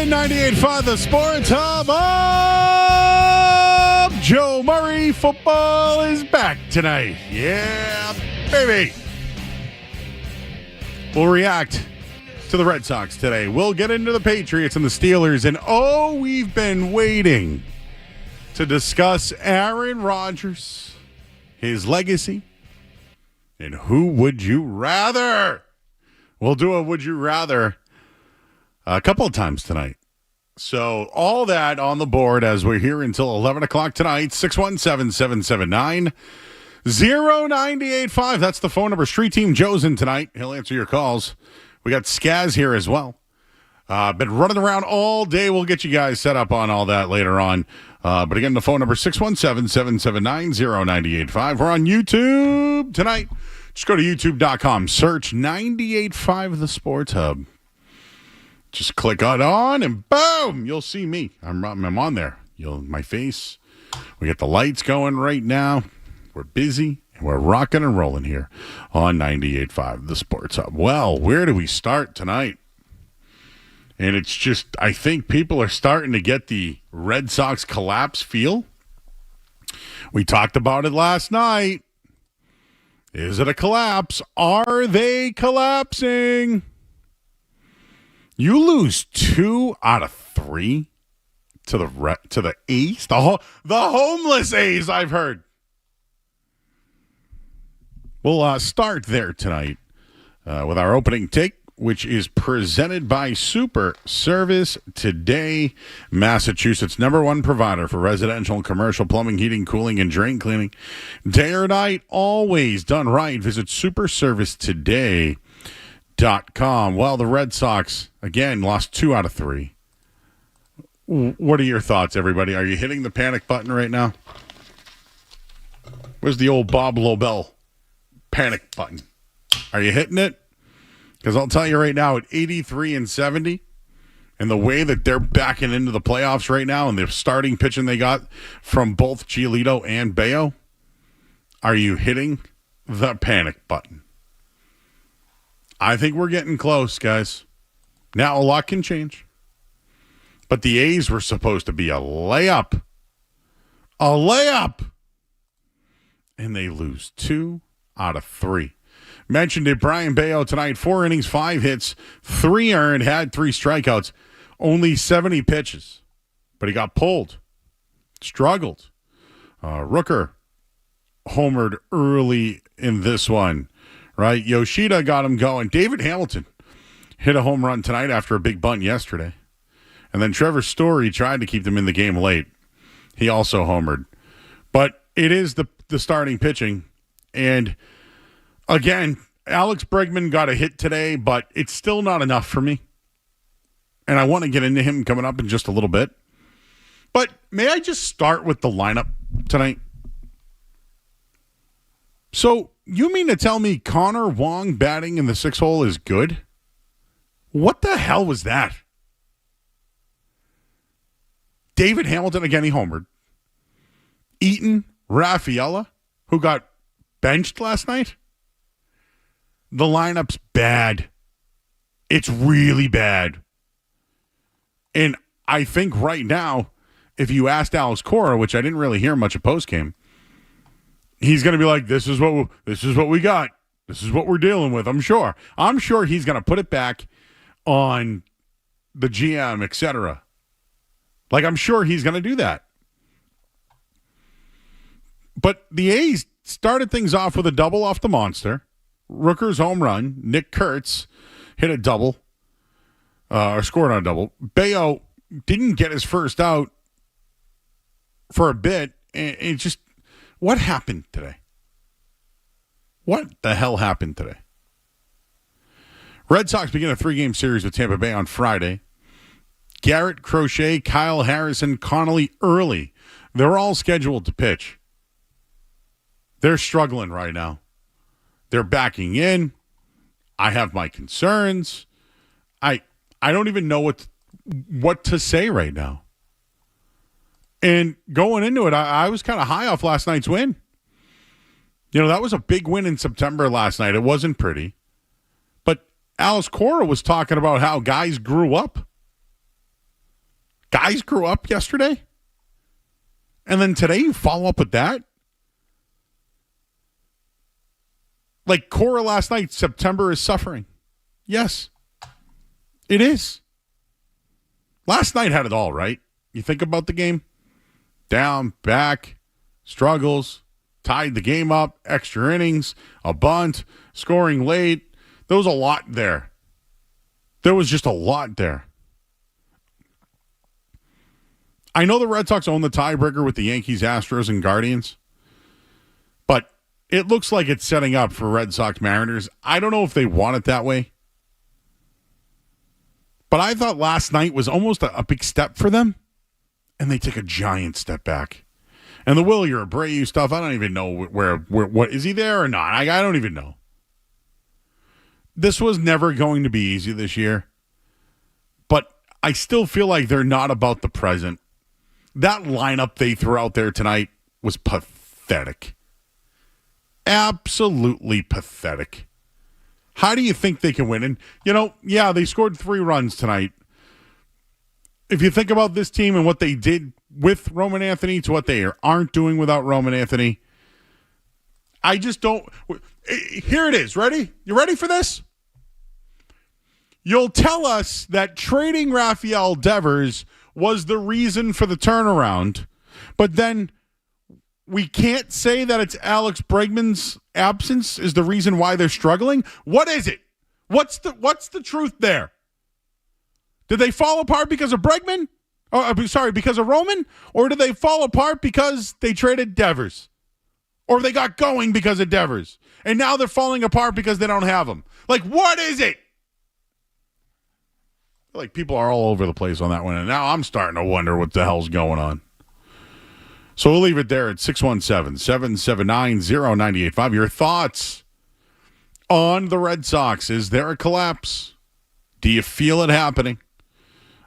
Lynn, 98.5, the Sports Hub of Joe Murray. Football is back tonight. Yeah, baby. We'll react to the Red Sox today. We'll get into the Patriots and the Steelers. And we've been waiting to discuss Aaron Rodgers, his legacy, and who would you rather? We'll do a would you rather a couple of times tonight. So all that on the board as we're here until 11 o'clock tonight. 617-779-0985. That's the phone number. Street Team Joe's in tonight. He'll answer your calls. We got Skaz here as well. Been running around all day. We'll get you guys set up on all that later on. But again, the phone number 617-779-0985. We're on YouTube tonight. Just go to youtube.com. Search 98.5 The Sports Hub. Just click on and boom, you'll see me. I'm on there. My face. We got the lights going right now. We're busy and we're rocking and rolling here on 98.5 The Sports Hub. Well, where do we start tonight? And it's just, I think people are starting to get the Red Sox collapse feel. We talked about it last night. Is it a collapse? Are they collapsing? You lose 2 out of 3 to the A's, the homeless A's. I've heard. We'll start there tonight with our opening take, which is presented by Super Service Today, Massachusetts' #1 provider for residential and commercial plumbing, heating, cooling, and drain cleaning. Day or night, always done right. Visit superservicetoday.com. Well, the Red Sox, again, lost 2 out of 3. What are your thoughts, everybody? Are you hitting the panic button right now? Where's the old Bob Lobel panic button? Are you hitting it? Because I'll tell you right now, at 83-70, and the way that they're backing into the playoffs right now, and the starting pitching they got from both Giolito and Bayo, are you hitting the panic button? I think we're getting close, guys. Now, a lot can change. But the A's were supposed to be a layup. A layup! And they lose 2 out of 3. Mentioned it, Brian Bayo tonight, 4 innings, 5 hits, 3 earned, had 3 strikeouts, only 70 pitches. But he got pulled. Struggled. Rooker homered early in this one. Right? Yoshida got him going. David Hamilton hit a home run tonight after a big bunt yesterday. And then Trevor Story tried to keep them in the game late. He also homered. But it is the starting pitching. And again, Alex Bregman got a hit today, but it's still not enough for me. And I want to get into him coming up in just a little bit. But may I just start with the lineup tonight? So, you mean to tell me Connor Wong batting in the 6 hole is good? What the hell was that? David Hamilton, again, he homered. Eaton, Rafaela, who got benched last night. The lineup's bad. It's really bad. And I think right now, if you asked Alex Cora, which I didn't really hear much of postgame, he's going to be like, this is what we got. This is what we're dealing with, I'm sure. I'm sure he's going to put it back on the GM, etc. Like, I'm sure he's going to do that. But the A's started things off with a double off the monster. Rooker's home run. Nick Kurtz hit a double, or scored on a double. Bayo didn't get his first out for a bit. And it just, what happened today? What the hell happened today? Red Sox begin a 3-game series with Tampa Bay on Friday. Garrett, Crochet, Kyle Harrison, Connolly, Early. They're all scheduled to pitch. They're struggling right now. They're backing in. I have my concerns. I don't even know what to say right now. And going into it, I was kind of high off last night's win. You know, that was a big win in September last night. It wasn't pretty. But Alice Cora was talking about how guys grew up. Guys grew up yesterday? And then today you follow up with that? Like Cora last night, September is suffering. Yes, it is. Last night had it all, right? You think about the game? Down, back, struggles, tied the game up, extra innings, a bunt, scoring late. There was a lot there. There was just a lot there. I know the Red Sox own the tiebreaker with the Yankees, Astros, and Guardians, but it looks like it's setting up for Red Sox Mariners. I don't know if they want it that way, but I thought last night was almost a big step for them, and they take a giant step back. And the Willie Abreu stuff, I don't even know where what is he there or not? I don't even know. This was never going to be easy this year, but I still feel like they're not about the present. That lineup they threw out there tonight was pathetic. Absolutely pathetic. How do you think they can win? And, they scored 3 runs tonight. If you think about this team and what they did with Roman Anthony to what they aren't doing without Roman Anthony, I just don't. Here it is. Ready? You ready for this? You'll tell us that trading Rafael Devers was the reason for the turnaround, but then we can't say that it's Alex Bregman's absence is the reason why they're struggling. What is it? What's the truth there? Did they fall apart because of Bregman? Because of Roman? Or did they fall apart because they traded Devers? Or they got going because of Devers? And now they're falling apart because they don't have him. Like, what is it? Like, people are all over the place on that one, and now I'm starting to wonder what the hell's going on. So we'll leave it there at 617-779-0985. Your thoughts on the Red Sox. Is there a collapse? Do you feel it happening?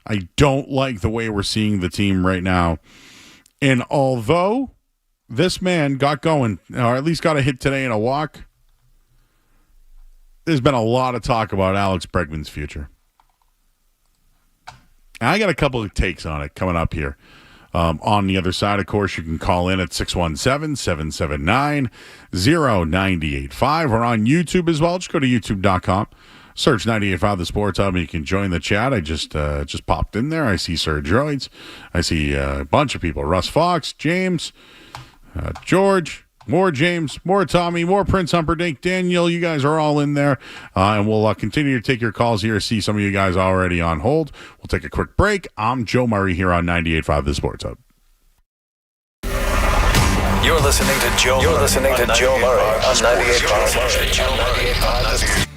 I don't like the way we're seeing the team right now. And although this man got going, or at least got a hit today and a walk, there's been a lot of talk about Alex Bregman's future. I got a couple of takes on it coming up here. On the other side, of course, you can call in at 617-779-0985 or on YouTube as well. Just go to youtube.com. Search 98.5 The Sports Hub, and you can join the chat. I just popped in there. I see Sir Droids. I see a bunch of people. Russ Fox, James, George, more James, more Tommy, more Prince Humperdinck, Daniel. You guys are all in there. And we'll continue to take your calls here. See some of you guys already on hold. We'll take a quick break. I'm Joe Murray here on 98.5 The Sports Hub. You're listening to Joe Murray on 98.5.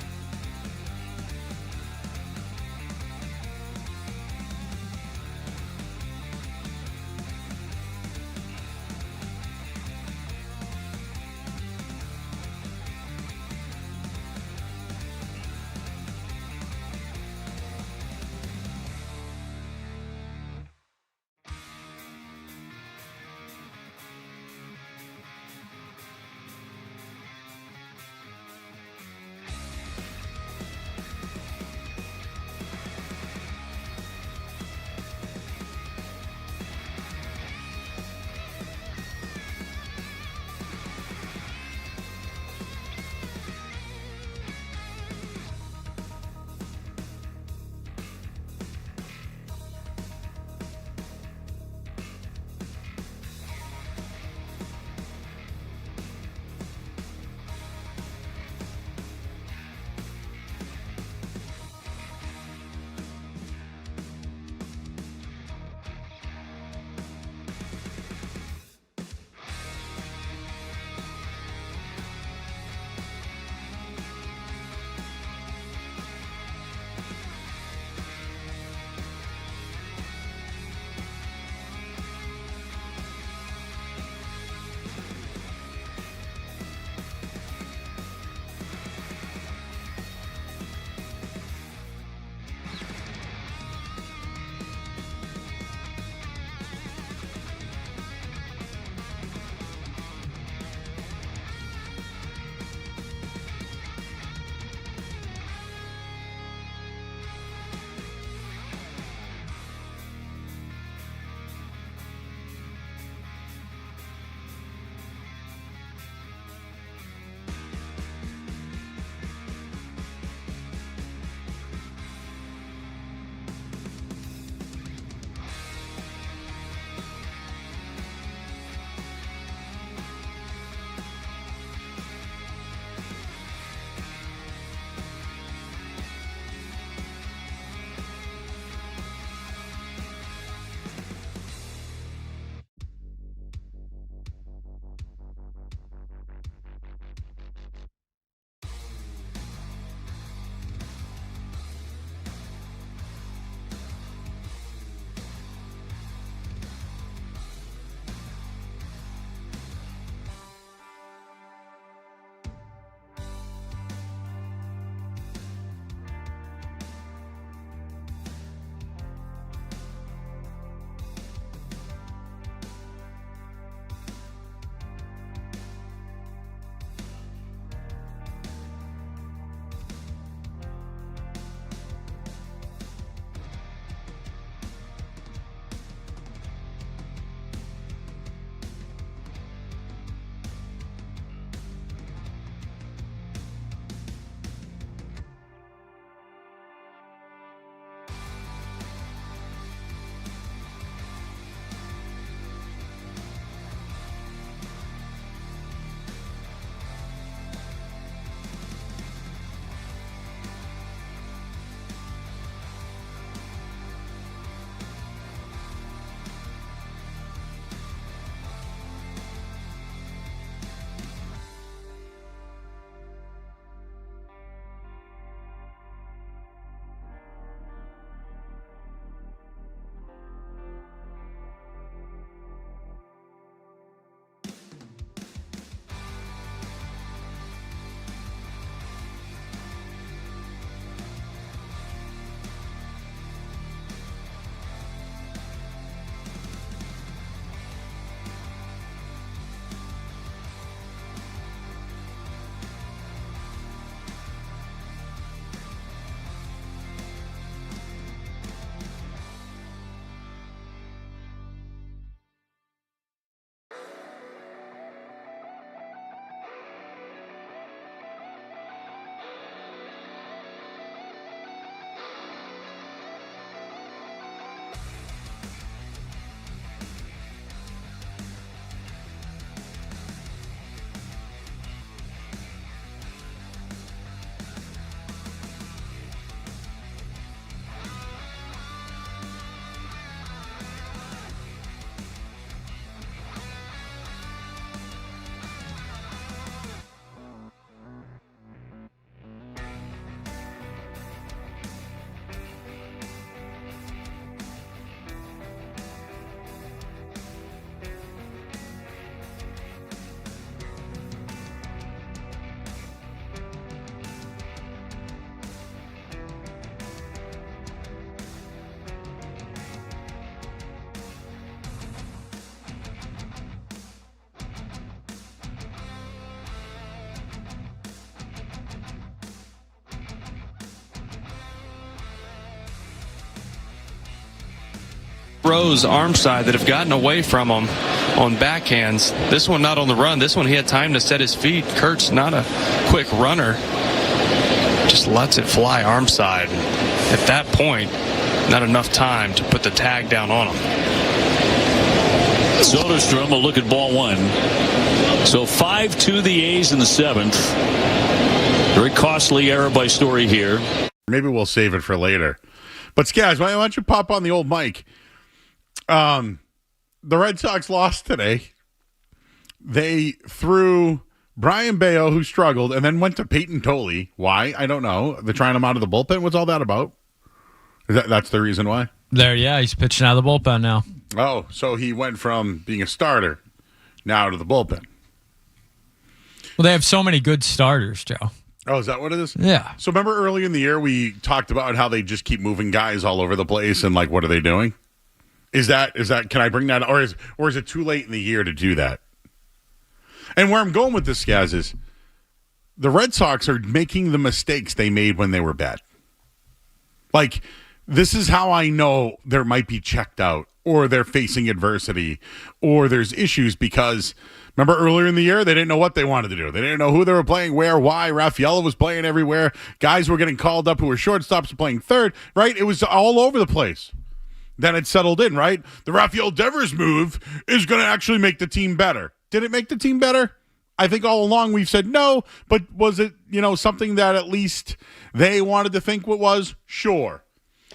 throws arm side that have gotten away from him on backhands. This one not on the run. This one he had time to set his feet. Kurt's not a quick runner. Just lets it fly arm side. At that point, not enough time to put the tag down on him. Soderstrom will look at ball one. So 5-2 the A's in the seventh. Very costly error by Story here. Maybe we'll save it for later. But Skaz, why don't you pop on the old mic? The Red Sox lost today. They threw Brian Bayo, who struggled, and then went to Peyton Tolley. Why? I don't know. They're trying him out of the bullpen. What's all that about? That's the reason why? He's pitching out of the bullpen now. Oh, so he went from being a starter now to the bullpen. Well, they have so many good starters, Joe. Oh, is that what it is? Yeah. So remember earlier in the year we talked about how they just keep moving guys all over the place and like what are they doing? Is that can I bring that or is it too late in the year to do that? And where I'm going with this, guys, is the Red Sox are making the mistakes they made when they were bad. Like, this is how I know there might be checked out or they're facing adversity or there's issues because remember earlier in the year, they didn't know what they wanted to do. They didn't know who they were playing, where, why. Rafaela was playing everywhere. Guys were getting called up who were shortstops playing third, right? It was all over the place. Then it settled in, right? The Rafael Devers move is going to actually make the team better. Did it make the team better? I think all along we've said no, but was it, something that at least they wanted to think what was? Sure.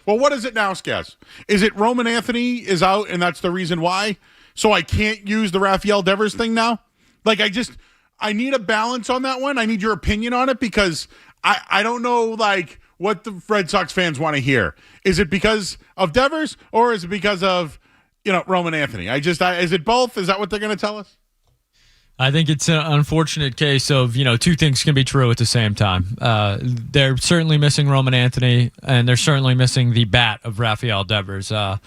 Well, what is it now, Skaz? Is it Roman Anthony is out and that's the reason why? So I can't use the Rafael Devers thing now? Like, I need a balance on that one. I need your opinion on it because I don't know, like, what the Red Sox fans want to hear. Is it because of Devers or is it because of, Roman Anthony? Is it both? Is that what they're going to tell us? I think it's an unfortunate case of, two things can be true at the same time. They're certainly missing Roman Anthony, and they're certainly missing the bat of Rafael Devers. The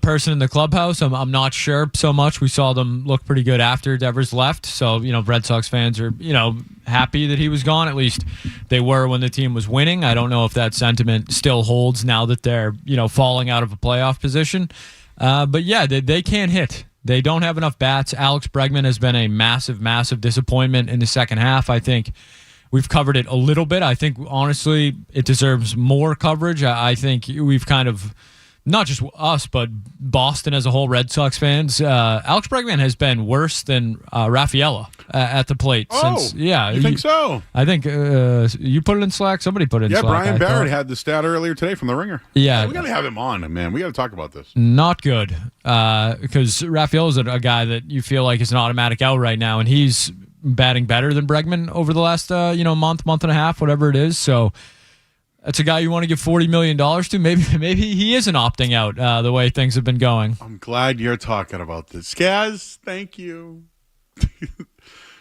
person in the clubhouse, I'm not sure so much. We saw them look pretty good after Devers left. So, Red Sox fans are, happy that he was gone. At least they were when the team was winning. I don't know if that sentiment still holds now that they're, falling out of a playoff position. But yeah, they can't hit. They don't have enough bats. Alex Bregman has been a massive, massive disappointment in the second half. I think we've covered it a little bit. I think, honestly, it deserves more coverage. I think we've kind of, not just us, but Boston as a whole, Red Sox fans, Alex Bregman has been worse than Rafaela at the plate. You think so? I think you put it in Slack. Somebody put it in Slack. Yeah, Brian Barrett had the stat earlier today from The Ringer. Yeah. We got to have him on, man. We got to talk about this. Not good. Because Rafaela's a guy that you feel like is an automatic out right now, and he's batting better than Bregman over the last month and a half, whatever it is. So that's a guy you want to give $40 million to. Maybe he isn't opting out the way things have been going. I'm glad you're talking about this. Skaz, thank you.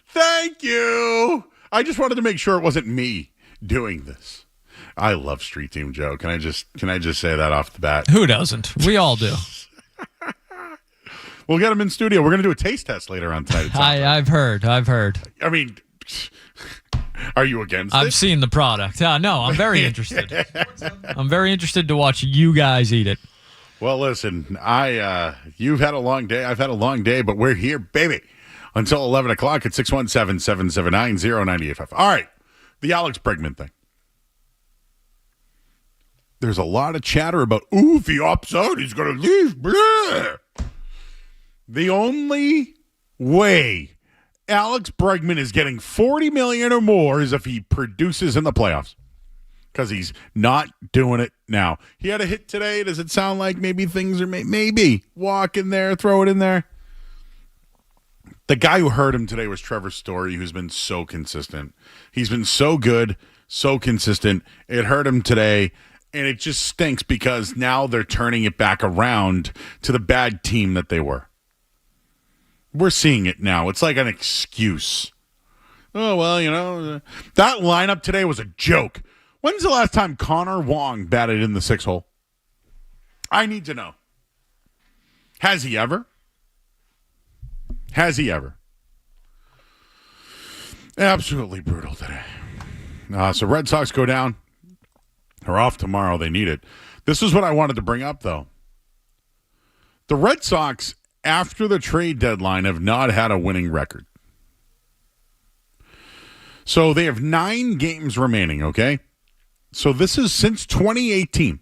Thank you. I just wanted to make sure it wasn't me doing this. I love Street Team Joe. Can I just say that off the bat? Who doesn't? We all do. We'll get him in studio. We're going to do a taste test later on tonight. I've heard. I mean, are you against it? I've seen the product. No, I'm very interested. I'm very interested to watch you guys eat it. Well, listen, you've had a long day. I've had a long day, but we're here, baby, until 11 o'clock at 617-779-0985. All right, the Alex Bregman thing. There's a lot of chatter about, if he opts out, he's going to leave. Blah. The only way Alex Bregman is getting $40 million or more is if he produces in the playoffs. Because he's not doing it now. He had a hit today. Does it sound like maybe things are maybe walk in there, throw it in there? The guy who hurt him today was Trevor Story, who's been so consistent. He's been so good, so consistent. It hurt him today, and it just stinks because now they're turning it back around to the bad team that they were. We're seeing it now. It's like an excuse. Oh, well, that lineup today was a joke. When's the last time Connor Wong batted in the 6-hole? I need to know. Has he ever? Absolutely brutal today. So Red Sox go down. They're off tomorrow. They need it. This is what I wanted to bring up, though. The Red Sox, after the trade deadline, have not had a winning record. So they have 9 games remaining, okay? So this is since 2018.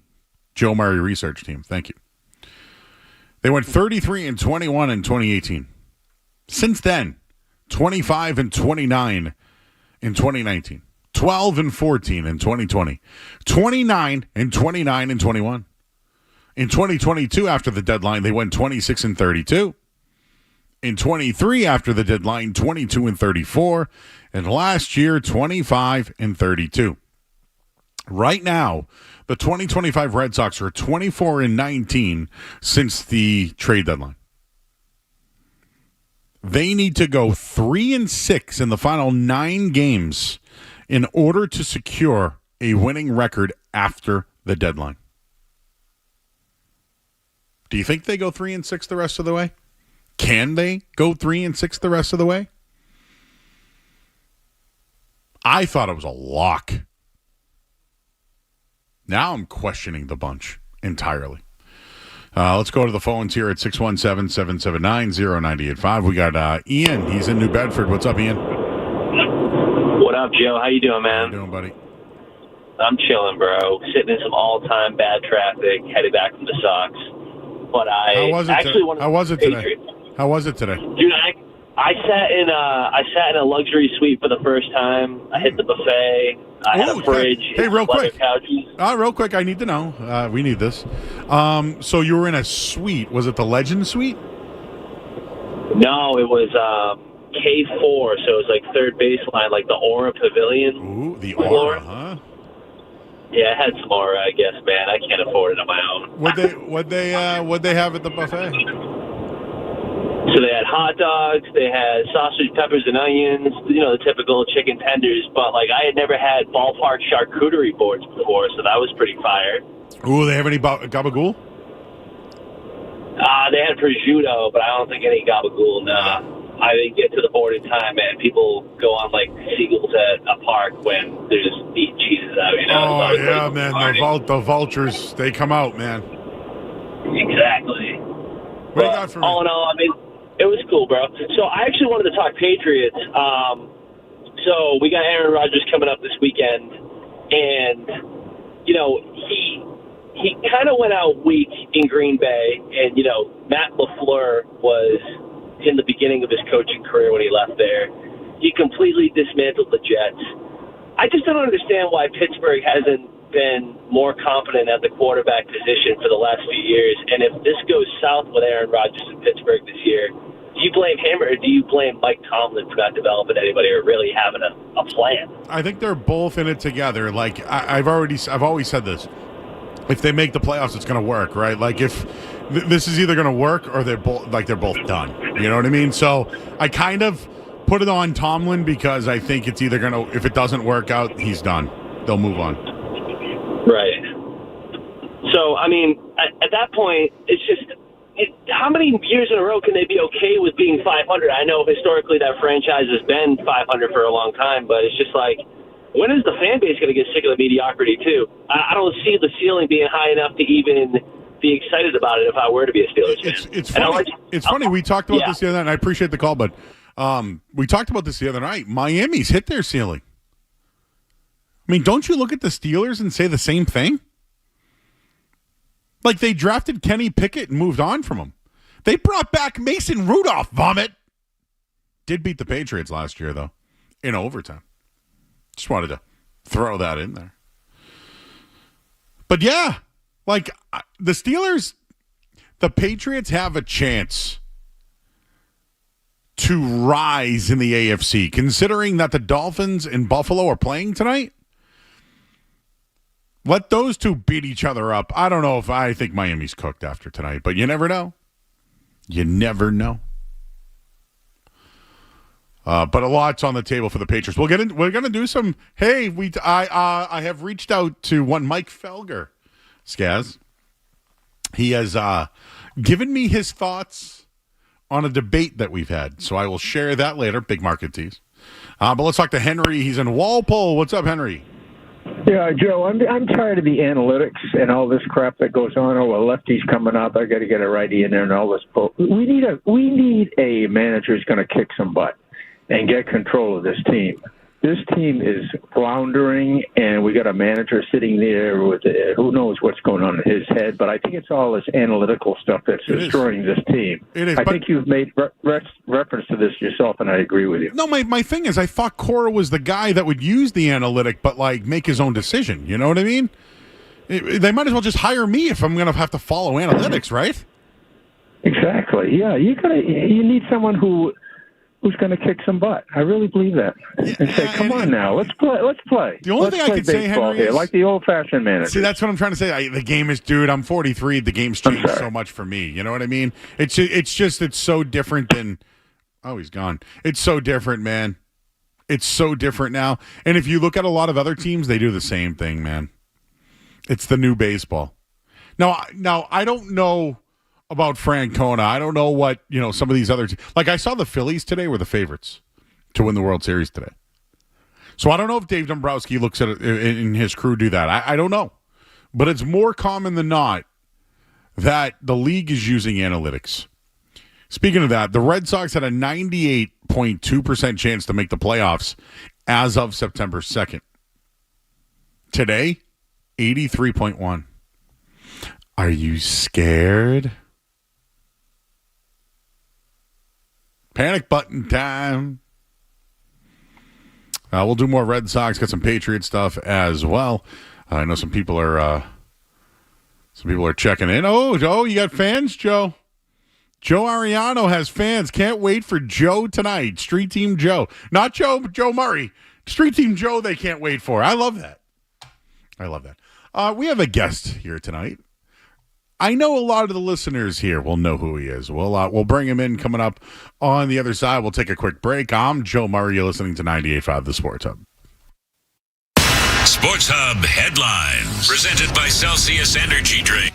Joe Murray research team, thank you. They went 33-21 in 2018. Since then, 25-29 in 2019. 12-14 in 2020. 29-29 in 21. In 2022, after the deadline, they went 26-32. In 23, after the deadline, 22-34. And last year, 25-32. Right now, the 2025 Red Sox are 24-19 since the trade deadline. They need to go 3-6 in the final 9 games in order to secure a winning record after the deadline. Do you think they go 3-6 the rest of the way? Can they go 3-6 the rest of the way? I thought it was a lock. Now I'm questioning the bunch entirely. Let's go to the phones here at 617-779-0985. We got Ian. He's in New Bedford. What's up, Ian? What up, Joe? How you doing, man? How you doing, buddy? I'm chilling, bro. Sitting in some all-time bad traffic, headed back from the Sox. But How was it today? How was it today? Dude, I sat in a luxury suite for the first time. I hit the buffet. I had a fridge. Hey, real quick. Couches. Real quick, I need to know. We need this. So you were in a suite. Was it the Legend Suite? No, it was K4, so it was like third baseline, like the Aura Pavilion. Ooh, the floor. Aura, huh? Yeah, it had some Aura, I guess, man. I can't afford it on my own. What'd they have at the buffet? So they had hot dogs, they had sausage, peppers, and onions, the typical chicken tenders, but, I had never had ballpark charcuterie boards before, so that was pretty fire. Ooh, they have any gabagool? They had prosciutto, but I don't think any gabagool, nah. I didn't get to the board in time, man. People go on, seagulls at a park when they're just eating cheeses out, Oh, yeah, man, the vultures, they come out, man. Exactly. What do you got for me? All in all, it was cool, bro. So I actually wanted to talk Patriots. So we got Aaron Rodgers coming up this weekend, and he kind of went out weak in Green Bay, and Matt LaFleur was in the beginning of his coaching career when he left there. He completely dismantled the Jets. I just don't understand why Pittsburgh hasn't been more confident at the quarterback position for the last few years. And if this goes south with Aaron Rodgers in Pittsburgh this year, do you blame him or do you blame Mike Tomlin for not developing anybody or really having a plan? I think they're both in it together. I've always said this. If they make the playoffs, it's going to work, right? If this is either going to work or they're both done. You know what I mean? So I kind of put it on Tomlin because I think it's either going to, if it doesn't work out, he's done. They'll move on. Right. So, at that point, it's just, how many years in a row can they be okay with being 500? I know historically that franchise has been 500 for a long time, but it's just when is the fan base going to get sick of the mediocrity, too? I don't see the ceiling being high enough to even be excited about it if I were to be a Steelers fan. It's funny. It's funny. We talked about this the other night, and I appreciate the call, but we talked about this the other night. Miami's hit their ceiling. Don't you look at the Steelers and say the same thing? They drafted Kenny Pickett and moved on from him. They brought back Mason Rudolph. Vomit. Did beat the Patriots last year, though, in overtime. Just wanted to throw that in there. But yeah, the Steelers, the Patriots have a chance to rise in the AFC, considering that the Dolphins and Buffalo are playing tonight. Let those two beat each other up. I don't know if I think Miami's cooked after tonight, but you never know. You never know. But a lot's on the table for the Patriots. We're gonna do some. Hey, I have reached out to one Mike Felger, Skaz. He has given me his thoughts on a debate that we've had, so I will share that later. Big market tease. But let's talk to Henry. He's in Walpole. What's up, Henry? Yeah, Joe, I'm tired of the analytics and all this crap that goes on. Oh, well, lefty's coming up. I got to get a righty in there and all this. We need a manager who's going to kick some butt and get control of this team. This team is floundering, and we got a manager sitting there with who knows what's going on in his head. But I think it's all this analytical stuff that's destroying this team. It is. I think you've made reference to this yourself, and I agree with you. No, my thing is, I thought Cora was the guy that would use the analytic, but like make his own decision. You know what I mean? They might as well just hire me if I'm going to have to follow analytics, right? Exactly. Yeah, you need someone who's going to kick some butt. I really believe that. And say, come on now, let's play. The only thing I can say, Henry, is like the old-fashioned manager. See, that's what I'm trying to say. The game is, dude, I'm 43. The game's changed so much for me. You know what I mean? It's so different than. Oh, he's gone. It's so different, man. It's so different now. And if you look at a lot of other teams, they do the same thing, man. It's the new baseball. Now I don't know about Francona. I don't know what, some of these other teams. Like, I saw the Phillies today were the favorites to win the World Series today. So I don't know if Dave Dombrowski looks at it and his crew do that. I don't know. But it's more common than not that the league is using analytics. Speaking of that, the Red Sox had a 98.2% chance to make the playoffs as of September 2nd. Today, 83.1. Are you scared? Panic button time. We'll do more Red Sox. Got some Patriot stuff as well. I know some people are checking in. Oh, you got fans, Joe? Joe Ariano has fans. Can't wait for Joe tonight. Street Team Joe. Not Joe Murray. Street Team Joe they can't wait for. I love that. We have a guest here tonight. I know a lot of the listeners here will know who he is. We'll bring him in coming up on the other side. We'll take a quick break. I'm Joe Murray. You're listening to 98.5 The Sports Hub. Sports Hub headlines presented by Celsius Energy Drink.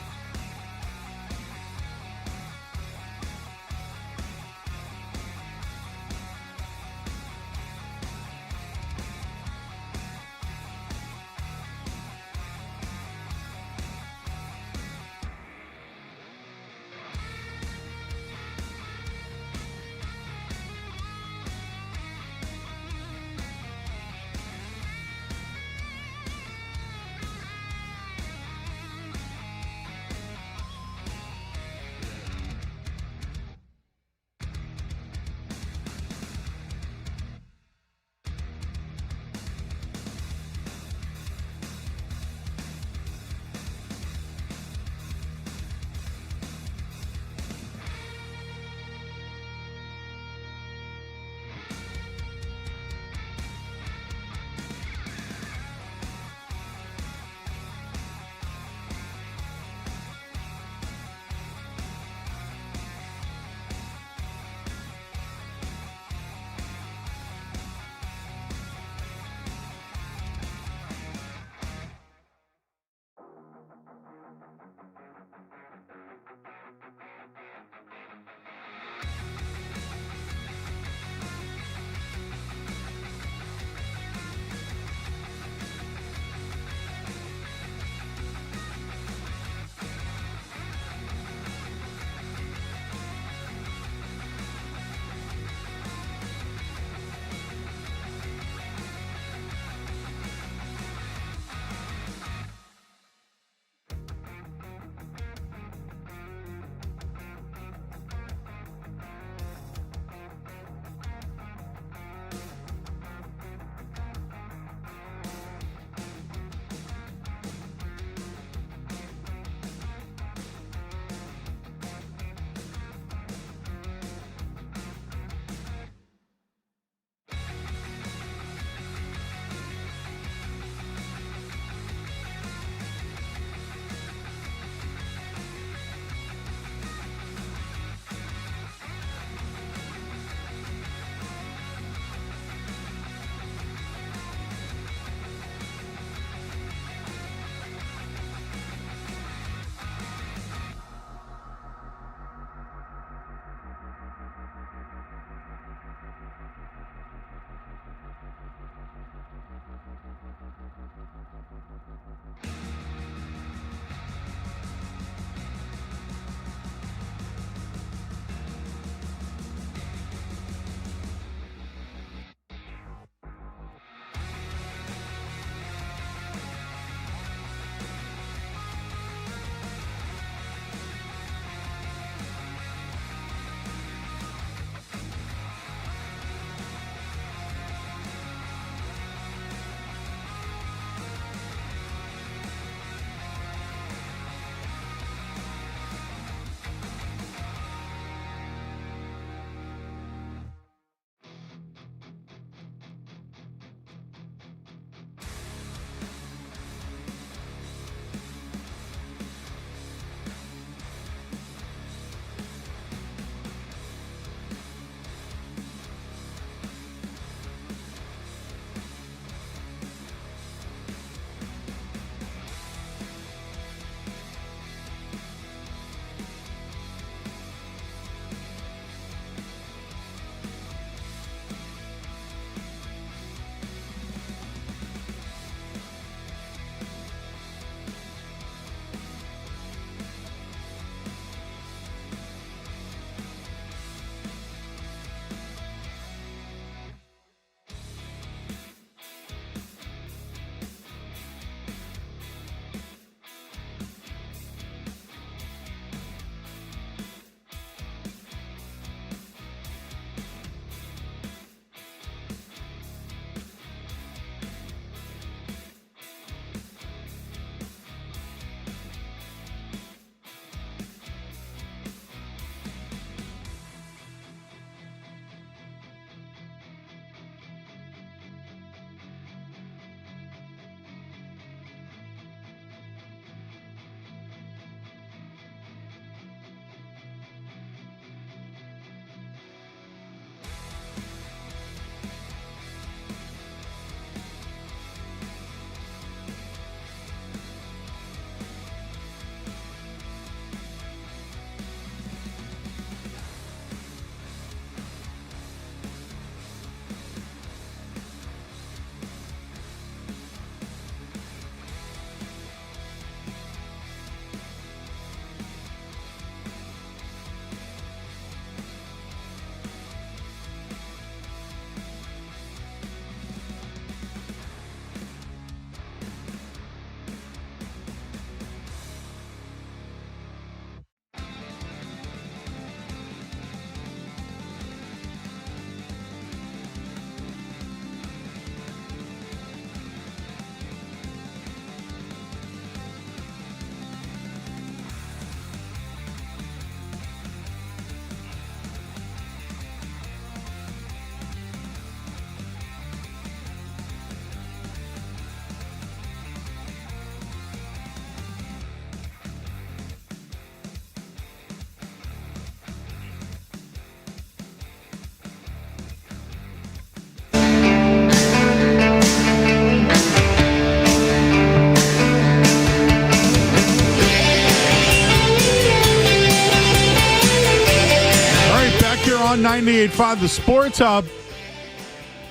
98.5 The Sports Hub.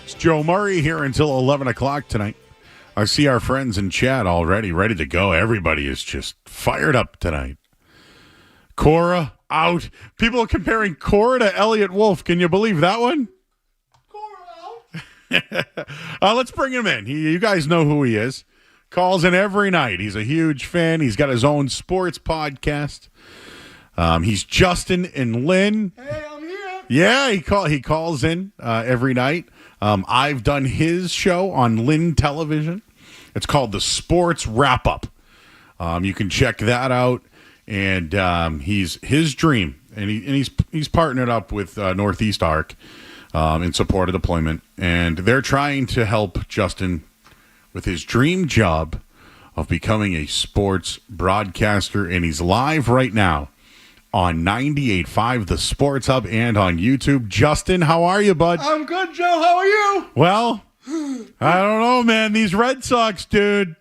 It's Joe Murray here until 11 o'clock tonight. I see our friends in chat already ready to go. Everybody is just fired up tonight. Cora out. People are comparing Cora to Elliot Wolf. Can you believe that one? Cora out. Let's bring him in. You guys know who he is. Calls in every night. He's a huge fan. He's got his own sports podcast. He's Justin and Lynn. Hey, I'm here. Yeah, he calls in every night. I've done his show on Lynn Television. It's called the Sports Wrap Up. You can check that out. And he's his dream, and he's partnered up with Northeast Arc in support of deployment, and they're trying to help Justin with his dream job of becoming a sports broadcaster. And he's live right now on 98.5 The Sports Hub and on YouTube. Justin, how are you, bud? I'm good, Joe. How are you? Well, I don't know, man. These Red Sox, dude.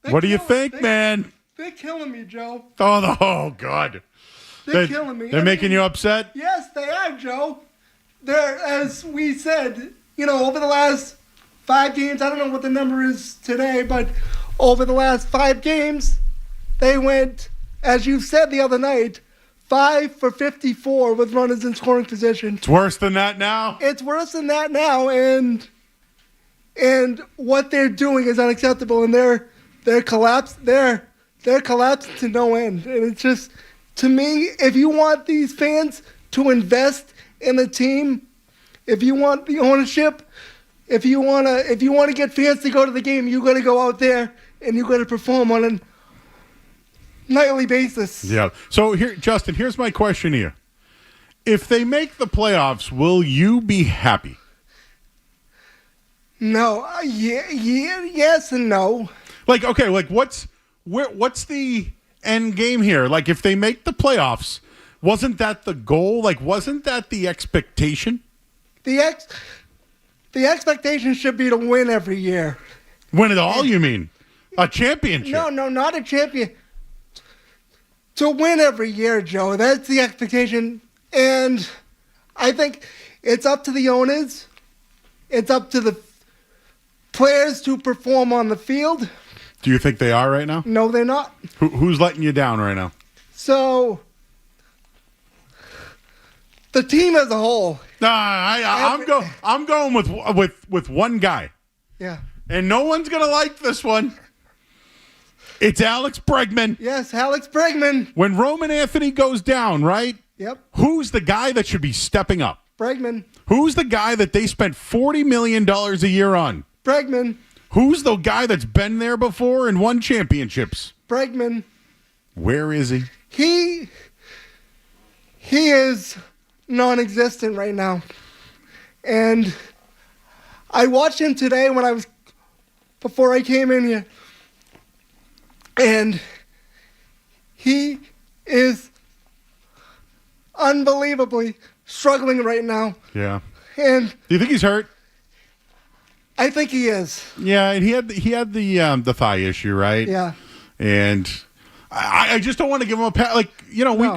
What do you think, man? They're killing me, Joe. Oh, God. They're killing me. They're making you upset? Yes, they are, Joe. They're, as we said, over the last 5 games, I don't know what the number is today, but over the last 5 games, they went, as you said the other night, 5 for 54 with runners in scoring position. It's worse than that now? It's worse than that now, and what they're doing is unacceptable, and they're collapsing to no end. And it's just, to me, if you want these fans to invest in the team, if you want the ownership, if you want to get fans to go to the game, you got to go out there and you got to perform on a nightly basis. Yeah. So here, Justin, here's my question here. If they make the playoffs, will you be happy? No. Yes and no. What's the end game here? Like, if they make the playoffs, wasn't that the goal? Like, wasn't that the expectation? The expectation should be to win every year. Win it all, you mean? A championship? No, not a champion. To win every year, Joe. That's the expectation. And I think it's up to the owners. It's up to the players to perform on the field. Do you think they are right now? No, they're not. Who's letting you down right now? So, the team as a whole. I'm going with one guy. Yeah. And no one's going to like this one. It's Alex Bregman. Yes, Alex Bregman. When Roman Anthony goes down, right? Yep. Who's the guy that should be stepping up? Bregman. Who's the guy that they spent $40 million a year on? Bregman. Who's the guy that's been there before and won championships? Bregman. Where is he? He is non-existent right now. And I watched him today before I came in here. And he is unbelievably struggling right now. Yeah. And do you think he's hurt? I think he is. Yeah, and he had the thigh issue, right? Yeah. And I just don't want to give him a pat. Like,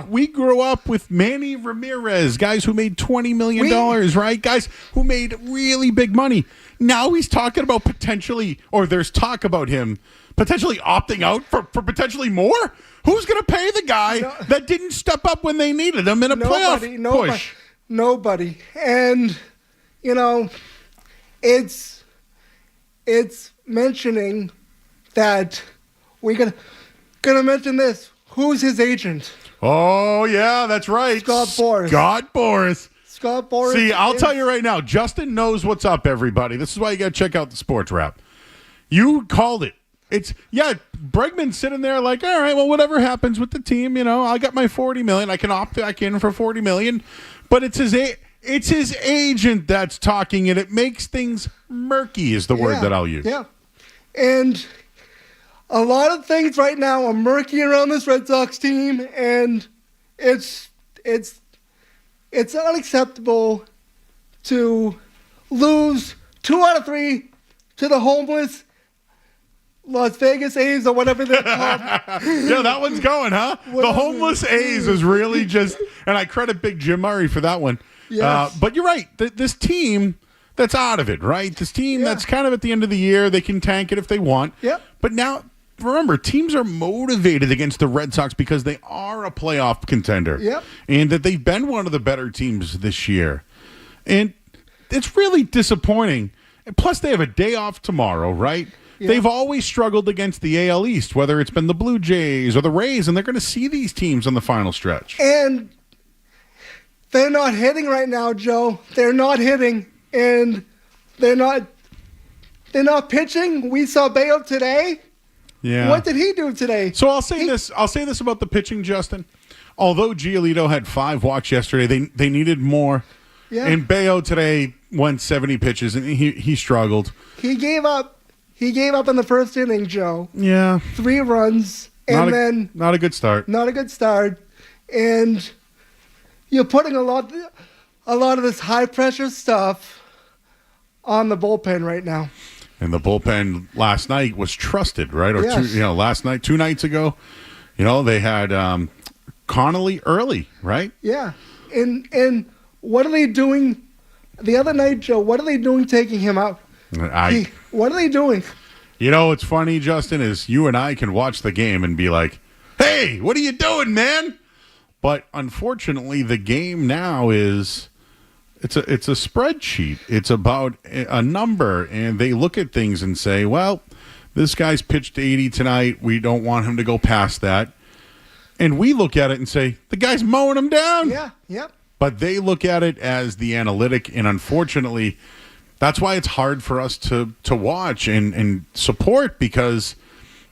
we grew up with Manny Ramirez, guys who made $20 million, right? Guys who made really big money. Now he's talking about there's talk about him potentially opting out for potentially more. Who's going to pay the guy that didn't step up when they needed him in a playoff push? Nobody. And, it's mentioning that we're gonna mention this. Who's his agent? Oh, yeah, that's right. Scott Boras. See, I'll tell you right now, Justin knows what's up, everybody. This is why you got to check out the Sports Wrap. You called it. Bregman's sitting there like, all right, well, whatever happens with the team, I got my $40 million. I can opt back in for $40 million. But it's his agent that's talking, and it makes things murky is the word that I'll use. Yeah. And a lot of things right now are murky around this Red Sox team, and it's unacceptable to lose 2 out of 3 to the homeless Las Vegas A's or whatever they're called. Yeah, that one's going, huh? The homeless A's is really just, and I credit Big Jim Murray for that one. Yes. But you're right. This team that's out of it, right? This team that's kind of at the end of the year, they can tank it if they want. Yep. But now, remember, teams are motivated against the Red Sox because they are a playoff contender. Yep. And that they've been one of the better teams this year. And it's really disappointing. And plus, they have a day off tomorrow, right? Yeah. They've always struggled against the AL East, whether it's been the Blue Jays or the Rays, and they're going to see these teams on the final stretch. And they're not hitting right now, Joe. They're not hitting, and they're not pitching. We saw Bayo today. Yeah. What did he do today? So I'll say this about the pitching, Justin. Although Giolito had 5 walks yesterday, they needed more. Yeah. And Bayo today went 70 pitches, and he struggled. He gave up. He gave up in the first inning, Joe. Yeah. 3 runs, and then not a good start. Not a good start, and you're putting a lot of this high pressure stuff on the bullpen right now. And the bullpen last night was trusted, right? Or Yes. last night, 2 nights ago, they had Connolly early, right? Yeah, and what are they doing? The other night, Joe, what are they doing taking him out? What are they doing? What's funny, Justin, is you and I can watch the game and be like, "Hey, what are you doing, man?" But unfortunately, the game now is it's a spreadsheet. It's about a number, and they look at things and say, "Well, this guy's pitched 80 tonight. We don't want him to go past that." And we look at it and say, "The guy's mowing him down." Yeah, yep. But they look at it as the analytic, and unfortunately, that's why it's hard for us to watch and support, because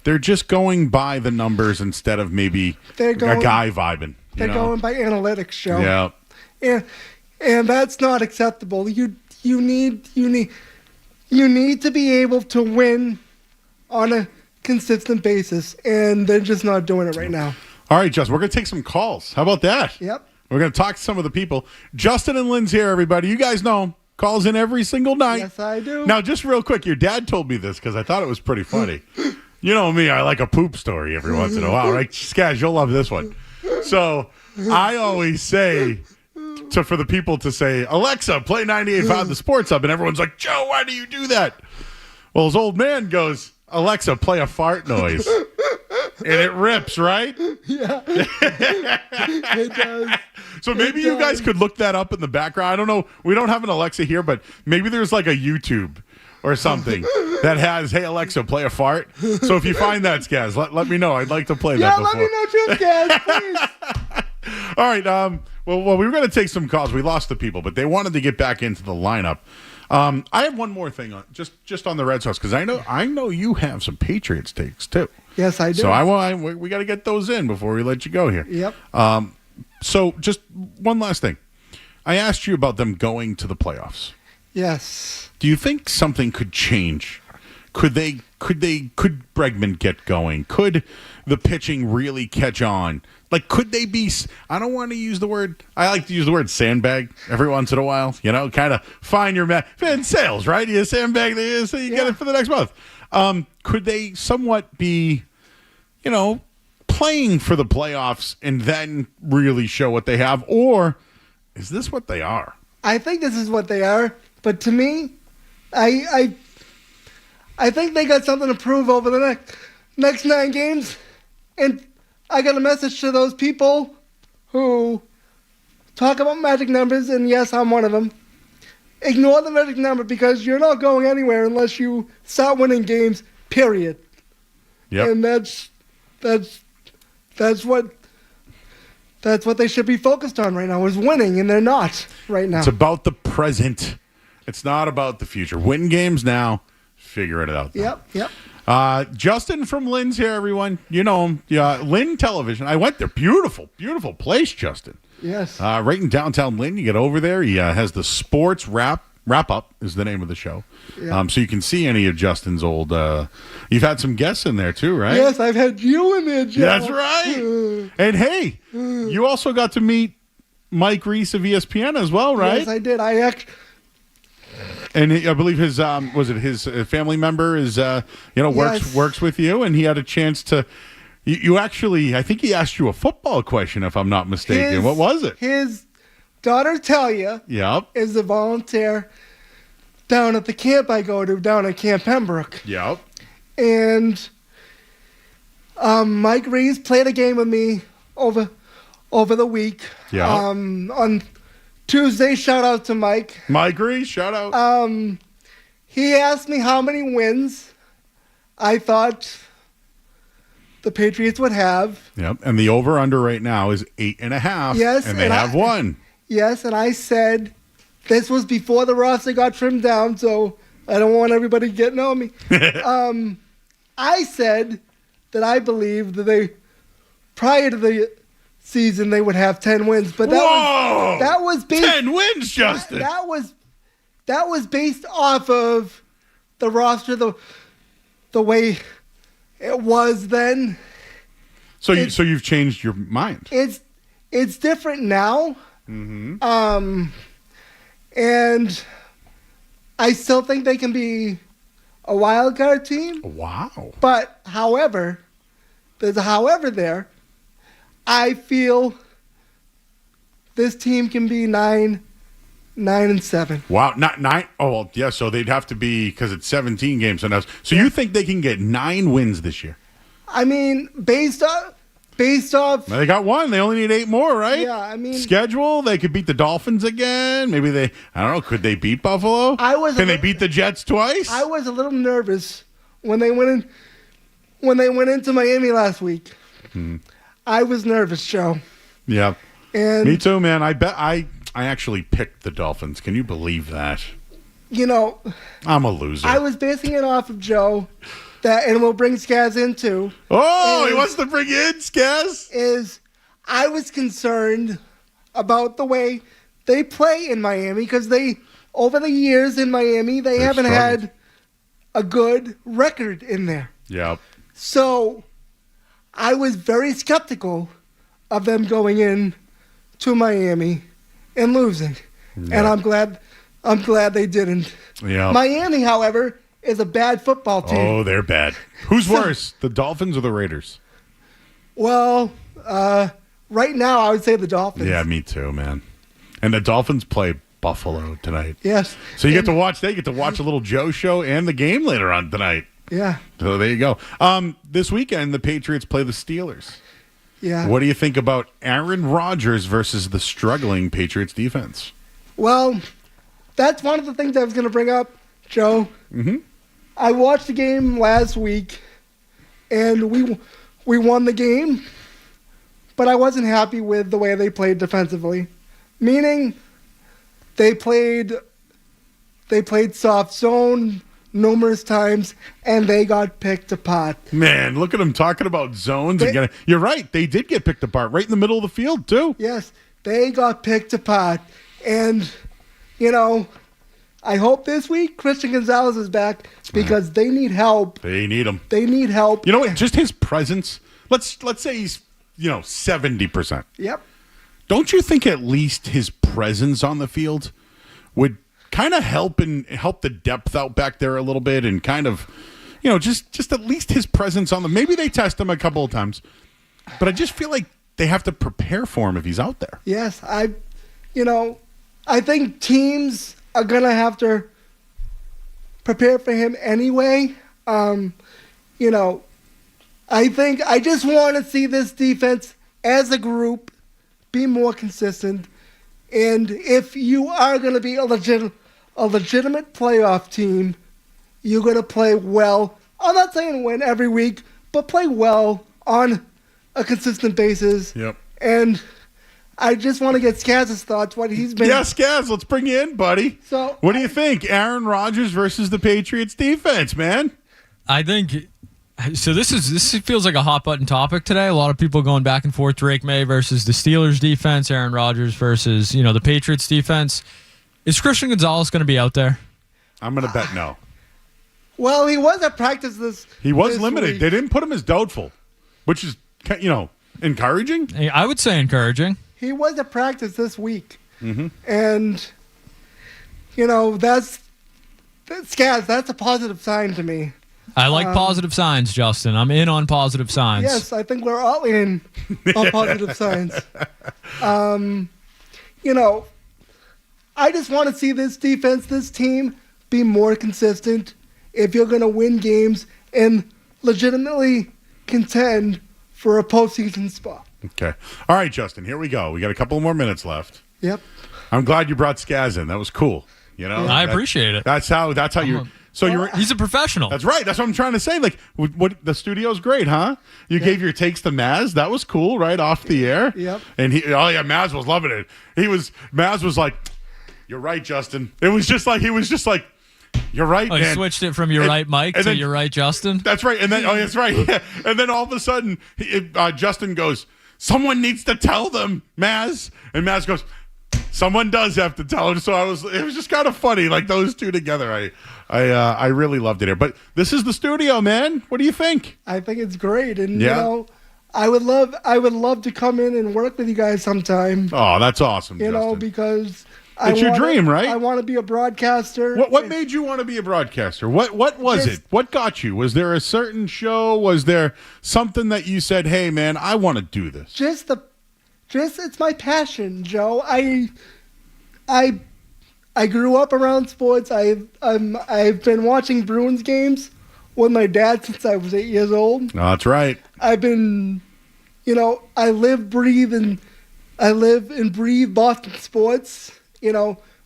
they're just going by the numbers instead of maybe a guy vibing. They're going by analytics, Joe. Yeah. And that's not acceptable. You need to be able to win on a consistent basis, and they're just not doing it right now. All right, Justin, we're going to take some calls. How about that? Yep. We're going to talk to some of the people. Justin and Lynn's here, everybody. You guys know him. Calls in every single night. Yes, I do. Now, just real quick, your dad told me this because I thought it was pretty funny. You know me, I like a poop story every once in a while, right? Skaz, you'll love this one. So I always say for the people to say, "Alexa, play 98.5 the Sports Hub," and everyone's like, "Joe, why do you do that?" Well, his old man goes, "Alexa, play a fart noise." And it rips, right? Yeah. It does. So maybe you guys could look that up in the background. I don't know. We don't have an Alexa here, but maybe there's like a YouTube or something that has, "Hey, Alexa, play a fart." So if you find that, Skaz, let me know. I'd like to play that before. Yeah, let me know too, Skaz, please. All right. Well, we were going to take some calls. We lost the people, but they wanted to get back into the lineup. I have one more thing on just on the Red Sox, because I know you have some Patriots takes too. Yes, I do. So we got to get those in before we let you go here. Yep. So just one last thing. I asked you about them going to the playoffs. Yes. Do you think something could change? Could Bregman get going? Could the pitching really catch on? Like, could they be, I don't want to use the word, I like to use the word sandbag every once in a while, kind of find your in sales, right? You sandbag this, so you get it for the next month. Could they somewhat be, playing for the playoffs and then really show what they have? Or is this what they are? I think this is what they are, but to me, I think they got something to prove over the next 9 games, and I got a message to those people who talk about magic numbers, and yes, I'm one of them. Ignore the magic number, because you're not going anywhere unless you start winning games, period. Yep. And that's what they should be focused on right now, is winning, and they're not right now. It's about the present. It's not about the future. Win games now, figure it out. Yep. Justin from Lynn's here, everyone. You know him. Yeah, Lynn Television. I went there. Beautiful, beautiful place, Justin. Yes. Right in downtown Lynn. You get over there. He has the sports wrap up is the name of the show. Yeah. So you can see any of Justin's old. You've had some guests in there too, right? Yes, I've had you in there, Joe. That's right. And hey, you also got to meet Mike Reese of ESPN as well, right? Yes, I did. And I believe his his family member is works with you, and he had a chance to. You actually, I think he asked you a football question, if I'm not mistaken. What was it? His daughter Talia Yep. is a volunteer down at the camp I go to down at Camp Pembroke. Yep. And Mike Reeves played a game with me over the week. Yeah. On Tuesday, shout out to Mike. Mike Reeves, shout out. He asked me how many wins I thought the Patriots would have. Yep. And the over-under right now is 8.5. Yes, And they have one. Yes, and I said this was before the roster got trimmed down, so I don't want everybody getting on me. I said that I believed that prior to the season, they would have 10 wins. But that was based 10 wins, Justin. That was based off of the roster, the way it was then. So you've changed your mind. It's different now. Mm-hmm. And I still think they can be a wild card team. Wow. But however, there's a however there. I feel this team can be 9-7. Wow, not 9. Oh, well, yeah. So they'd have to be because it's 17 games. So you think they can get 9 wins this year? I mean, based off. Well, they got one. They only need 8 more, right? Yeah, I mean, schedule. They could beat the Dolphins again. Maybe I don't know. Could they beat Buffalo? Can they beat the Jets twice? I was a little nervous when they went into Miami last week. I was nervous, Joe. Yeah. And me too, man. I bet I actually picked the Dolphins. Can you believe that? You know, I'm a loser. I was basing it off of Joe. And we'll bring Skaz in too. Oh, he wants to bring in Skaz? I was concerned about the way they play in Miami because over the years in Miami, they haven't had a good record in there. Yep. So I was very skeptical of them going in to Miami and losing. Yep. And I'm glad they didn't. Yeah. Miami, however, is a bad football team. Oh, they're bad. Who's worse, the Dolphins or the Raiders? Well, right now I would say the Dolphins. Yeah, me too, man. And the Dolphins play Buffalo tonight. Yes. So you get to watch a little Joe show and the game later on tonight. Yeah. So there you go. This weekend the Patriots play the Steelers. Yeah. What do you think about Aaron Rodgers versus the struggling Patriots defense? Well, that's one of the things I was going to bring up, Joe. Mm-hmm. I watched the game last week, and we won the game, but I wasn't happy with the way they played defensively. Meaning, they played soft zone numerous times, and they got picked apart. Man, look at them talking about zones again. You're right. They did get picked apart right in the middle of the field, too. Yes, they got picked apart. And, you know, I hope this week Christian Gonzalez is back because they need help. They need him. They need help. You know what? Just his presence. Let's say he's 70%. Yep. Don't you think at least his presence on the field would kind of help the depth out back there a little bit and kind of, just at least his presence on the. Maybe they test him a couple of times, but I just feel like they have to prepare for him if he's out there. Yes, I think teams are going to have to prepare for him anyway. I just want to see this defense as a group be more consistent. And if you are going to be a legitimate playoff team, you're going to play well. I'm not saying win every week, but play well on a consistent basis. Yep. And I just want to get Skaz's thoughts. What he's been. Yeah, Skaz, let's bring you in, buddy. So, what do you think? Aaron Rodgers versus the Patriots defense, man. I think so. This feels like a hot button topic today. A lot of people going back and forth. Drake May versus the Steelers defense. Aaron Rodgers versus the Patriots defense. Is Christian Gonzalez going to be out there? I'm going to bet no. Well, he was at practice He was this limited. week. They didn't put him as doubtful, which is encouraging. I would say encouraging. He was at practice this week. Mm-hmm. And, that's Skaz, that's a positive sign to me. I like positive signs, Justin. I'm in on positive signs. Yes, I think we're all in on positive signs. I just want to see this defense, this team, be more consistent if you're going to win games and legitimately contend for a postseason spot. Okay. All right, Justin, here we go. We got a couple more minutes left. Yep. I'm glad you brought Skaz in. That was cool. You know, I appreciate it. That's how you're. So you're. He's a professional. That's right. That's what I'm trying to say. Like, what the studio's great, huh? You gave your takes to Maz. That was cool, right off the air. Yep. And Maz was loving it. Maz was like, "You're right, Justin." He was just like, "You're right." Oh, you switched it from your right Mike to your right Justin. That's right. And then that's right. Yeah. And then all of a sudden, Justin goes, "Someone needs to tell them, Maz." And Maz goes, "Someone does have to tell him." So it was just kind of funny, like those two together. I really loved it here. But this is the studio, man. What do you think? I think it's great, and you know, I would love to come in and work with you guys sometime. Oh, that's awesome. You know, because it's your dream, right? I want to be a broadcaster. What made you want to be a broadcaster? What was it? What got you? Was there a certain show? Was there something that you said, "Hey, man, I want to do this"? Just it's my passion, Joe. I grew up around sports. I've been watching Bruins games with my dad since I was 8 years old. Oh, that's right. I've been, I live, breathe Boston sports.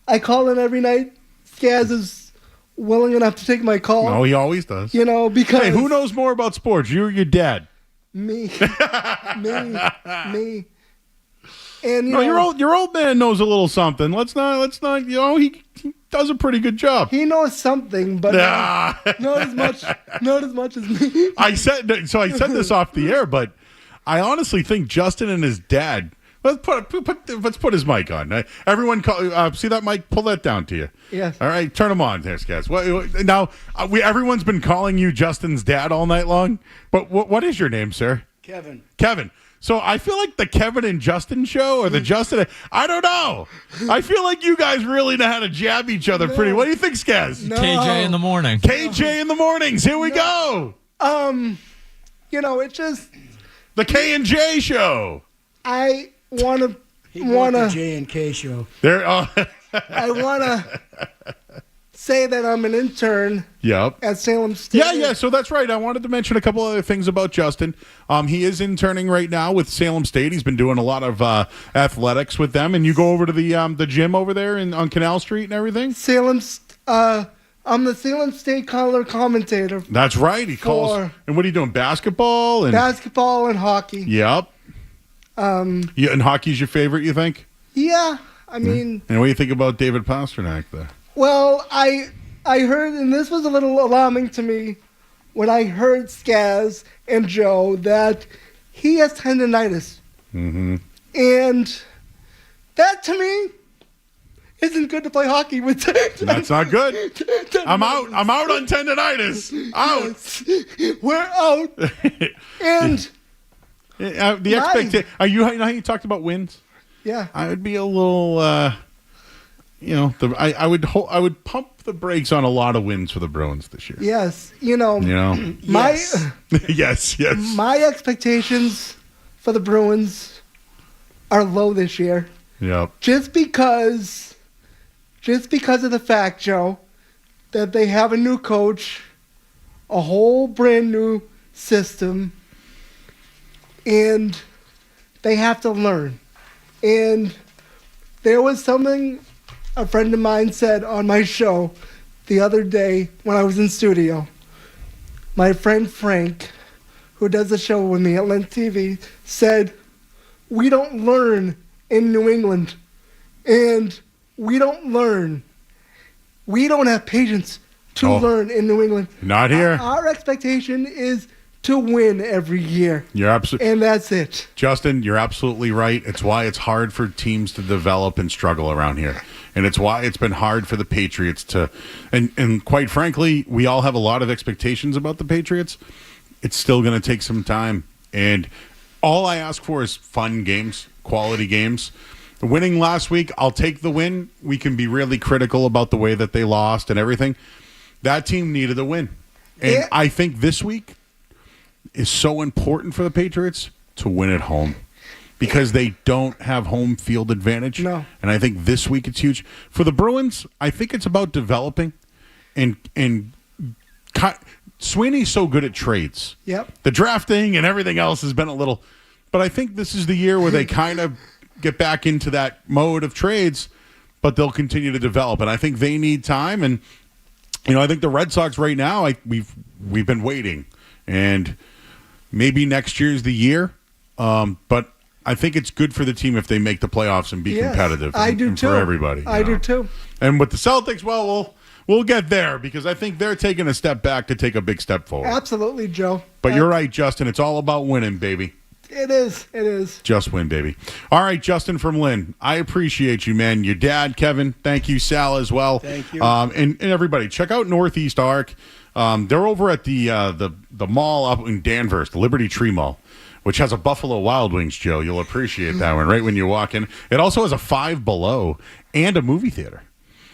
I call in every night. Skaz is willing enough to take my call. No, he always does. Because hey, who knows more about sports? You or your dad? Me. me. And your old man knows a little something. Let's not. He does a pretty good job. He knows something, but not as much as me. I said this off the air, but I honestly think Justin and his dad. Let's put his mic on. Everyone, see that mic? Pull that down to you. Yes. All right, turn him on, there, guys. Now everyone's been calling you Justin's dad all night long. But what is your name, sir? Kevin. So I feel like the Kevin and Justin show, or the Justin, I don't know. I feel like you guys really know how to jab each other pretty. What do you think, Skaz? No. KJ in the morning. KJ in the mornings. Here we go. It's just the K and J show. I want to the J and K show. There. I want to say that I'm an intern. Yep. At Salem State. Yeah. So that's right. I wanted to mention a couple other things about Justin. He is interning right now with Salem State. He's been doing a lot of athletics with them. And you go over to the gym over there on Canal Street and everything. I'm the Salem State color commentator. That's right. He calls. And what are you doing? Basketball and hockey. Yep. And hockey's your favorite, you think? Yeah. I mean. And what do you think about David Pastrnak there? Well, I heard, and this was a little alarming to me, when I heard Skaz and Joe that he has tendonitis. Mm-hmm. And that, to me, isn't good to play hockey with. That's not good. I'm out on tendonitis. Out. Yes, we're out. And the expectation. Are you how you talked about wins? Yeah. I would be a little. I would pump the brakes on a lot of wins for the Bruins this year. Yes, my yes. My expectations for the Bruins are low this year. Yep. Just because of the fact, Joe, that they have a new coach, a whole brand new system, and they have to learn. And there was something a friend of mine said on my show the other day when I was in studio. My friend Frank, who does the show with me at Lynn TV, said, "We don't learn in New England, and we don't learn. We don't have patience to learn in New England. Not here. Our expectation is to win every year. You're absolutely, and that's it. Justin, you're absolutely right. It's why it's hard for teams to develop and struggle around here. And it's why it's been hard for the Patriots to, and quite frankly, we all have a lot of expectations about the Patriots. It's still going to take some time. And all I ask for is fun games, quality games. Winning last week, I'll take the win. We can be really critical about the way that they lost and everything. That team needed a win. And I think this week is so important for the Patriots to win at home. because they don't have home field advantage. No. And I think this week it's huge. For the Bruins, I think it's about developing and Sweeney's so good at trades. Yep. The drafting and everything else has been a little, but I think this is the year where they kind of get back into that mode of trades, but they'll continue to develop. And I think they need time. And, I think the Red Sox right now, we've been waiting. And maybe next year's the year. But I think it's good for the team if they make the playoffs and be competitive. I do too. For everybody. I do too. And with the Celtics, we'll get there because I think they're taking a step back to take a big step forward. Absolutely, Joe. But you're right, Justin. It's all about winning, baby. It is. Just win, baby. All right, Justin from Lynn. I appreciate you, man. Your dad, Kevin. Thank you, Sal, as well. Thank you. And everybody, check out Northeast Arc. They're over at the mall up in Danvers, the Liberty Tree Mall, which has a Buffalo Wild Wings, Joe. You'll appreciate that one right when you walk in. It also has a Five Below and a movie theater.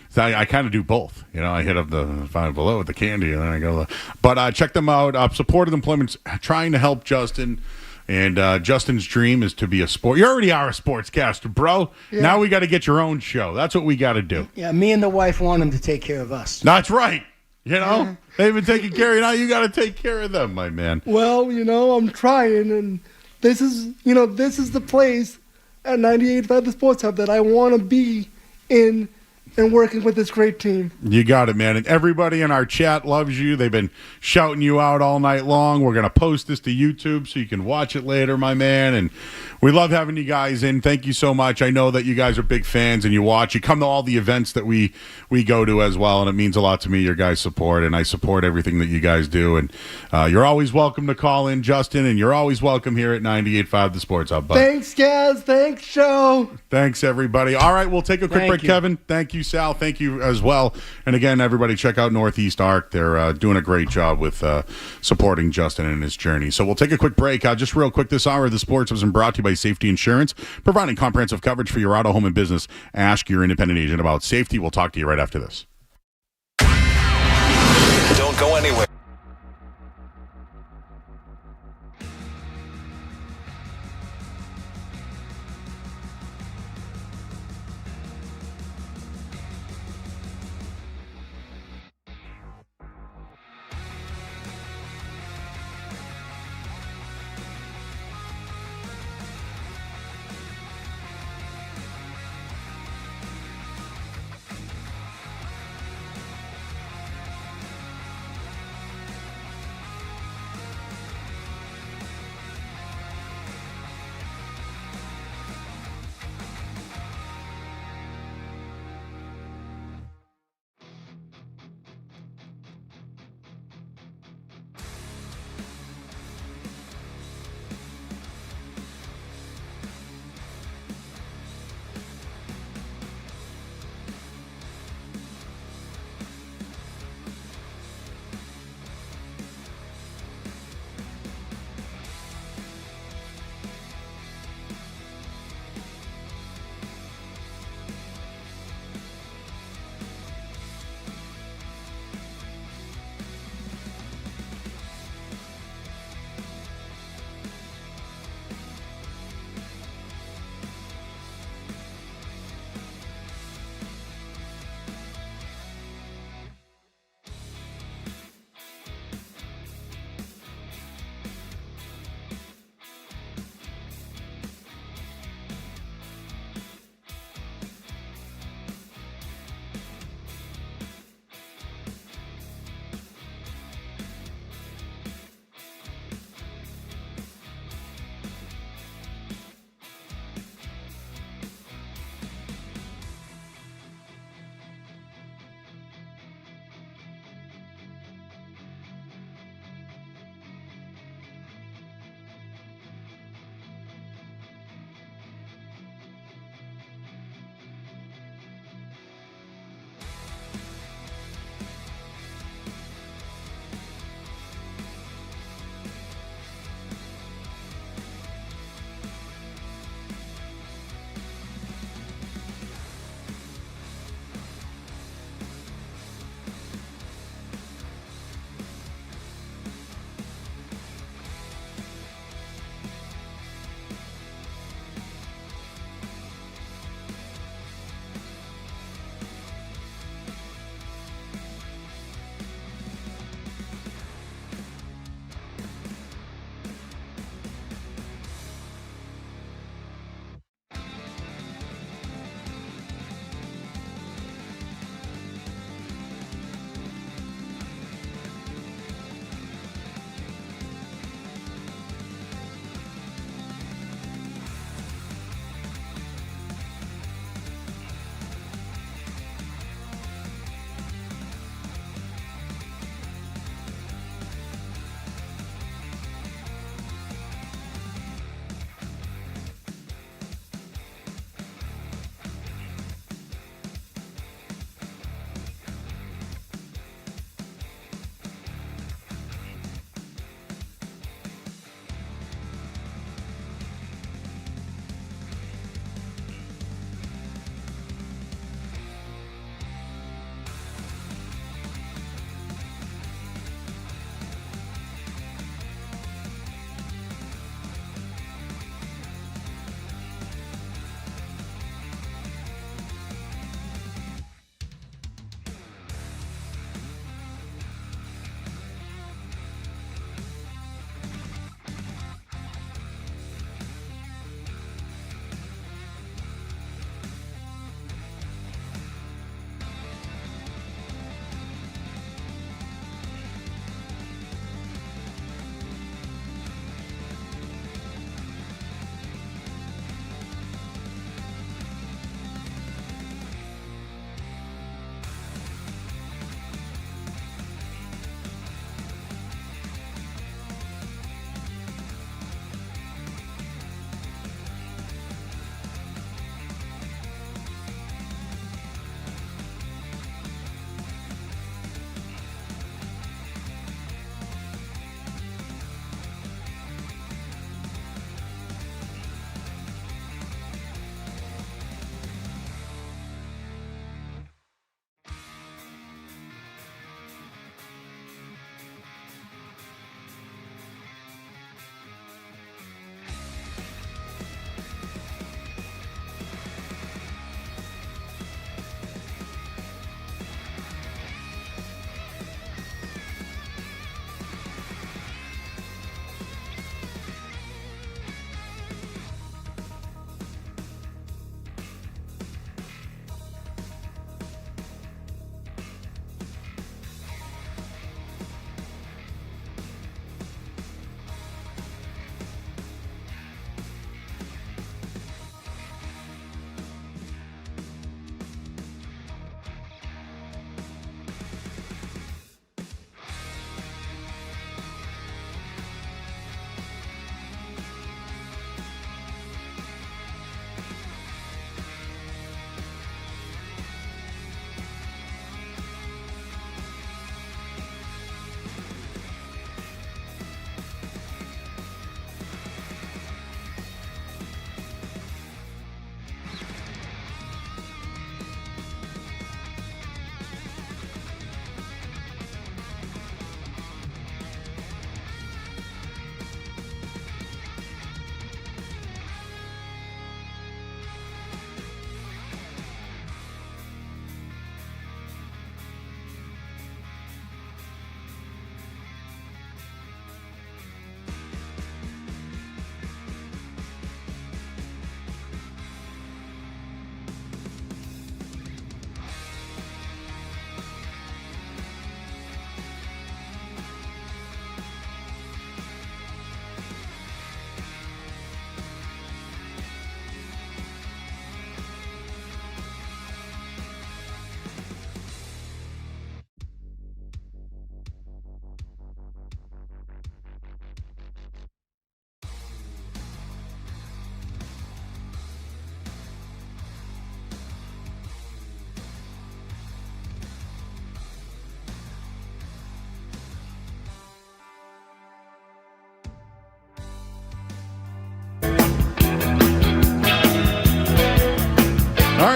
So I kind of do both. I hit up the Five Below with the candy, and then I go. But check them out. Supported Employment's trying to help Justin. And Justin's dream is to be a sport. You already are a sportscaster, bro. Yeah. Now we got to get your own show. That's what we got to do. Yeah, me and the wife want him to take care of us. That's right. They've been taking care of you. Now you got to take care of them, my man. Well, I'm trying, and this is the place at 98.5 The Sports Hub that I want to be in and working with this great team. You got it, man. And everybody in our chat loves you. They've been shouting you out all night long. We're going to post this to YouTube so you can watch it later, my man. And we love having you guys in. Thank you so much. I know that you guys are big fans and you watch. You come to all the events that we go to as well, and it means a lot to me, your guys' support, and I support everything that you guys do. And you're always welcome to call in, Justin, and you're always welcome here at 98.5 The Sports Hub. Thanks, Gaz. Thanks, Joe. Thanks, everybody. All right, we'll take a quick break, you. Kevin. Thank you, Sal. Thank you as well. And again, everybody, check out Northeast Arc. They're doing a great job with supporting Justin in his journey. So we'll take a quick break. Just real quick, this hour of the sports has been brought to you by Safety Insurance, providing comprehensive coverage for your auto, home, and business. Ask your independent agent about safety. We'll talk to you right after this. Don't go anywhere.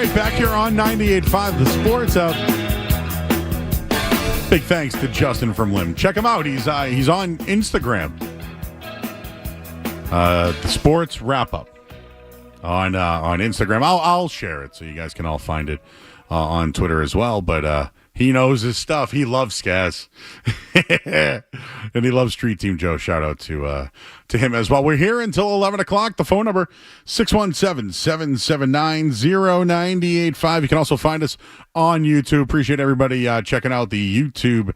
right, back here on 98.5, the Sports Up. Big thanks to Justin from Lynn. Check him out. He's on Instagram. The Sports Wrap Up on Instagram. I'll share it so you guys can all find it on Twitter as well. But he knows his stuff. He loves Skaz. And he loves Street Team Joe. Shout out to him as well. We're here until 11 o'clock. The phone number, 617-779-0985. You can also find us on YouTube. Appreciate everybody checking out the YouTube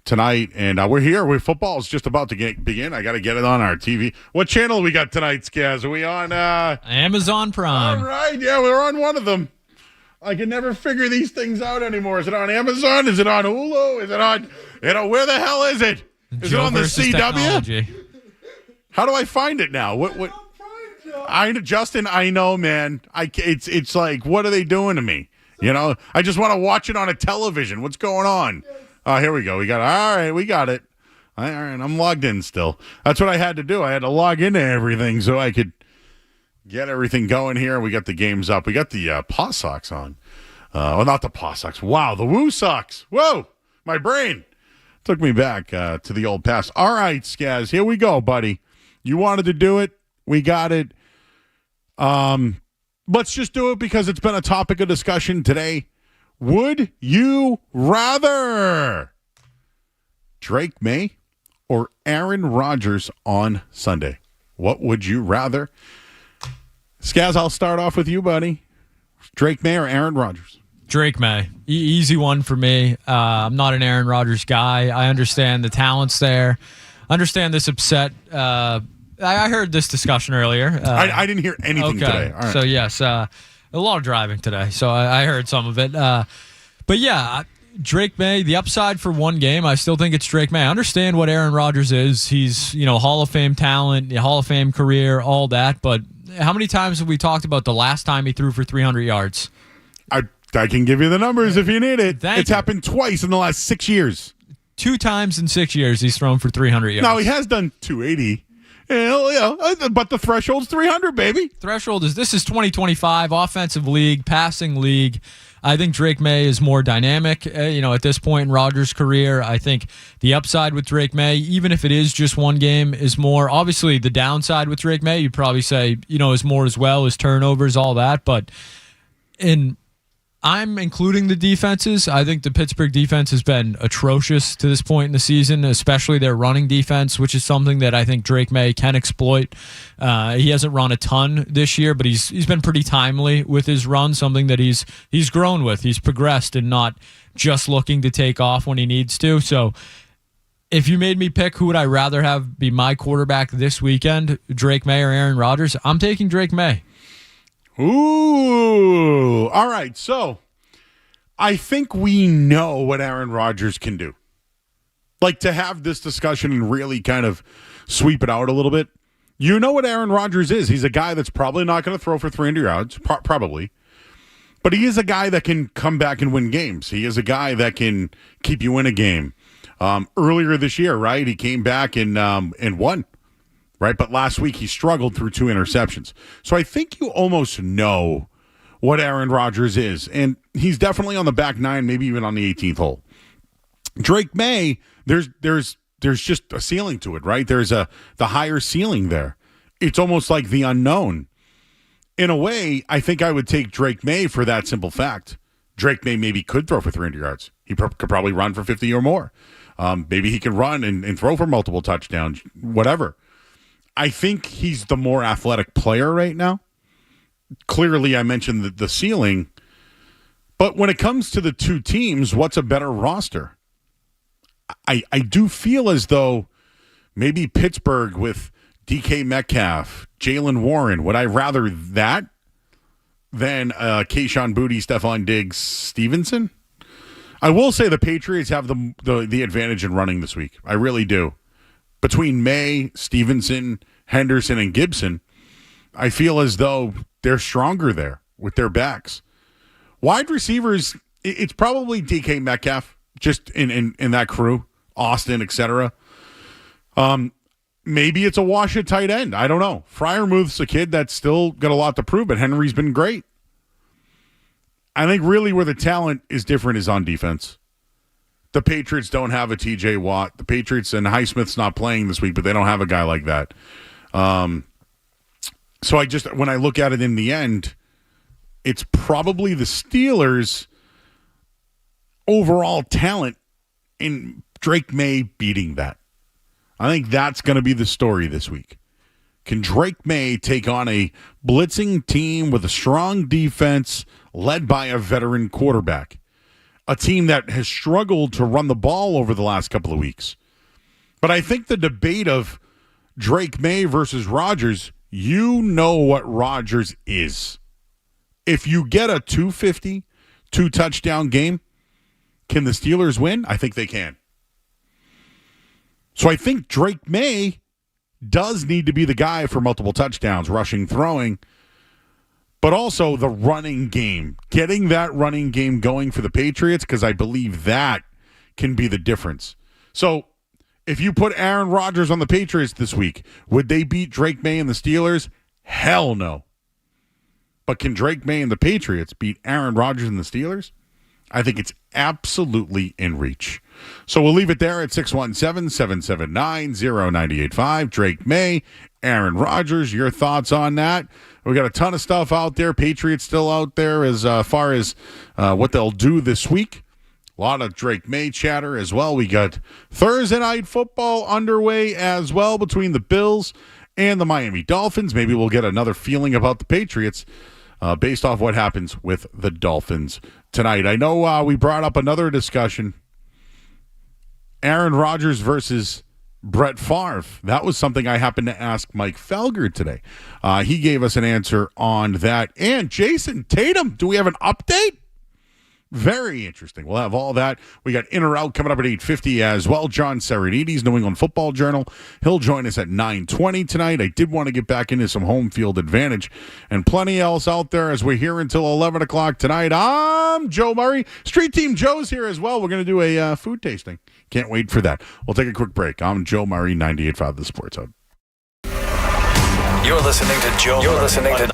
tonight. And we're here. Football is just about to begin. I got to get it on our TV. What channel we got tonight, Skaz? Are we on? Amazon Prime. All right. Yeah, we're on one of them. I can never figure these things out anymore. Is it on Amazon? Is it on Hulu? Is it on, where the hell is it? Is it on the CW? Technology. How do I find it now? What? Justin, I know, man. It's like, what are they doing to me? I just want to watch it on a television. What's going on? Oh, here we go. We got it. All right, I'm logged in still. That's what I had to do. I had to log into everything so I could get everything going here. We got the games up. We got the Paw Sox on. Well, not the Paw Sox. Wow, the Woo Sox. Whoa, my brain took me back to the old past. All right, Skaz, here we go, buddy. You wanted to do it. We got it. Let's just do it because it's been a topic of discussion today. Would you rather Drake May or Aaron Rodgers on Sunday? What would you rather? Skaz, I'll start off with you, buddy. Drake May or Aaron Rodgers? Drake May. Easy one for me. I'm not an Aaron Rodgers guy. I understand the talent's there. Understand this upset. I heard this discussion earlier. I didn't hear anything today. All right. So, yes, a lot of driving today. So I heard some of it. But, yeah, Drake May, the upside for one game, I still think it's Drake May. I understand what Aaron Rodgers is. He's, Hall of Fame talent, Hall of Fame career, all that. But how many times have we talked about the last time he threw for 300 yards? I can give you the numbers if you need it. It's happened twice in the last 6 years. 2 times in 6 years he's thrown for 300 yards. Now, he has done 280. But the threshold's 300, baby. Threshold this is 2025, offensive league, passing league. I think Drake May is more dynamic, at this point in Rodgers' career. I think the upside with Drake May, even if it is just one game, is more. Obviously, the downside with Drake May, you'd probably say, is more as well, as turnovers, all that. But I'm including the defenses. I think the Pittsburgh defense has been atrocious to this point in the season, especially their running defense, which is something that I think Drake May can exploit. He hasn't run a ton this year, but he's been pretty timely with his run, something that he's grown with. He's progressed and not just looking to take off when he needs to. So if you made me pick who would I rather have be my quarterback this weekend, Drake May or Aaron Rodgers, I'm taking Drake May. Ooh. All right. So I think we know what Aaron Rodgers can do. Like, to have this discussion and really kind of sweep it out a little bit. You know what Aaron Rodgers is. He's a guy that's probably not going to throw for 300 yards, probably. But he is a guy that can come back and win games. He is a guy that can keep you in a game. Earlier this year, right, he came back and won. Right, but last week he struggled through 2 interceptions. So I think you almost know what Aaron Rodgers is, and he's definitely on the back 9, maybe even on the 18th hole. Drake May, there's just a ceiling to it, right? There's the higher ceiling there. It's almost like the unknown. In a way, I think I would take Drake May for that simple fact. Drake May maybe could throw for 300 yards. He could probably run for 50 or more. Maybe he can run and throw for multiple touchdowns, whatever. I think he's the more athletic player right now. Clearly, I mentioned the ceiling. But when it comes to the two teams, what's a better roster? I do feel as though maybe Pittsburgh with DK Metcalf, Jalen Warren, would I rather that than Kayshon Boutte, Stephon Diggs, Stevenson? I will say the Patriots have the advantage in running this week. I really do. Between May, Stevenson, Henderson, and Gibson, I feel as though they're stronger there with their backs. Wide receivers, it's probably DK Metcalf, just in that crew, Austin, etc. Maybe it's a wash at tight end. I don't know. Freiermuth's a kid that's still got a lot to prove, but Henry's been great. I think really where the talent is different is on defense. The Patriots don't have a TJ Watt. The Patriots, and Highsmith's not playing this week, but they don't have a guy like that. So when I look at it in the end, it's probably the Steelers' overall talent in Drake May beating that. I think that's going to be the story this week. Can Drake May take on a blitzing team with a strong defense led by a veteran quarterback? A team that has struggled to run the ball over the last couple of weeks. But I think the debate of Drake May versus Rodgers, you know what Rodgers is. If you get a 250, 2-touchdown game, can the Steelers win? I think they can. So I think Drake May does need to be the guy for multiple touchdowns, rushing, throwing, but also the running game. Getting that running game going for the Patriots, because I believe that can be the difference. So if you put Aaron Rodgers on the Patriots this week, would they beat Drake May and the Steelers? Hell no. But can Drake May and the Patriots beat Aaron Rodgers and the Steelers? I think it's absolutely in reach. So we'll leave it there at 617-779-0985. Drake May, Aaron Rodgers, your thoughts on that? We got a ton of stuff out there. Patriots still out there as far as what they'll do this week. A lot of Drake May chatter as well. We got Thursday night football underway as well between the Bills and the Miami Dolphins. Maybe we'll get another feeling about the Patriots based off what happens with the Dolphins tonight. I know we brought up another discussion. Aaron Rodgers versus Brett Favre. That was something I happened to ask Mike Felger today. He gave us an answer on that. And Jason Tatum, do we have an update? Very interesting. We'll have all that. We got In or Out coming up at 8:50 as well. John Serenites, New England Football Journal. He'll join us at 9:20 tonight. I did want to get back into some home field advantage and plenty else out there as we're here until 11 o'clock tonight. I'm Joe Murray. Street Team Joe's here as well. We're going to do a food tasting. Can't wait for that. We'll take a quick break. I'm Joe Murray, 98.5 The Sports Hub. You're listening to Joe. You're listening to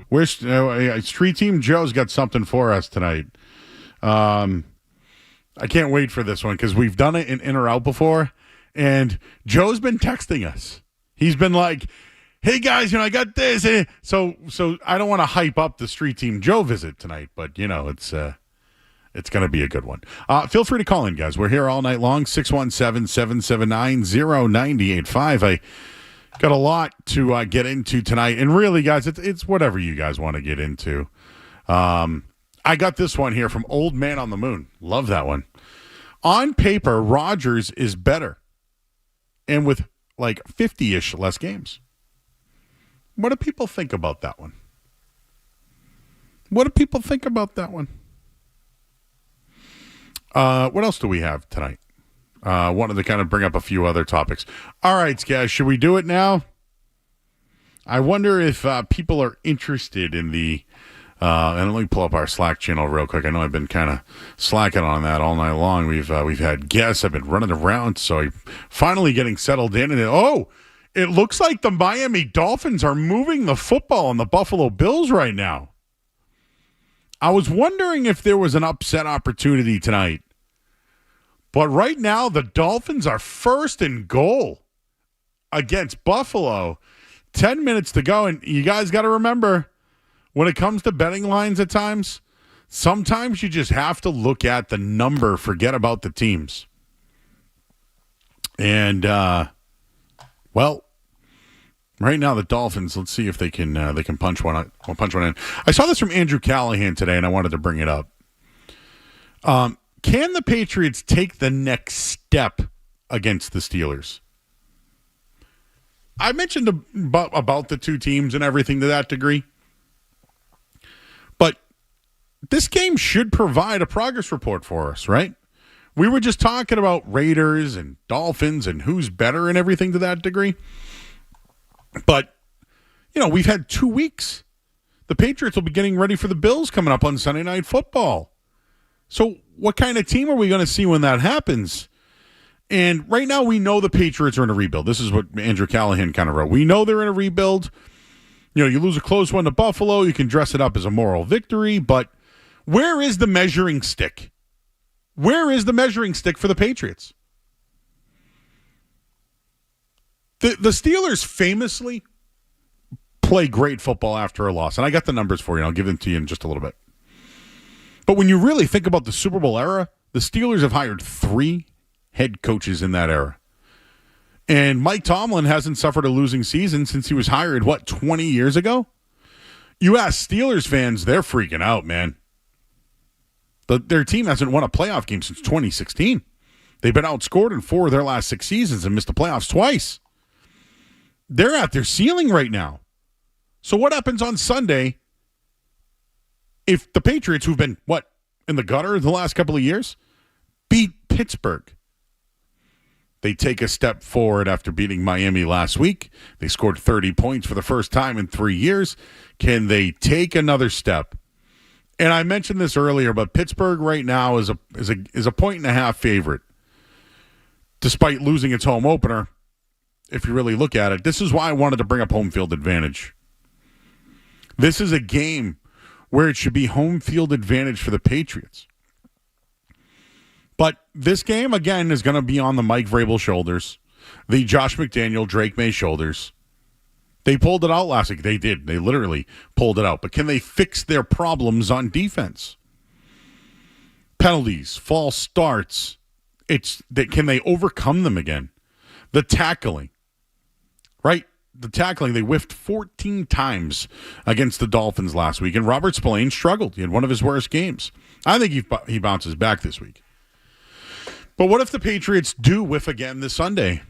Wish Street Team Joe's got something for us tonight. I can't wait for this one because we've done it in or out before, and Joe's been texting us. He's been like, "Hey guys, I got this." So I don't want to hype up the Street Team Joe visit tonight, but it's going to be a good one. Feel free to call in, guys. We're here all night long. 617-779-0985. I got a lot to get into tonight, and really, guys, it's whatever you guys want to get into. I got this one here from Old Man on the Moon. Love that one. On paper, Rodgers is better, and with like 50-ish less games. What do people think about that one? What else do we have tonight? Wanted to kind of bring up a few other topics. All right, guys, should we do it now? I wonder if people are interested in the and let me pull up our Slack channel real quick. I know I've been kind of slacking on that all night long. We've had guests. I've been running around, so I'm finally getting settled in. And it looks like the Miami Dolphins are moving the football on the Buffalo Bills right now. I was wondering if there was an upset opportunity tonight. But right now, the Dolphins are first and goal against Buffalo. 10 minutes to go, and you guys got to remember, when it comes to betting lines at times, sometimes you just have to look at the number, forget about the teams. And, right now the Dolphins, let's see if they can punch one in. I saw this from Andrew Callahan today, and I wanted to bring it up. Can the Patriots take the next step against the Steelers? I mentioned about the two teams and everything to that degree. But this game should provide a progress report for us, right? We were just talking about Raiders and Dolphins and who's better and everything to that degree. But, we've had 2 weeks. The Patriots will be getting ready for the Bills coming up on Sunday Night Football. So what kind of team are we going to see when that happens? And right now we know the Patriots are in a rebuild. This is what Andrew Callahan kind of wrote. We know they're in a rebuild. You lose a close one to Buffalo. You can dress it up as a moral victory. But where is the measuring stick? Where is the measuring stick for the Patriots? The Steelers famously play great football after a loss. And I got the numbers for you, and I'll give them to you in just a little bit. But when you really think about the Super Bowl era, the Steelers have hired 3 head coaches in that era. And Mike Tomlin hasn't suffered a losing season since he was hired, 20 years ago? You ask Steelers fans, they're freaking out, man. Their team hasn't won a playoff game since 2016. They've been outscored in 4 of their last 6 seasons and missed the playoffs twice. They're at their ceiling right now. So what happens on Sunday if the Patriots, who've been, in the gutter the last couple of years, beat Pittsburgh? They take a step forward after beating Miami last week. They scored 30 points for the first time in 3 years. Can they take another step? And I mentioned this earlier, but Pittsburgh right now is a 1.5 favorite, despite losing its home opener. If you really look at it, this is why I wanted to bring up home field advantage. This is a game where it should be home field advantage for the Patriots. But this game, again, is going to be on the Mike Vrabel shoulders, the Josh McDaniel, Drake May shoulders. They pulled it out last week. They did. They literally pulled it out. But can they fix their problems on defense? Penalties, false starts. Can they overcome them again? The tackling, right? The tackling, they whiffed 14 times against the Dolphins last week, and Robert Spillane struggled. He had one of his worst games. I think he bounces back this week. But what if the Patriots do whiff again this Sunday?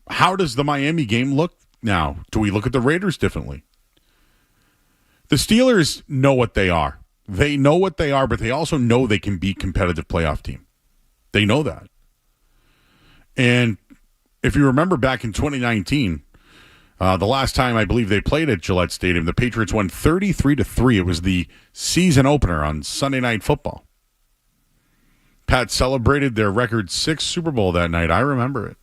How does the Miami game look now? Do we look at the Raiders differently? The Steelers know what they are. They know what they are, but they also know they can be a competitive playoff team. They know that. And if you remember back in 2019, the last time I believe they played at Gillette Stadium, the Patriots won 33-3. It was the season opener on Sunday Night Football. Pat celebrated their record 6th Super Bowl that night. I remember it.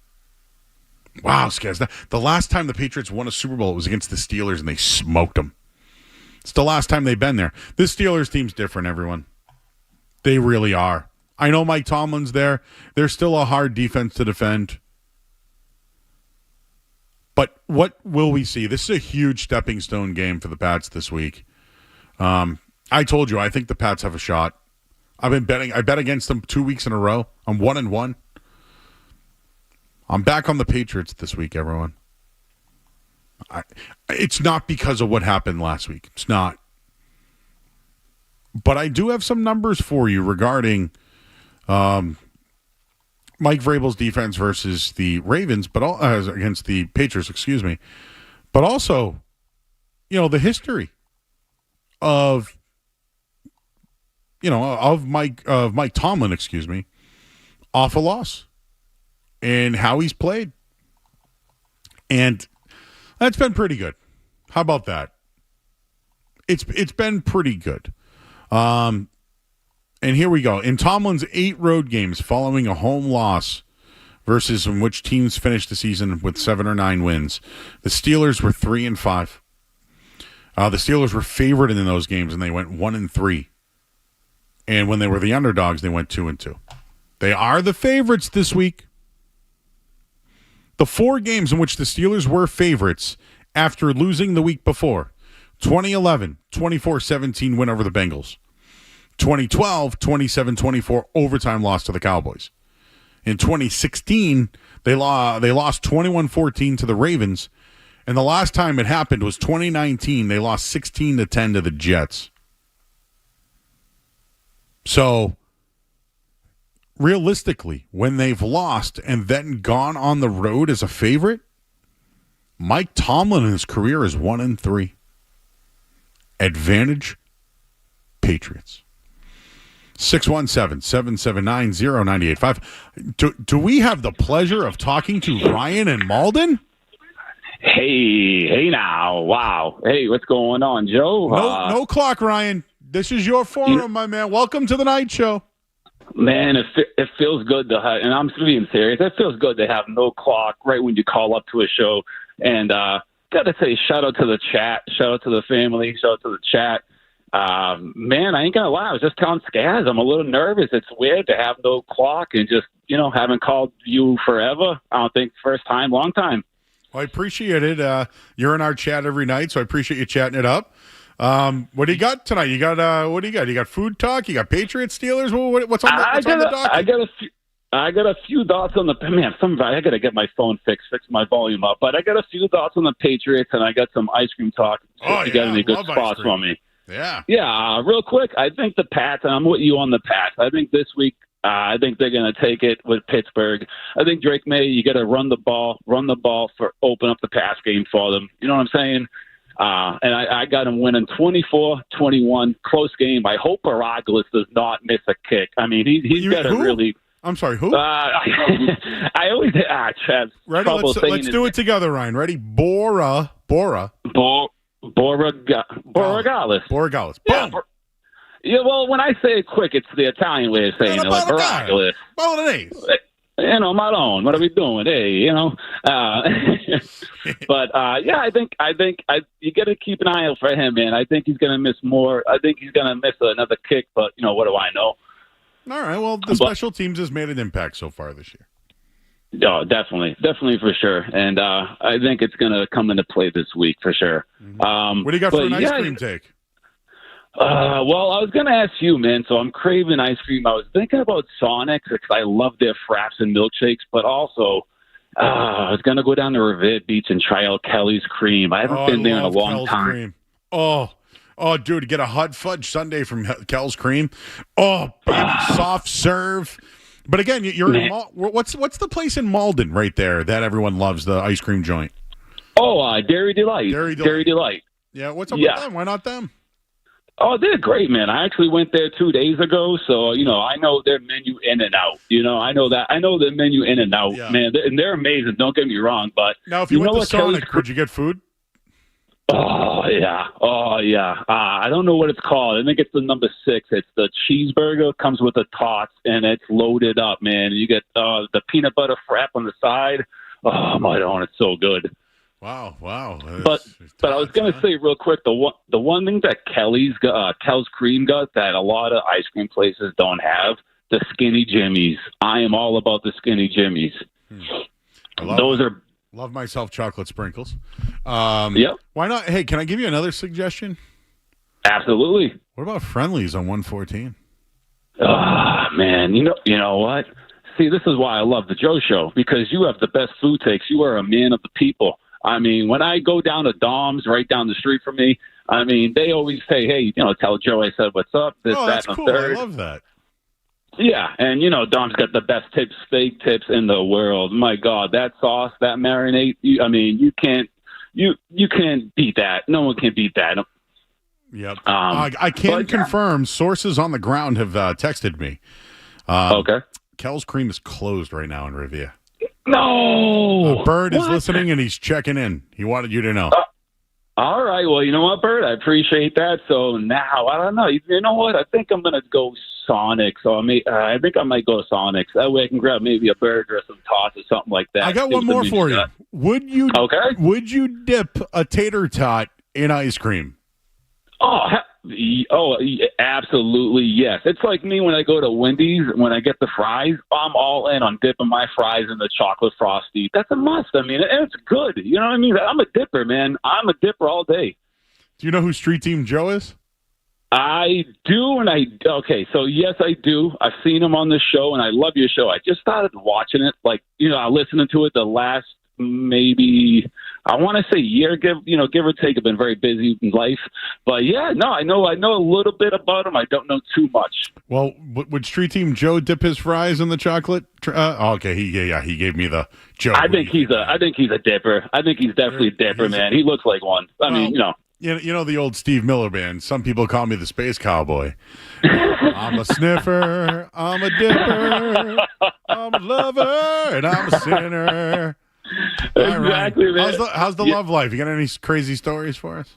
Wow, guys. The last time the Patriots won a Super Bowl, it was against the Steelers, and they smoked them. It's the last time they've been there. This Steelers team's different, everyone. They really are. I know Mike Tomlin's there. They're still a hard defense to defend. But what will we see? This is a huge stepping stone game for the Pats this week. I told you, I think the Pats have a shot. I bet against them 2 weeks in a row. I'm 1-1. I'm back on the Patriots this week, everyone. It's not because of what happened last week. It's not. But I do have some numbers for you regarding Mike Vrabel's defense versus the Ravens, but against the Patriots, excuse me. But also, the history of Mike Tomlin, excuse me, off a loss and how he's played. And that's been pretty good. How about that? It's been pretty good. And here we go. In Tomlin's 8 road games following a home loss versus in which teams finished the season with 7 or 9 wins, the Steelers were 3-5. The Steelers were favored in those games, and they went 1-3. And when they were the underdogs, they went 2-2. They are the favorites this week. The 4 games in which the Steelers were favorites after losing the week before: 2011, 24-17 win over the Bengals. 2012, 27-24 overtime loss to the Cowboys. In 2016, they lost 21-14 to the Ravens. And the last time it happened was 2019. They lost 16-10 to the Jets. So, realistically, when they've lost and then gone on the road as a favorite, Mike Tomlin in his career is 1-3. Advantage Patriots. 617-779-0985. Do we have the pleasure of talking to Ryan and Malden? Hey now. Wow. Hey, what's going on, Joe? No clock, Ryan. This is your forum, my man. Welcome to the night show. Man, it feels good to have, and I'm being serious, it feels good to have no clock right when you call up to a show. And got to say, shout out to the chat, shout out to the family, shout out to the chat. Man, I ain't going to lie, I was just telling Skaz, I'm a little nervous. It's weird to have no clock and just, haven't called you forever. I don't think first time, long time. Well, I appreciate it. You're in our chat every night, so I appreciate you chatting it up. What do you got tonight? You got what do you got? You got food talk? You got Patriots, Steelers? What's on the docket? I got a few thoughts on the man. I got to get my phone fix my volume up. But I got a few thoughts on the Patriots, and I got some ice cream talk. You got any good spots for me? Yeah. Yeah. Real quick, I think the Pats. And I'm with you on the Pats. I think this week, I think they're going to take it with Pittsburgh. I think Drake May, you got to run the ball for open up the pass game for them. You know what I'm saying? And I got him winning 24-21, close game. I hope Rodgers does not miss a kick. I mean, he's got to really. I'm sorry, who? I always ready. Let's do it together, Ryan. Ready? Borregales. Boom. Yeah, well, when I say it quick, it's the Italian way of saying it, like Borregales. Bolognese. Malone, what are we doing? Hey, but yeah, I think you got to keep an eye out for him, man. I think he's going to miss more. I think he's going to miss another kick, but what do I know? All right. Well, the special teams has made an impact so far this year. Oh, definitely for sure, and I think it's going to come into play this week for sure. Mm-hmm. What do you got for an ice cream take? Well, I was going to ask you, man. So I'm craving ice cream. I was thinking about Sonic's because I love their fraps and milkshakes, but also I was going to go down to Revere Beach and try out Kelly's Cream. I haven't been there in a long time. Cream. Oh, dude, get a hot fudge sundae from Kel's Cream. Oh, baby, soft serve. But again, you're in what's the place in Malden right there that everyone loves, the ice cream joint? Oh, Dairy Delight. Dairy Delight. Yeah, what's up with them? Why not them? Oh, they're great, man. I actually went there 2 days ago, so I know their menu in and out. I know that. I know their menu in and out, man. And they're amazing. Don't get me wrong, but now if you went to Sonic, could you get food? Oh yeah. I don't know what it's called. I think it's the number 6. It's the cheeseburger. Comes with the tots, and it's loaded up, man. You get the peanut butter frap on the side. Oh my God, it's so good. Wow. But I was going to say real quick, the one thing that Kel's Cream got that a lot of ice cream places don't have, the Skinny Jimmies. I am all about the Skinny Jimmies. Love myself chocolate sprinkles. Yep. Why not? Hey, can I give you another suggestion? Absolutely. What about Friendlies on 114? Man, you know what? See, this is why I love the Joe Show, because you have the best food takes. You are a man of the people. I mean, when I go down to Dom's right down the street from me, I mean, they always say, hey, tell Joe I said what's up, this, that, that's and cool. the third. I love that. Yeah, and Dom's got the best steak tips in the world. My God, that sauce, that marinade, you can't beat that. No one can beat that. Yep. I can confirm. Sources on the ground have texted me. Okay. Kel's Cream is closed right now in Revere. No. Bird is listening and he's checking in. He wanted you to know. All right. Well, you know what, Bird? I appreciate that. So now, I don't know. You know what? I think I'm going to go Sonic. So I think I might go Sonic. That way I can grab maybe a burger or some tots or something like that. I got one more for you. Would you dip a tater tot in ice cream? Oh, absolutely, yes. It's like me when I go to Wendy's, when I get the fries, I'm all in on dipping my fries in the chocolate frosty. That's a must. I mean, it's good. You know what I mean? I'm a dipper, man. I'm a dipper all day. Do you know who Street Team Joe is? I do, okay, so yes, I do. I've seen him on the show, and I love your show. I just started watching it, listening to it the last maybe, I want to say year, give or take. I've been very busy in life, but yeah, no, I know a little bit about him. I don't know too much. Well, would Street Team Joe dip his fries in the chocolate? Okay, he gave me the Joe. I think he's a dipper. I think he's definitely a dipper, man. He looks like one. I mean, You know the old Steve Miller Band. Some people call me the Space Cowboy. I'm a sniffer. I'm a dipper. I'm a lover, and I'm a sinner. Exactly, right. man. How's the love life? You got any crazy stories for us?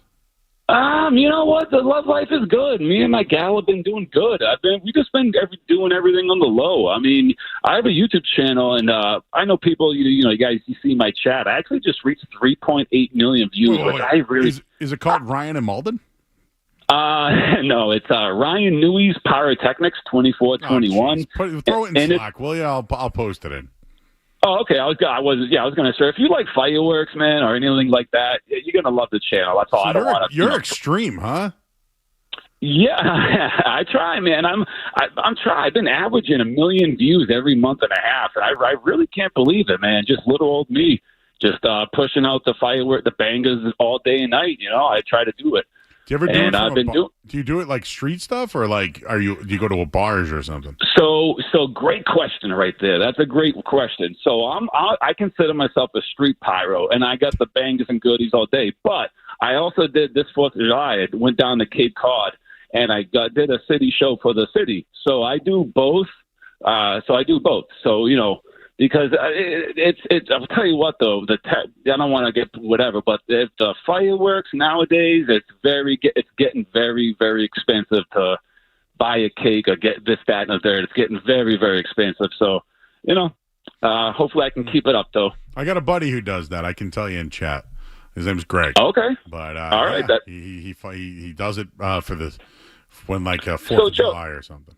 You know what? The love life is good. Me and my gal have been doing good. We just been doing everything on the low. I mean, I have a YouTube channel, and I know people. You guys, you see my chat. I actually just reached 3.8 million views. Is it called Ryan and Malden? No, it's Ryan Newey's Pyrotechnics 2421. Throw it in Slack, will you? I'll post it in. Oh, okay. I was going to say, if you like fireworks, man, or anything like that, you're going to love the channel. That's all. So I don't want to. You're extreme, huh? Yeah, I try, man. I'm trying. I've been averaging 1 million views every month and a half, and I really can't believe it, man. Just little old me, just pushing out the bangers all day and night. I try to do it. Do you ever do Do you do it like street stuff, or do you go to a bars or something? So great question right there. That's a great question. So I consider myself a street pyro, and I got the bangers and goodies all day. But I also did this 4th of July. I went down to Cape Cod, and I did a city show for the city. So I do both. So because it's I'll tell you what though, I don't want to get whatever, but the fireworks nowadays, it's getting very, very expensive to buy a cake or get this, that, and the third. It's getting very, very expensive. So hopefully I can keep it up though. I got a buddy who does that. I can tell you in chat. His name's Greg. Okay, but all right, he does it for this when 4th of July or something.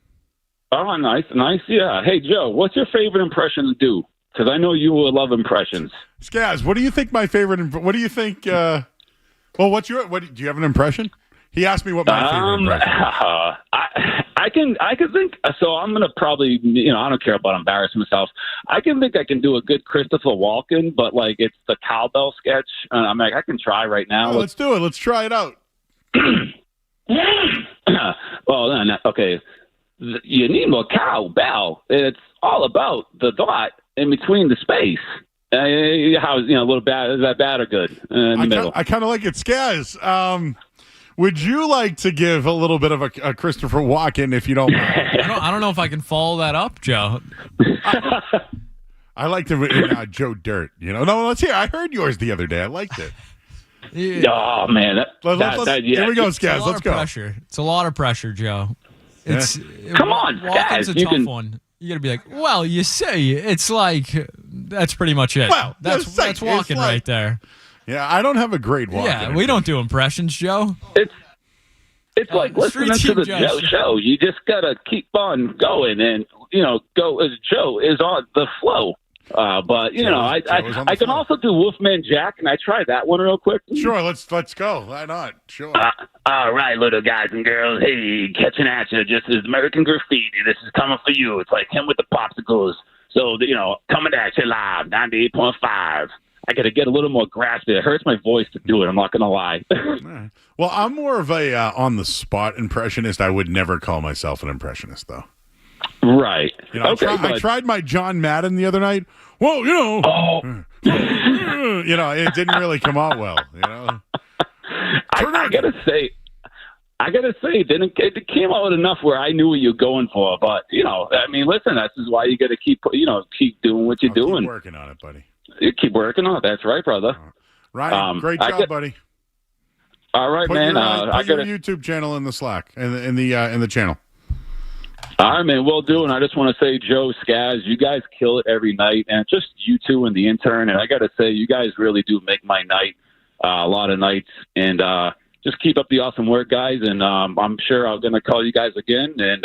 Oh, nice. Yeah. Hey, Joe, what's your favorite impression to do? Because I know you will love impressions. Skaz, what do you think my favorite? What do you think? Well, do you have an impression? He asked me what my favorite impression is. I can think. So I'm gonna probably, I don't care about embarrassing myself. I can do a good Christopher Walken, but it's the cowbell sketch. I'm like, I can try right now. Let's do it. Let's try it out. Well, then, okay. You need more cowbell. It's all about the dot in between the space. How's a little bad? Is that bad or good? I kind of like it. Skaz, would you like to give a little bit of a Christopher Walken, if you don't mind? I don't know if I can follow that up, Joe. I like to Joe Dirt. No, let's hear. I heard yours the other day. I liked it. Yeah. Oh man, here we go, Skaz. Let's go. It's a lot of pressure, Joe. Come on, Walken's a tough one. You got to be like, well, you say it's like that's pretty much it. Well, that's Walken right there. Yeah, I don't have a great walk. Yeah, we don't do impressions, Joe. It's like listening to the Joe show. You just gotta keep on going, and go as Joe is on the flow. But I can also do Wolfman Jack, and I tried that one real quick. Sure, let's go. Why not? Sure. All right, little guys and girls. Hey, catching at you. Just as American Graffiti. This is coming for you. It's like him with the popsicles. So coming at you live, 98.5. I got to get a little more graspy. It hurts my voice to do it. I'm not going to lie. Well, I'm more of a on-the-spot impressionist. I would never call myself an impressionist, though. Right. I tried my John Madden the other night. Well, it didn't really come out well. I gotta say, it came out enough where I knew what you're going for. But listen, this is why you got to keep doing what you're doing. Keep working on it, buddy. You keep working on it. That's right, brother. Ryan, great job, buddy. All right, man. I got your YouTube channel in the Slack in the channel. All right, man. Will do. And I just want to say, Joe, Skaz, you guys kill it every night, and just you two and the intern. And I got to say, you guys really do make my night a lot of nights. And just keep up the awesome work, guys. And I'm sure I'm going to call you guys again. And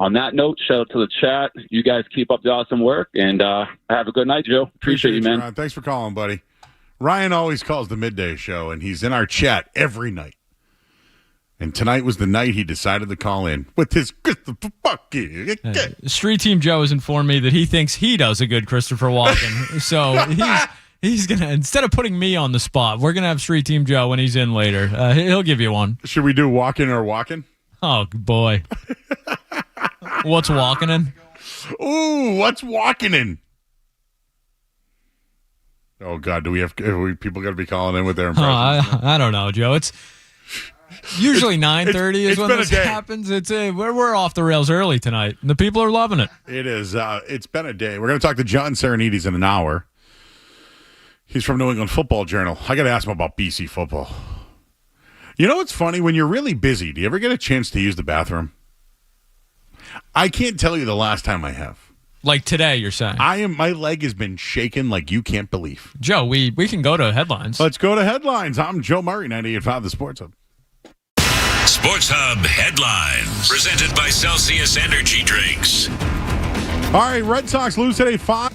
on that note, shout out to the chat. You guys keep up the awesome work, and have a good night, Joe. Appreciate you, man. Ron. Thanks for calling, buddy. Ryan always calls the midday show, and he's in our chat every night. And tonight was the night he decided to call in with his Christopher Walken. Street Team Joe has informed me that he thinks he does a good Christopher Walken. So he's going to, instead of putting me on the spot, we're going to have Street Team Joe when he's in later. He'll give you one. Should we do Walken or Walken? Oh, boy. What's walking in? Ooh, what's walking in? Oh, God, do we have people got to be calling in with their impressions? I don't know, Joe. It's usually 9:30 is when this happens. We're off the rails early tonight. And the people are loving it. It is. It's been a day. We're going to talk to John Serenites in an hour. He's from New England Football Journal. I got to ask him about BC football. You know what's funny? When you're really busy, do you ever get a chance to use the bathroom? I can't tell you the last time I have. Like today, you're saying? My leg has been shaking like you can't believe. Joe, we can go to headlines. Let's go to headlines. I'm Joe Murray, 98.5 The Sports Hub. Sports Hub headlines. Presented by Celsius Energy Drinks. All right, Red Sox lose today 5.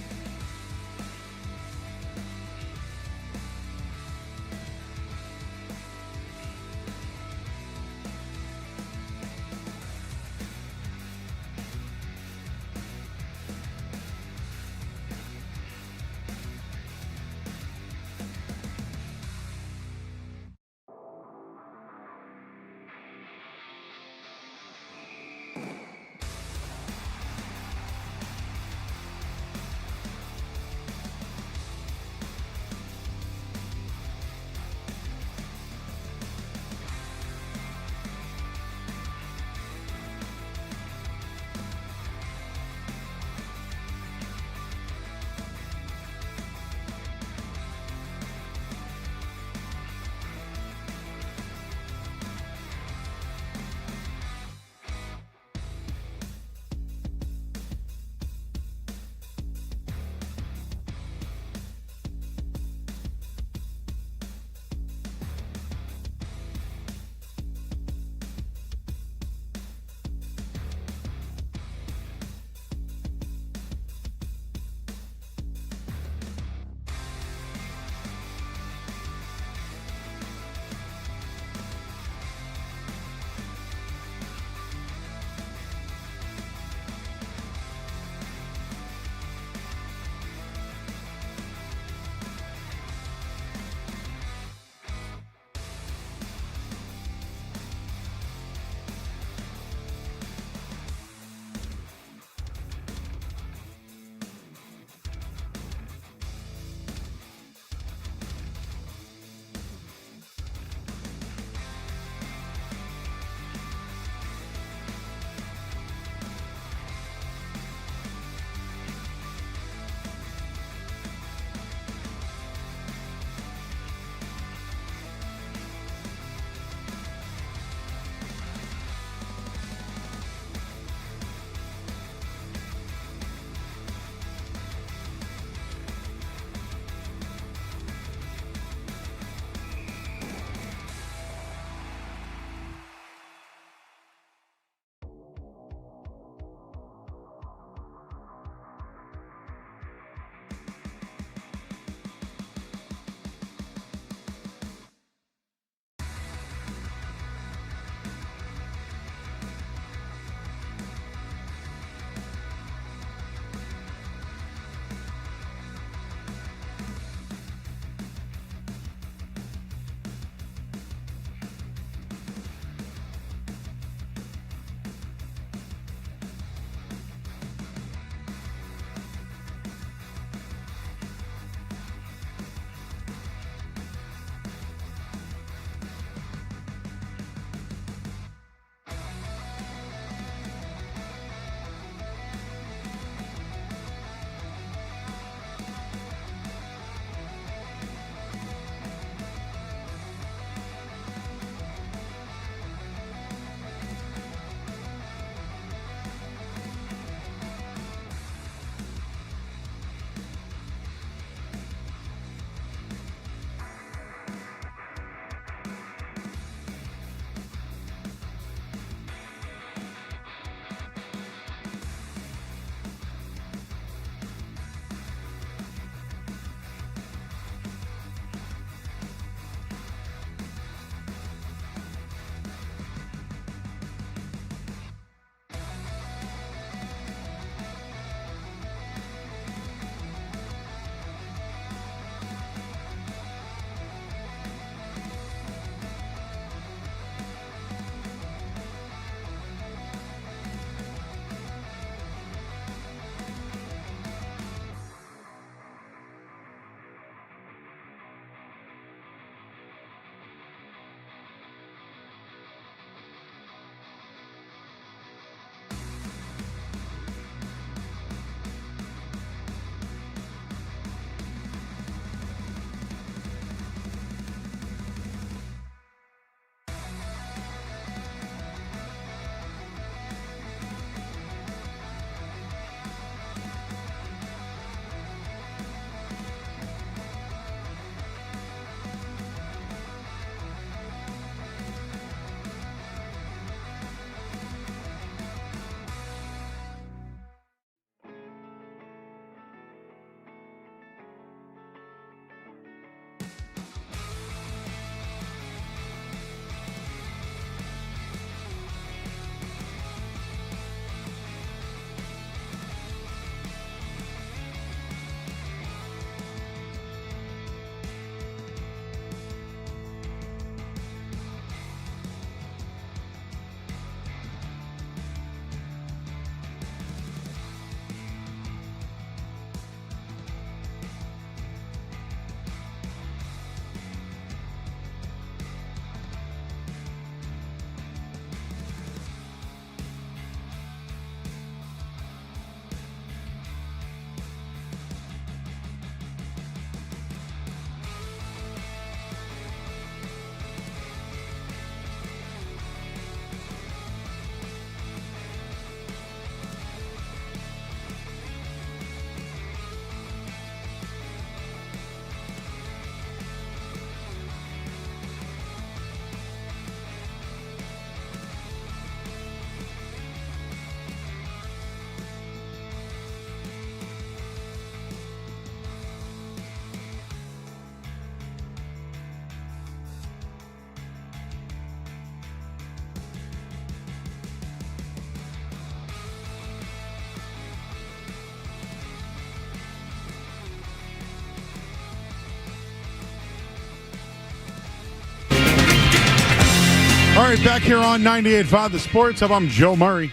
right, back here on 98.5 The Sports Hub. I'm Joe Murray.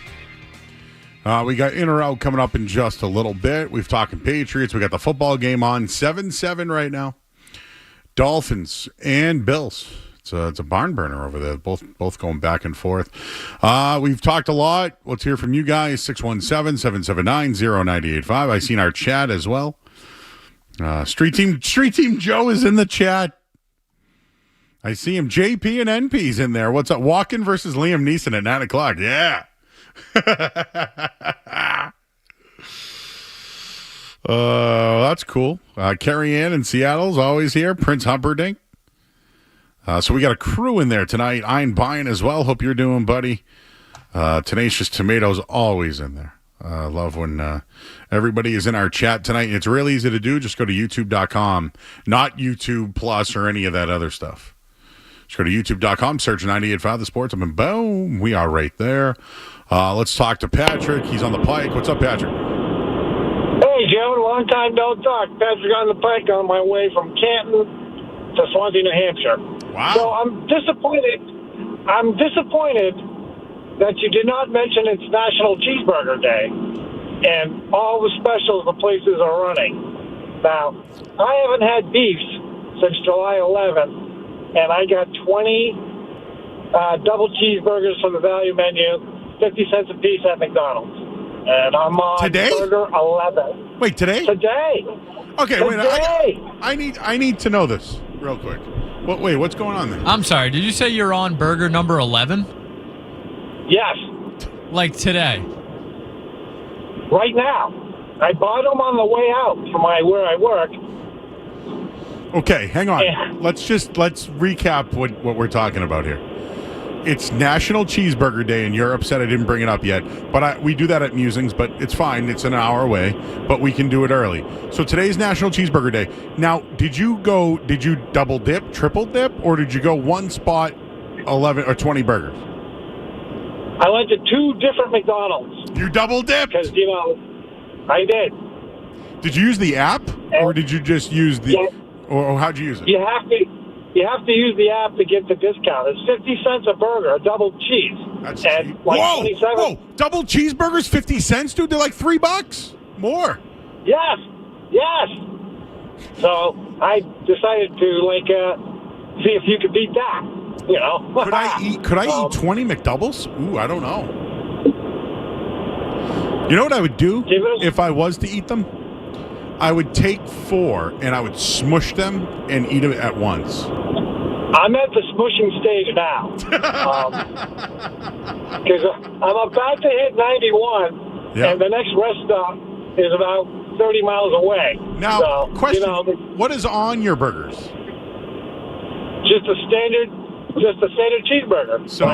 We got in or out coming up in just a little bit. We've talking Patriots. We got the football game on 7-7 right now. Dolphins and Bills. It's a barn burner over there. Both going back and forth. We've talked a lot. Let's hear from you guys. 617-779-0985. I seen our chat as well. Street Team Joe is in the chat. I see him. JP and NP's in there. What's up? Walken versus Liam Neeson at 9 o'clock. Yeah. That's cool. Carrie Ann in Seattle's always here. Prince Humperdinck. So we got a crew in there tonight. Ian Buying as well. Hope you're doing, buddy. Tenacious Tomatoes always in there. Love when everybody is in our chat tonight. It's real easy to do. Just go to youtube.com. Not YouTube Plus or any of that other stuff. Just go to youtube.com, search 98.5 The Sports Hub, and boom, we are right there. Let's talk to Patrick. He's on the pike. What's up, Patrick? Hey, Joe. Long time no talk. Patrick on the pike on my way from Canton to Swansea, New Hampshire. Wow. So I'm disappointed that you did not mention it's National Cheeseburger Day and all the specials the places are running. Now, I haven't had beef since July 11th, and I got 20 double cheeseburgers from the value menu, 50 cents a piece at McDonald's. And I'm on today? burger 11. Wait, today? Today. Okay, today. wait. I need to know this real quick. Wait, what's going on there? I'm sorry. Did you say you're on burger number 11? Yes. Like today? Right now. I bought them on the way out from where I work. Okay, hang on. Yeah. Let's recap what we're talking about here. It's National Cheeseburger Day, and you're upset I didn't bring it up yet. But we do that at Musings, but it's fine. It's an hour away, but we can do it early. So today's National Cheeseburger Day. Now, did you double dip, triple dip, or did you go one spot, 11 or 20 burgers? I went to 2 different McDonald's. You double dipped? Because, I did. Did you use the app, or did you just use the... Yeah. Or how'd you use it? You have to use the app to get the discount. It's 50 cents a burger, a double cheese. That's and cheap. like Whoa! 27. Whoa! Double cheeseburgers, 50 cents, dude? They're like $3 more. Yes. So I decided to see if you could beat that. Could I eat 20 McDoubles? Ooh, I don't know. You know what I would do if I was to eat them? I would take 4 and I would smush them and eat them at once. I'm at the smushing stage now. Because I'm about to hit 91, and the next rest stop is about 30 miles away. Now, question, what is on your burgers? Just a standard cheeseburger. So,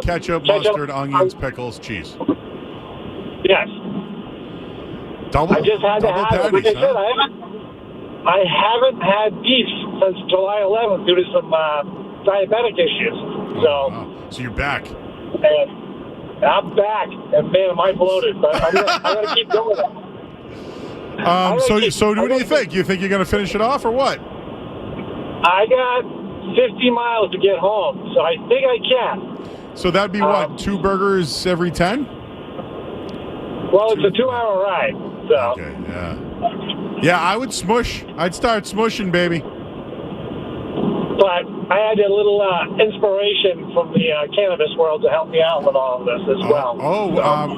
ketchup, mustard, onions, pickles, cheese. Yes. Double, I just had to have it. Like I said, I haven't had beef since July 11th due to some diabetic issues. So you're back. And I'm back, and man, am I bloated. But I'm gonna keep going. So what do you think? You think you're gonna finish it off or what? I got 50 miles to get home, so I think I can. So that'd be what? 2 burgers every 10? Well, it's a 2-hour ride. So. Okay, yeah, I would smush. I'd start smushing, baby. But I had a little inspiration from the cannabis world to help me out with all of this as well.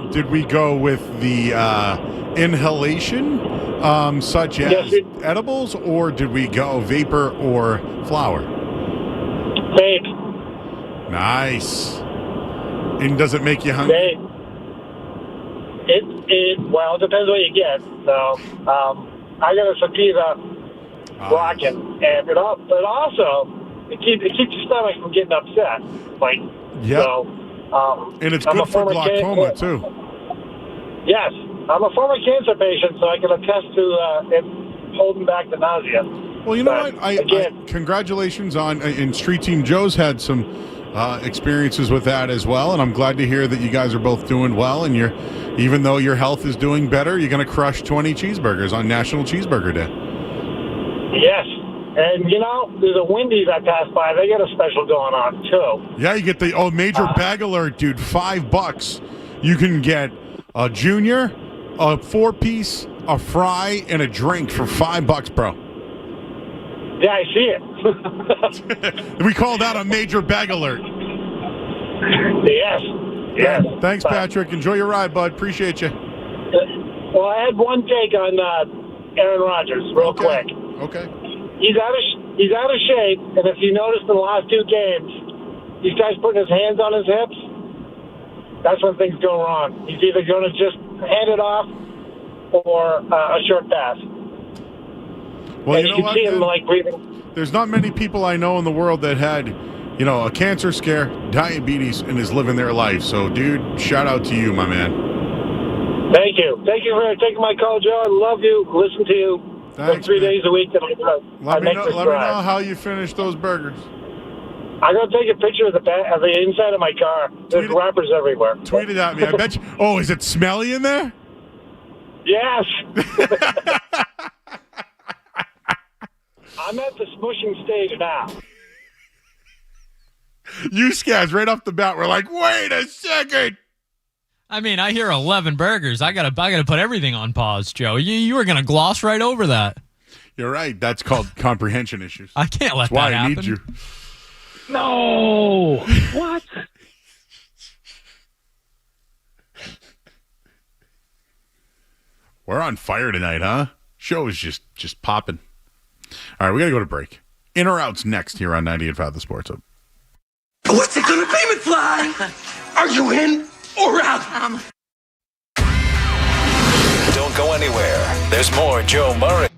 Did we go with the inhalation, such as edibles, or did we go vapor or flower? Vape. Nice. And does it make you hungry? Vape. Well, it depends what you get. So, I got a sativa rocking, and but also it keeps your stomach from getting upset. So, and it's good for glaucoma too. Yes, I'm a former cancer patient, so I can attest to it holding back the nausea. Well, you know what? I congratulations on. And Street Team Joe's had some experiences with that as well, and I'm glad to hear that you guys are both doing well, and even though your health is doing better, you're going to crush 20 cheeseburgers on National Cheeseburger Day. Yes, And, there's a Wendy's I passed by. They got a special going on, too. Yeah, you get the major bag alert, dude. $5. You can get a junior, a 4-piece, a fry, and a drink for $5, bro. Yeah, I see it. We call that a major bag alert. Yes. Yes. Thanks, Patrick. Enjoy your ride, bud. Appreciate you. Well, I had one take on Aaron Rodgers, real quick. Okay. He's out of shape, and if you noticed in the last 2 games, he starts putting his hands on his hips. That's when things go wrong. He's either going to just hand it off or a short pass. Well, and you know can what, see him man? breathing. There's not many people I know in the world that had, a cancer scare, diabetes, and is living their life. So, dude, shout out to you, my man. Thank you. Thank you for taking my call, Joe. I love you. Listen to you. Thanks, 3 man. days a week that Let me know drive. how you finish those burgers. I'm going to take a picture of the inside of my car. There's wrappers everywhere. Tweet it at me. I bet you. Oh, is it smelly in there? Yes. I'm at the smushing stage now. You scabs right off the bat. We're like, wait a second. I mean, I hear 11 burgers. I gotta put everything on pause, Joe. You were gonna gloss right over that. You're right. That's called comprehension issues. I can't let That's why that happen. I need you. No. What? We're on fire tonight, huh? Show is just popping. All right, we got to go to break. In or out's next here on 98.5 The Sports Hub. What's it gonna be, McFly? Are you in or out? Don't go anywhere. There's more Joe Murray.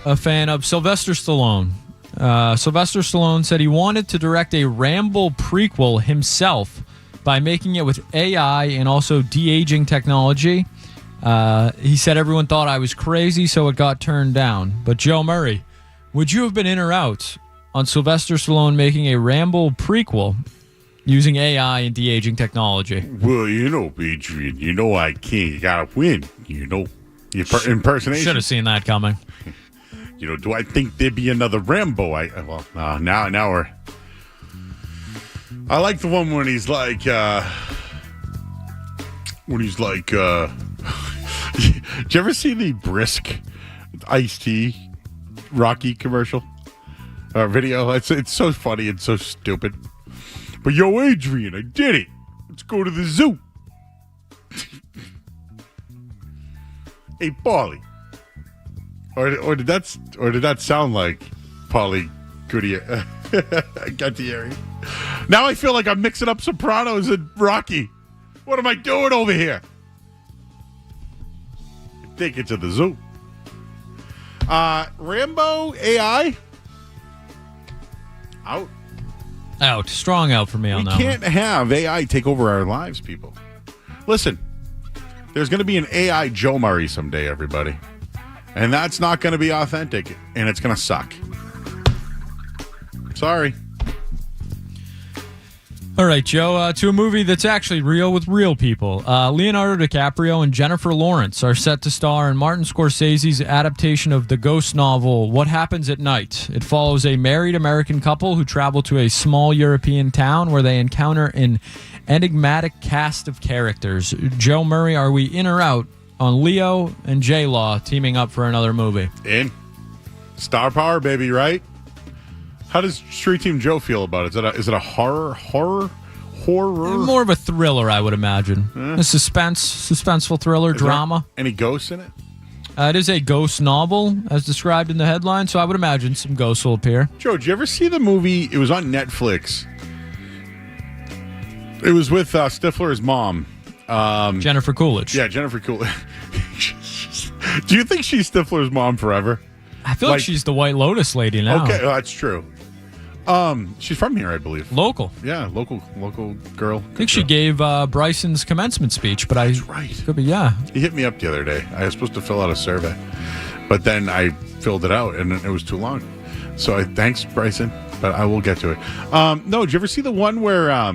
a fan of Sylvester Stallone. Sylvester Stallone said he wanted to direct a Rambo prequel himself by making it with AI and also de-aging technology. He said everyone thought I was crazy, so it got turned down. But Joe Murray, would you have been in or out on Sylvester Stallone making a Rambo prequel using AI and de-aging technology? Well, Adrian, I can't. You gotta win. Impersonation. Should have seen that coming. Do I think there'd be another Rambo? Now we're. I like the one when he's like. Did you ever see the Brisk Ice-T Rocky commercial video? It's so funny and so stupid. But yo, Adrian, I did it. Let's go to the zoo. Hey, Paulie. Or did that sound like Paulie Gattieri? Now I feel like I'm mixing up Sopranos and Rocky. What am I doing over here? Take it to the zoo. Rambo AI? Out. Out. Strong out for me on that. We can't have AI take over our lives, people. Listen, there's going to be an AI Joe Murray someday, everybody. And that's not going to be authentic, and it's going to suck. Sorry. All right, Joe, to a movie that's actually real with real people. Leonardo DiCaprio and Jennifer Lawrence are set to star in Martin Scorsese's adaptation of the ghost novel, What Happens at Night. It follows a married American couple who travel to a small European town where they encounter an enigmatic cast of characters. Joe Murray, are we in or out on Leo and J-Law teaming up for another movie? In. Star power, baby, right? How does Street Team Joe feel about it? Is it a horror? More of a thriller, I would imagine. A suspenseful thriller, drama. Any ghosts in it? It is a ghost novel, as described in the headline, so I would imagine some ghosts will appear. Joe, did you ever see the movie? It was on Netflix. It was with Stifler's mom. Jennifer Coolidge. Yeah, Jennifer Coolidge. Do you think she's Stifler's mom forever? I feel like she's the White Lotus lady now. Okay, that's true. She's from here, I believe. Local. Yeah, local girl. I think she gave Bryson's commencement speech, but That's right. Could be, yeah. He hit me up the other day. I was supposed to fill out a survey, but then I filled it out and it was too long. So thanks, Bryson, but I will get to it. No, did you ever see the one where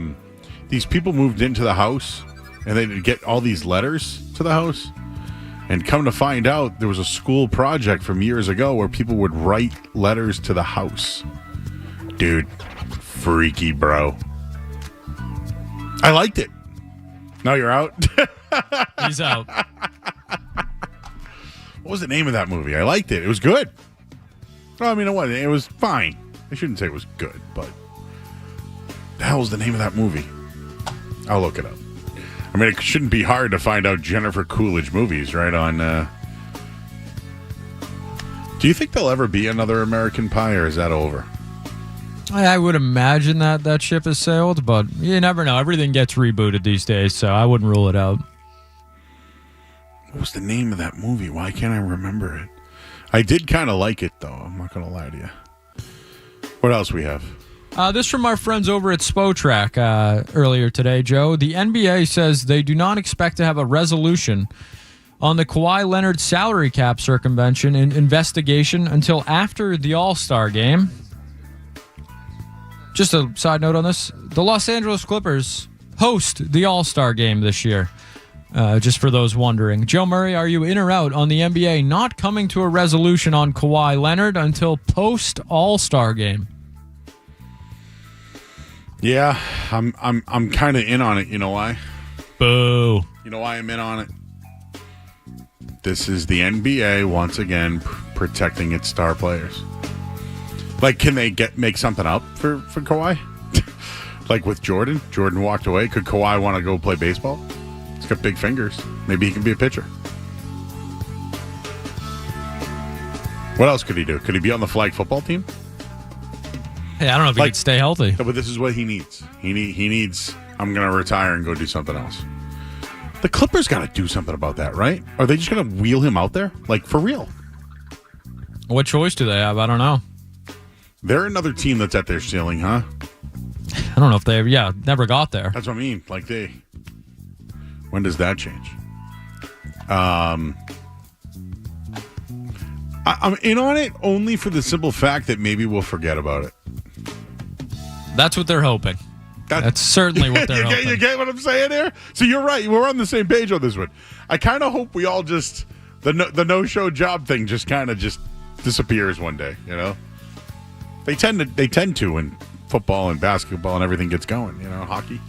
these people moved into the house and they did get all these letters to the house? And come to find out, there was a school project from years ago where people would write letters to the house. Dude, freaky, bro. I liked it. Now you're out? He's out. What was the name of that movie? I liked it. It was good. Well, I mean, it was fine. I shouldn't say it was good, but the hell was the name of that movie? I'll look it up. I mean, it shouldn't be hard to find out Jennifer Coolidge movies, right? Do you think there'll ever be another American Pie, or is that over? I would imagine that ship has sailed, but you never know. Everything gets rebooted these days, so I wouldn't rule it out. What was the name of that movie? Why can't I remember it? I did kind of like it, though. I'm not going to lie to you. What else we have? This from our friends over at Spotrac earlier today, Joe. The NBA says they do not expect to have a resolution on the Kawhi Leonard salary cap circumvention and investigation until after the All-Star game. Just a side note on this. The Los Angeles Clippers host the All-Star game this year. Just for those wondering. Joe Murray, are you in or out on the NBA not coming to a resolution on Kawhi Leonard until post-All-Star game? Yeah, I'm kind of in on it. You know why? Boo. You know why I'm in on it? This is the NBA once again protecting its star players. Like, can they make something up for Kawhi? Like with Jordan? Jordan walked away. Could Kawhi want to go play baseball? He's got big fingers. Maybe he can be a pitcher. What else could he do? Could he be on the flag football team? Hey, I don't know if he could stay healthy. No, but this is what he needs. He needs, I'm going to retire and go do something else. The Clippers got to do something about that, right? Are they just going to wheel him out there? Like, for real? What choice do they have? I don't know. They're another team that's at their ceiling, huh? I don't know if they never got there. That's what I mean. Like when does that change? I'm in on it only for the simple fact that maybe we'll forget about it. That's what they're hoping. That's certainly what they're hoping. You get what I'm saying here? So you're right. We're on the same page on this one. I kind of hope we all just the no-show job thing just kind of just disappears one day. You know, they tend to when football and basketball and everything gets going. You know, hockey.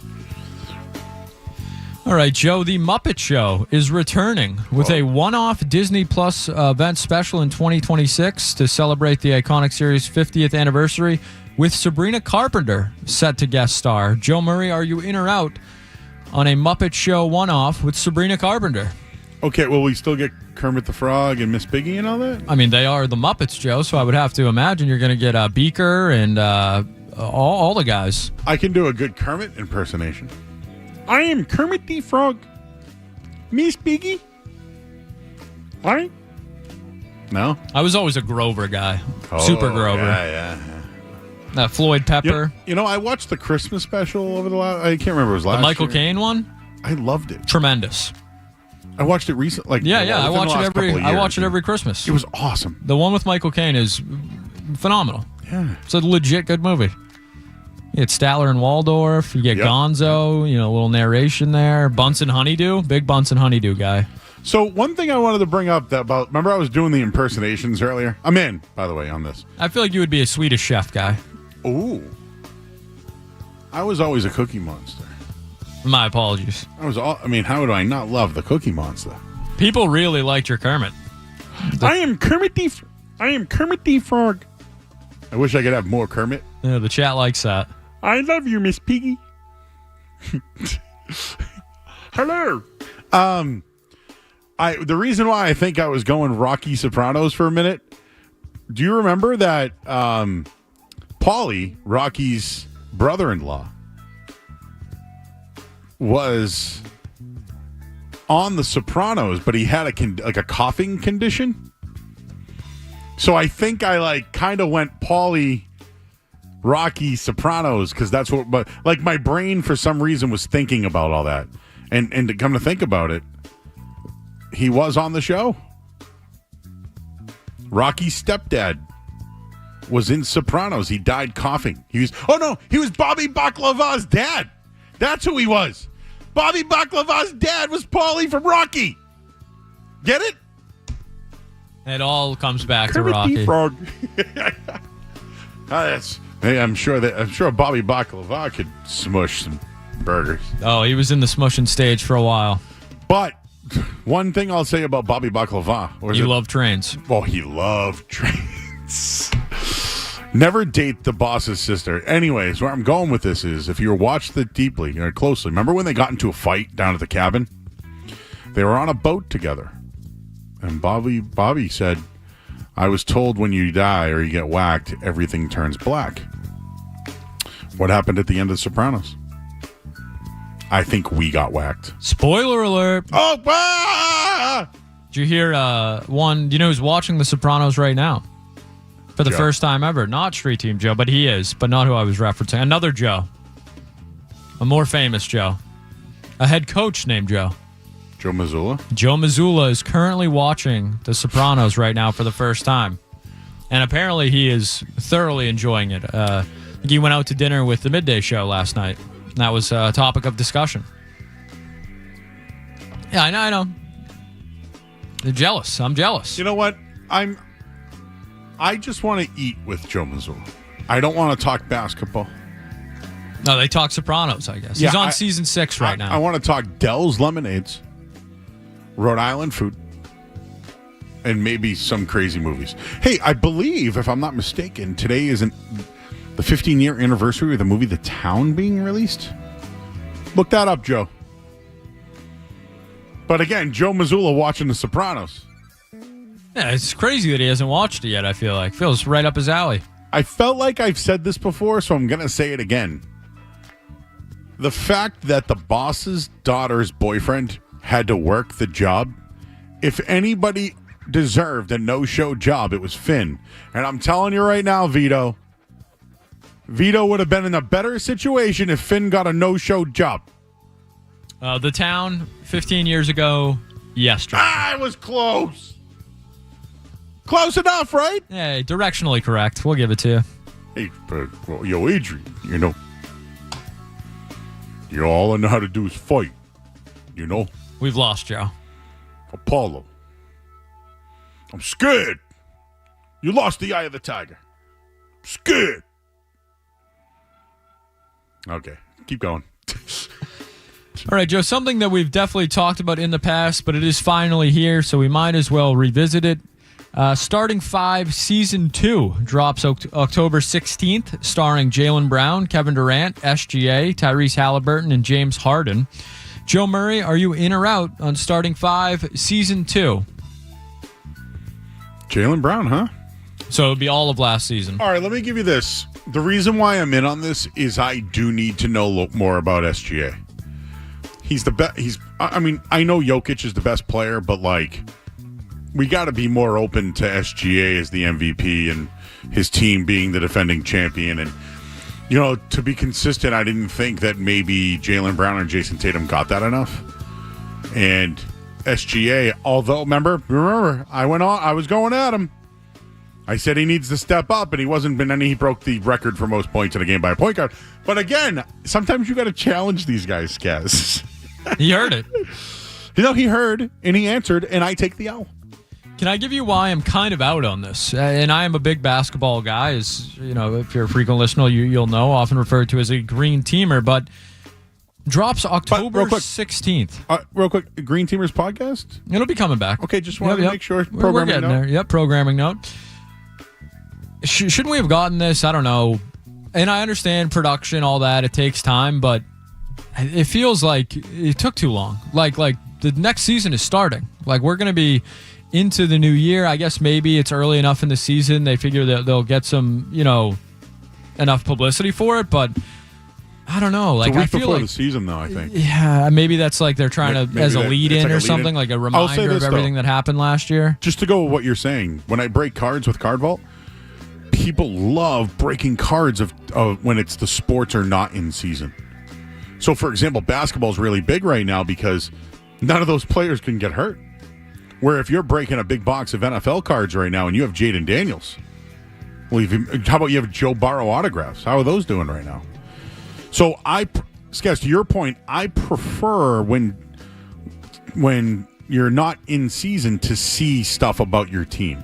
All right, Joe, the Muppet Show is returning with a one-off Disney Plus event special in 2026 to celebrate the iconic series' 50th anniversary with Sabrina Carpenter set to guest star. Joe Murray, are you in or out on a Muppet Show one-off with Sabrina Carpenter? Okay, will we still get Kermit the Frog and Miss Piggy and all that? I mean, they are the Muppets, Joe, so I would have to imagine you're going to get Beaker and all the guys. I can do a good Kermit impersonation. I am Kermit the Frog. Miss Piggy. What? No? I was always a Grover guy. Super Grover. Yeah. Floyd Pepper. You know, I watched the Christmas special over the last... I can't remember. It was last The Michael year. Caine one? I loved it. Tremendous. I watched it recently. I watch it every Christmas. It was awesome. The one with Michael Caine is phenomenal. Yeah. It's a legit good movie. You get Statler and Waldorf. You get Gonzo. You know, a little narration there. Bunsen Honeydew. Big Bunsen Honeydew guy. So one thing I wanted to bring up about... Remember I was doing the impersonations earlier? I'm in, by the way, on this. I feel like you would be a Swedish chef guy. Ooh. I was always a Cookie Monster. My apologies. I mean, how do I not love the Cookie Monster? People really liked your Kermit. I am Kermit the Frog. I wish I could have more Kermit. Yeah, the chat likes that. I love you, Miss Piggy. Hello. The reason why I think I was going Rocky Sopranos for a minute. Do you remember that Paulie, Rocky's brother-in-law, was on The Sopranos, but he had a coughing condition? So I think I kind of went Paulie, Rocky, Sopranos, because that's what, but my brain for some reason was thinking about all that. And to come to think about it, he was on the show. Rocky's stepdad was in Sopranos. He died coughing. He was Bobby Baklava's dad. That's who he was. Bobby Baklava's dad was Paulie from Rocky. Get it? It all comes back Kermit to Rocky. the Frog. I'm sure Bobby Baklava could smush some burgers. Oh, he was in the smushing stage for a while. But one thing I'll say about Bobby Baklava. He loved trains. Oh, he loved trains. Never date the boss's sister. Anyways, where I'm going with this is, if you watched it deeply or closely, remember when they got into a fight down at the cabin? They were on a boat together. And Bobby said, I was told when you die or you get whacked, everything turns black. What happened at the end of Sopranos? I think we got whacked. Spoiler alert. Oh, Did you hear one? Do you know who's watching The Sopranos right now? For the first time ever. Not Street Team Joe, but he is. But not who I was referencing. Another Joe. A more famous Joe. A head coach named Joe. Joe Mazzulla? Joe Mazzulla is currently watching The Sopranos right now for the first time. And apparently he is thoroughly enjoying it. He went out to dinner with the Midday Show last night. That was a topic of discussion. Yeah, I know. They're jealous. I'm jealous. You know what? I just want to eat with Joe Mazzulla. I don't want to talk basketball. No, they talk Sopranos, I guess. He's on season 6 right now. I want to talk Dell's Lemonades, Rhode Island food, and maybe some crazy movies. Hey, I believe, if I'm not mistaken, today is the 15-year anniversary of the movie The Town being released. Look that up, Joe. But again, Joe Mazzulla watching The Sopranos. Yeah, it's crazy that he hasn't watched it yet, I feel like. Feels right up his alley. I felt like I've said this before, so I'm going to say it again. The fact that the boss's daughter's boyfriend had to work the job, if anybody deserved a no-show job. It was Finn. And I'm telling you right now, Vito would have been in a better situation if Finn got a no-show job. The town, 15 years ago, yesterday. It was close. Close enough, right? Hey, directionally correct. We'll give it to you. Hey, yo, Adrian, all I know how to do is fight. We've lost Joe. Apollo. I'm scared. You lost the eye of the tiger. I'm scared. Okay, keep going. All right, Joe, something that we've definitely talked about in the past, but it is finally here, so we might as well revisit it. Starting 5, Season 2 drops October 16th, starring Jaylen Brown, Kevin Durant, SGA, Tyrese Halliburton, and James Harden. Joe Murray, are you in or out on Starting 5, Season 2? Jaylen Brown, huh? So it would be all of last season. All right, let me give you this. The reason why I'm in on this is I do need to know more about SGA. He's the best. I know Jokic is the best player, but we got to be more open to SGA as the MVP and his team being the defending champion. And, to be consistent, I didn't think that maybe Jaylen Brown and Jason Tatum got that enough. And SGA, although, remember, I was going at him. I said he needs to step up, and he broke the record for most points in a game by a point guard. But again, sometimes you got to challenge these guys, Skaz. He heard it. He heard, and he answered, and I take the L. Can I give you why I'm kind of out on this? And I am a big basketball guy. As if you're a frequent listener, you'll know, often referred to as a green teamer, but drops October 16th. Real quick, Green Teamers podcast? It'll be coming back. Okay, just wanted to make sure. We're getting there. Yep, programming note. Shouldn't we have gotten this? I don't know. And I understand production, all that. It takes time, but it feels like it took too long. Like the next season is starting. We're going to be into the new year. I guess maybe it's early enough in the season. They figure that they'll get some, enough publicity for it, but I don't know. It's a week I feel before like the season, though, I think. Yeah, maybe that's they're trying to, as a lead-in or something, like a reminder of everything that happened last year. Just to go with what you're saying, when I break cards with Card Vault, people love breaking cards of when it's the sports are not in season. So, for example, basketball is really big right now because none of those players can get hurt. Where if you're breaking a big box of NFL cards right now and you have Jaden Daniels, how about you have Joe Burrow autographs? How are those doing right now? So, Skess, to your point, I prefer when you're not in season to see stuff about your team,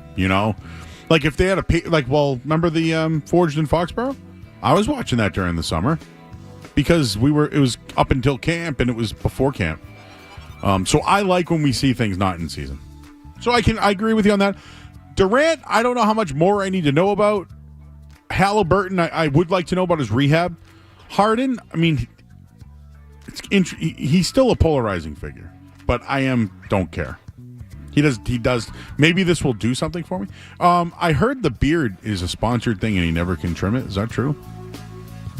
Like if they had remember the Forged in Foxborough? I was watching that during the summer because it was up until camp and it was before camp. So I like when we see things not in season. So I agree with you on that. Durant, I don't know how much more I need to know about. Halliburton, I would like to know about his rehab. Harden, he's still a polarizing figure, but don't care. He does. Maybe this will do something for me. I heard the beard is a sponsored thing and he never can trim it. Is that true?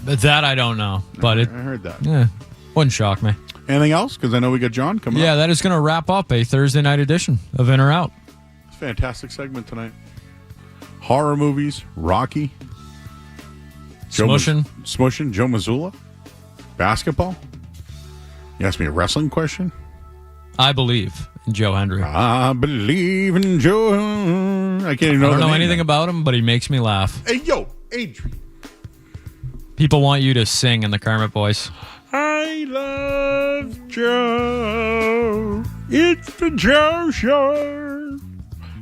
That I don't know, but I heard that. Yeah, wouldn't shock me. Anything else? Because I know we got John coming up. Yeah, that is going to wrap up a Thursday night edition of In or Out. It's a fantastic segment tonight. Horror movies, Rocky. Smushin', Joe Mazzulla. Basketball. You asked me a wrestling question? I believe in Joe Hendry. I believe in Joe. I can't even know. I don't know anything about him, but he makes me laugh. Hey, yo, Adrian. People want you to sing in the Kermit voice. I love Joe. It's the Joe Show.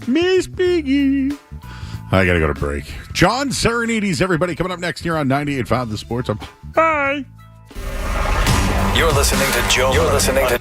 Miss Piggy. I got to go to break. John Serenites, everybody, coming up next here on 98.5 The Sports Hub. Bye. You're listening to Joe. You're listening to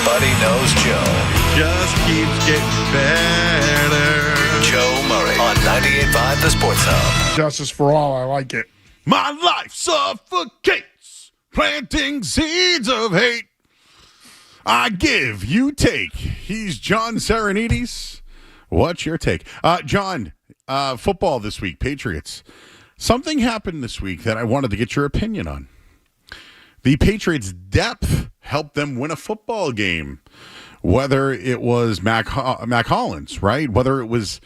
Everybody knows Joe. Just keeps getting better. Joe Murray on 98.5 The Sports Hub. Justice for all. I like it. My life suffocates, planting seeds of hate. I give, you take. He's John Serenites. What's your take? John, football this week, Patriots. Something happened this week that I wanted to get your opinion on. The Patriots' depth helped them win a football game. Whether it was Mac Hollins, right? Whether it was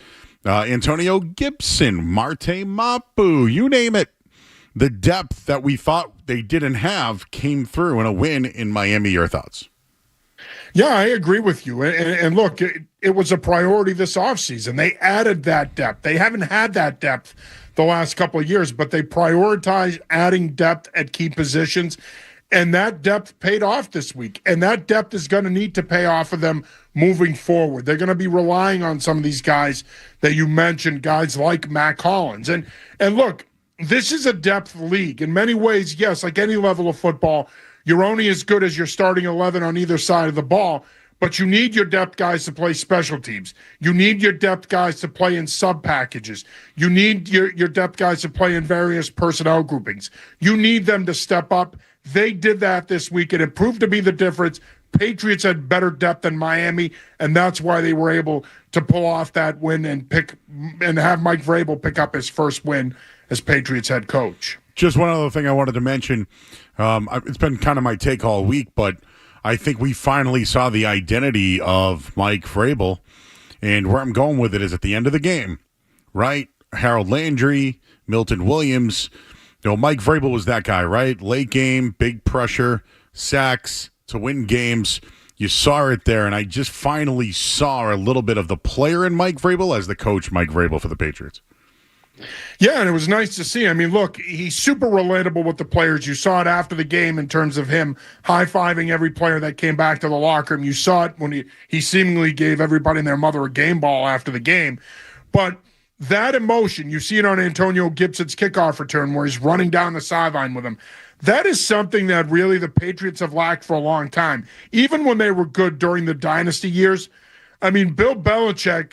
Antonio Gibson, Marte Mapu, you name it. The depth that we thought they didn't have came through in a win in Miami. Your thoughts? Yeah, I agree with you. And look, it was a priority this offseason. They added that depth. They haven't had that depth the last couple of years, but they prioritized adding depth at key positions, and that depth paid off this week. And that depth is going to need to pay off for them moving forward. They're going to be relying on some of these guys that you mentioned, guys like Mac Hollins. And look, this is a depth league. In many ways, yes, like any level of football, you're only as good as your starting 11 on either side of the ball, but you need your depth guys to play special teams. You need your depth guys to play in sub packages. You need your depth guys to play in various personnel groupings. You need them to step up. They did that this week, and it proved to be the difference. Patriots had better depth than Miami, and that's why they were able to pull off that win and have Mike Vrabel pick up his first win as Patriots head coach. Just one other thing I wanted to mention. It's been kind of my take all week, but I think we finally saw the identity of Mike Vrabel. And where I'm going with it is at the end of the game, right? Harold Landry, Milton Williams. Mike Vrabel was that guy, right? Late game, big pressure, sacks to win games. You saw it there, and I just finally saw a little bit of the player in Mike Vrabel as the coach, Mike Vrabel, for the Patriots. Yeah, and it was nice to see. I mean, look, he's super relatable with the players. You saw it after the game in terms of him high-fiving every player that came back to the locker room. You saw it when he seemingly gave everybody and their mother a game ball after the game. But that emotion, you see it on Antonio Gibson's kickoff return where he's running down the sideline with him. That is something that really the Patriots have lacked for a long time. Even when they were good during the dynasty years, I mean, Bill Belichick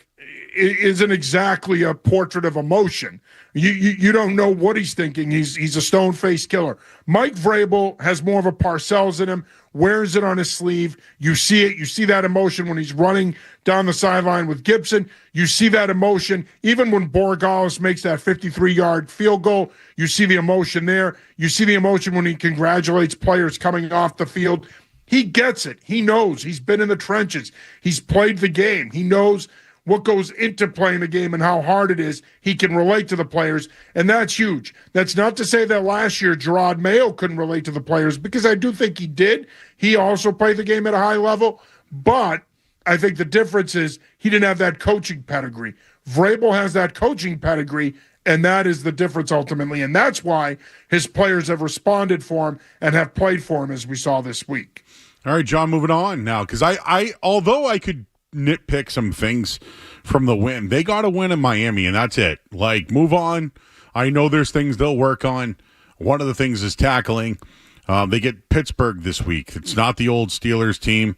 isn't exactly a portrait of emotion. You don't know what he's thinking. He's a stone-faced killer. Mike Vrabel has more of a Parcells in him, wears it on his sleeve. You see it. You see that emotion when he's running down the sideline with Gibson. You see that emotion even when Borregales makes that 53-yard field goal. You see the emotion there. You see the emotion when he congratulates players coming off the field. He gets it. He knows. He's been in the trenches. He's played the game. He knows what goes into playing the game and how hard it is. He can relate to the players, and that's huge. That's not to say that last year Gerard Mayo couldn't relate to the players, because I do think he did. He also played the game at a high level, but I think the difference is he didn't have that coaching pedigree. Vrabel has that coaching pedigree, and that is the difference ultimately, and that's why his players have responded for him and have played for him, as we saw this week. All right, John, moving on now, because I although I could nitpick some things from the win, they got a win in Miami, and that's it. Like, move on. I know there's things they'll work on. One of the things is tackling. They get Pittsburgh this week. It's not the old Steelers team.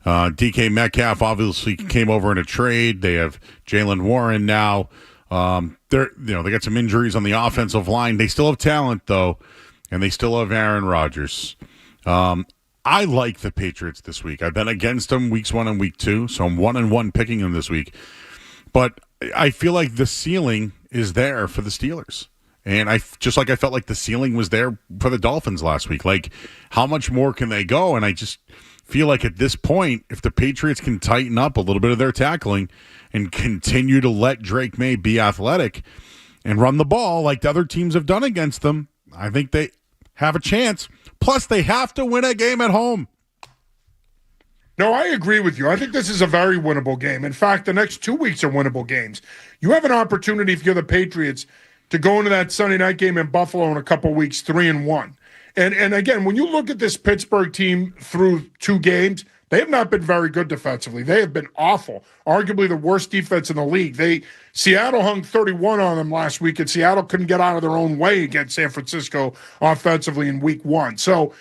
DK Metcalf obviously came over in a trade. They have Jaylen Warren now. They got some injuries on the offensive line. They still have talent, though, and they still have Aaron Rodgers. I like the Patriots this week. I've been against them weeks 1 and week 2, so I'm 1-1 picking them this week. But I feel like the ceiling is there for the Steelers. And I felt like the ceiling was there for the Dolphins last week. Like, how much more can they go? And I just feel like at this point, if the Patriots can tighten up a little bit of their tackling and continue to let Drake May be athletic and run the ball like the other teams have done against them, I think they have a chance. Plus, they have to win a game at home. No, I agree with you. I think this is a very winnable game. In fact, the next 2 weeks are winnable games. You have an opportunity, if you're the Patriots, to go into that Sunday night game in Buffalo in a couple weeks, 3-1. And again, when you look at this Pittsburgh team through 2 games, they have not been very good defensively. They have been awful, arguably the worst defense in the league. Seattle hung 31 on them last week, and Seattle couldn't get out of their own way against San Francisco offensively in week 1. So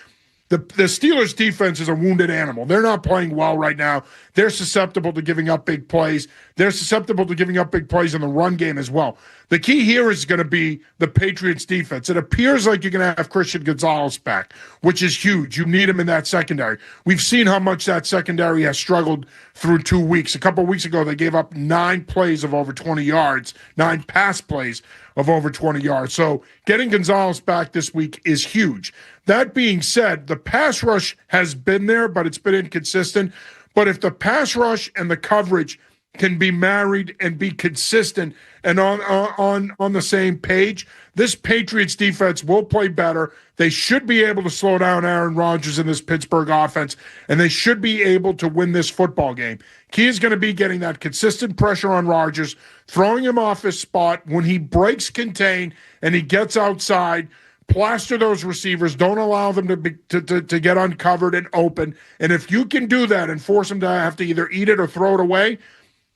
The Steelers defense is a wounded animal. They're not playing well right now. They're susceptible to giving up big plays. They're susceptible to giving up big plays in the run game as well. The key here is going to be the Patriots defense. It appears like you're going to have Christian Gonzalez back, which is huge. You need him in that secondary. We've seen how much that secondary has struggled through 2 weeks. A couple of weeks ago, they gave up 9 plays of over 20 yards, 9 pass plays of over 20 yards. So getting Gonzalez back this week is huge. That being said, the pass rush has been there, but it's been inconsistent. But if the pass rush and the coverage can be married and be consistent and on the same page, this Patriots defense will play better. They should be able to slow down Aaron Rodgers in this Pittsburgh offense, and they should be able to win this football game. Key is going to be getting that consistent pressure on Rodgers, throwing him off his spot. When he breaks contain and he gets outside, plaster those receivers. Don't allow them to get uncovered and open. And if you can do that and force them to have to either eat it or throw it away,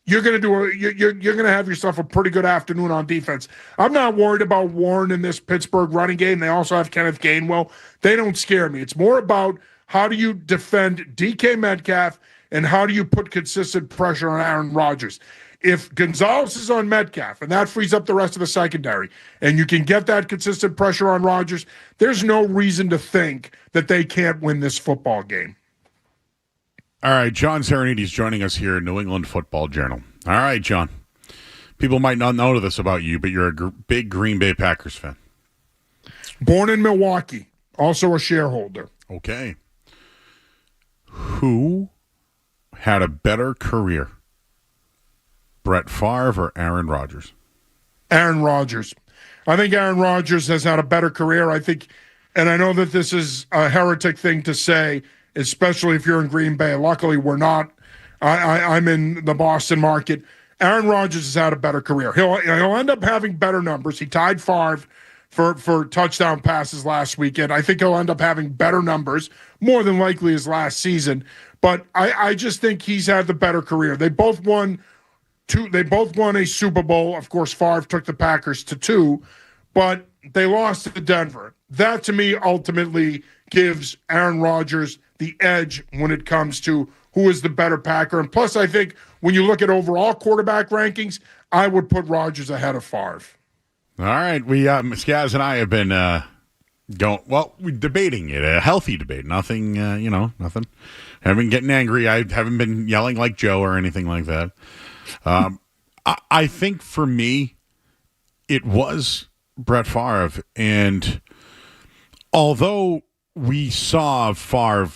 you're going to have yourself a pretty good afternoon on defense. I'm not worried about Warren in this Pittsburgh running game. They also have Kenneth Gainwell. They don't scare me. It's more about how do you defend DK Metcalf and how do you put consistent pressure on Aaron Rodgers. If Gonzalez is on Metcalf and that frees up the rest of the secondary and you can get that consistent pressure on Rodgers, there's no reason to think that they can't win this football game. All right, John Serenites joining us here in New England Football Journal. All right, John. People might not know this about you, but you're a big Green Bay Packers fan. Born in Milwaukee, also a shareholder. Okay. Who had a better career, Brett Favre or Aaron Rodgers? Aaron Rodgers. I think Aaron Rodgers has had a better career. I think, and I know that this is a heretic thing to say, especially if you're in Green Bay. Luckily, we're not. I'm in the Boston market. Aaron Rodgers has had a better career. He'll end up having better numbers. He tied Favre for touchdown passes last weekend. I think he'll end up having better numbers, more than likely his last season. But I just think he's had the better career. They both won a Super Bowl. Of course, Favre took the Packers to 2, but they lost to Denver. That, to me, ultimately gives Aaron Rodgers the edge when it comes to who is the better Packer. And plus, I think when you look at overall quarterback rankings, I would put Rodgers ahead of Favre. All right. We, Skaz and I have been we're debating it, a healthy debate. Nothing, nothing. Haven't been getting angry. I haven't been yelling like Joe or anything like that. I think for me, it was Brett Favre. And although we saw Favre,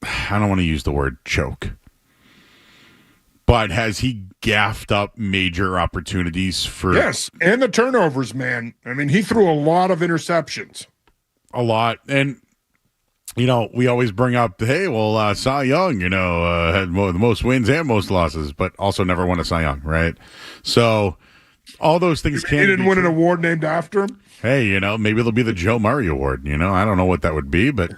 I don't want to use the word choke, but has he gaffed up major opportunities for... Yes, and the turnovers, man. I mean, he threw a lot of interceptions. A lot. And, we always bring up, hey, well, Cy Young, had the most wins and most losses, but also never won a Cy Young, right? So all those things can't... He didn't win an award named after him? Hey, maybe it'll be the Joe Murray Award. I don't know what that would be, but,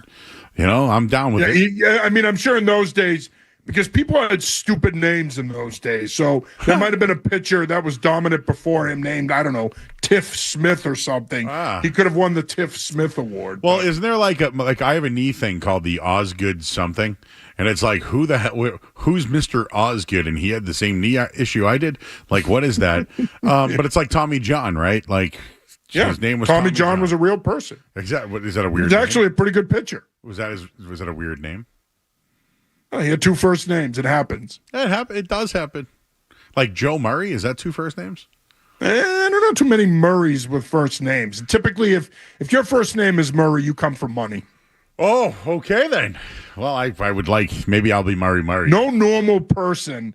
I'm down with it. I'm sure in those days, because people had stupid names in those days. So there might have been a pitcher that was dominant before him named, I don't know, Tiff Smith or something. He could have won the Tiff Smith Award. Well, isn't there like I have a knee thing called the Osgood something? And it's like, who's Mr. Osgood? And he had the same knee issue I did. Like, what is that? But it's like Tommy John, right? Like, his name was Tommy John was a real person. Exactly. What is that a weird? He's actually a pretty good pitcher. Was that a weird name? Oh, he had 2 first names. It happens. It does happen. Like Joe Murray, is that 2 first names? I don't know too many Murrays with first names. Typically, if your first name is Murray, you come from money. Oh, okay then. Well, I would maybe I'll be Murray. No normal person,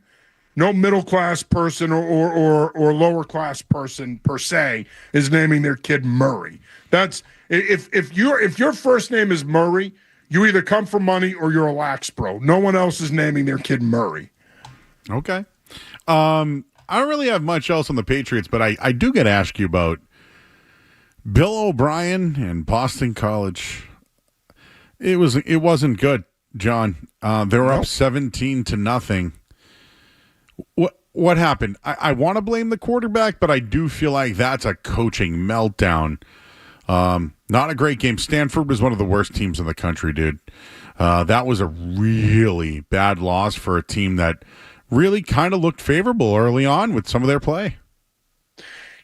no middle class person or lower class person per se is naming their kid Murray. That's if your first name is Murray, you either come from money or you're a lax bro. No one else is naming their kid Murray. Okay. I don't really have much else on the Patriots, but I do get to ask you about Bill O'Brien and Boston College. It wasn't good, John. They were up 17-0. What happened? I want to blame the quarterback, but I do feel like that's a coaching meltdown. Not a great game. Stanford was one of the worst teams in the country, dude. That was a really bad loss for a team that really kind of looked favorable early on with some of their play.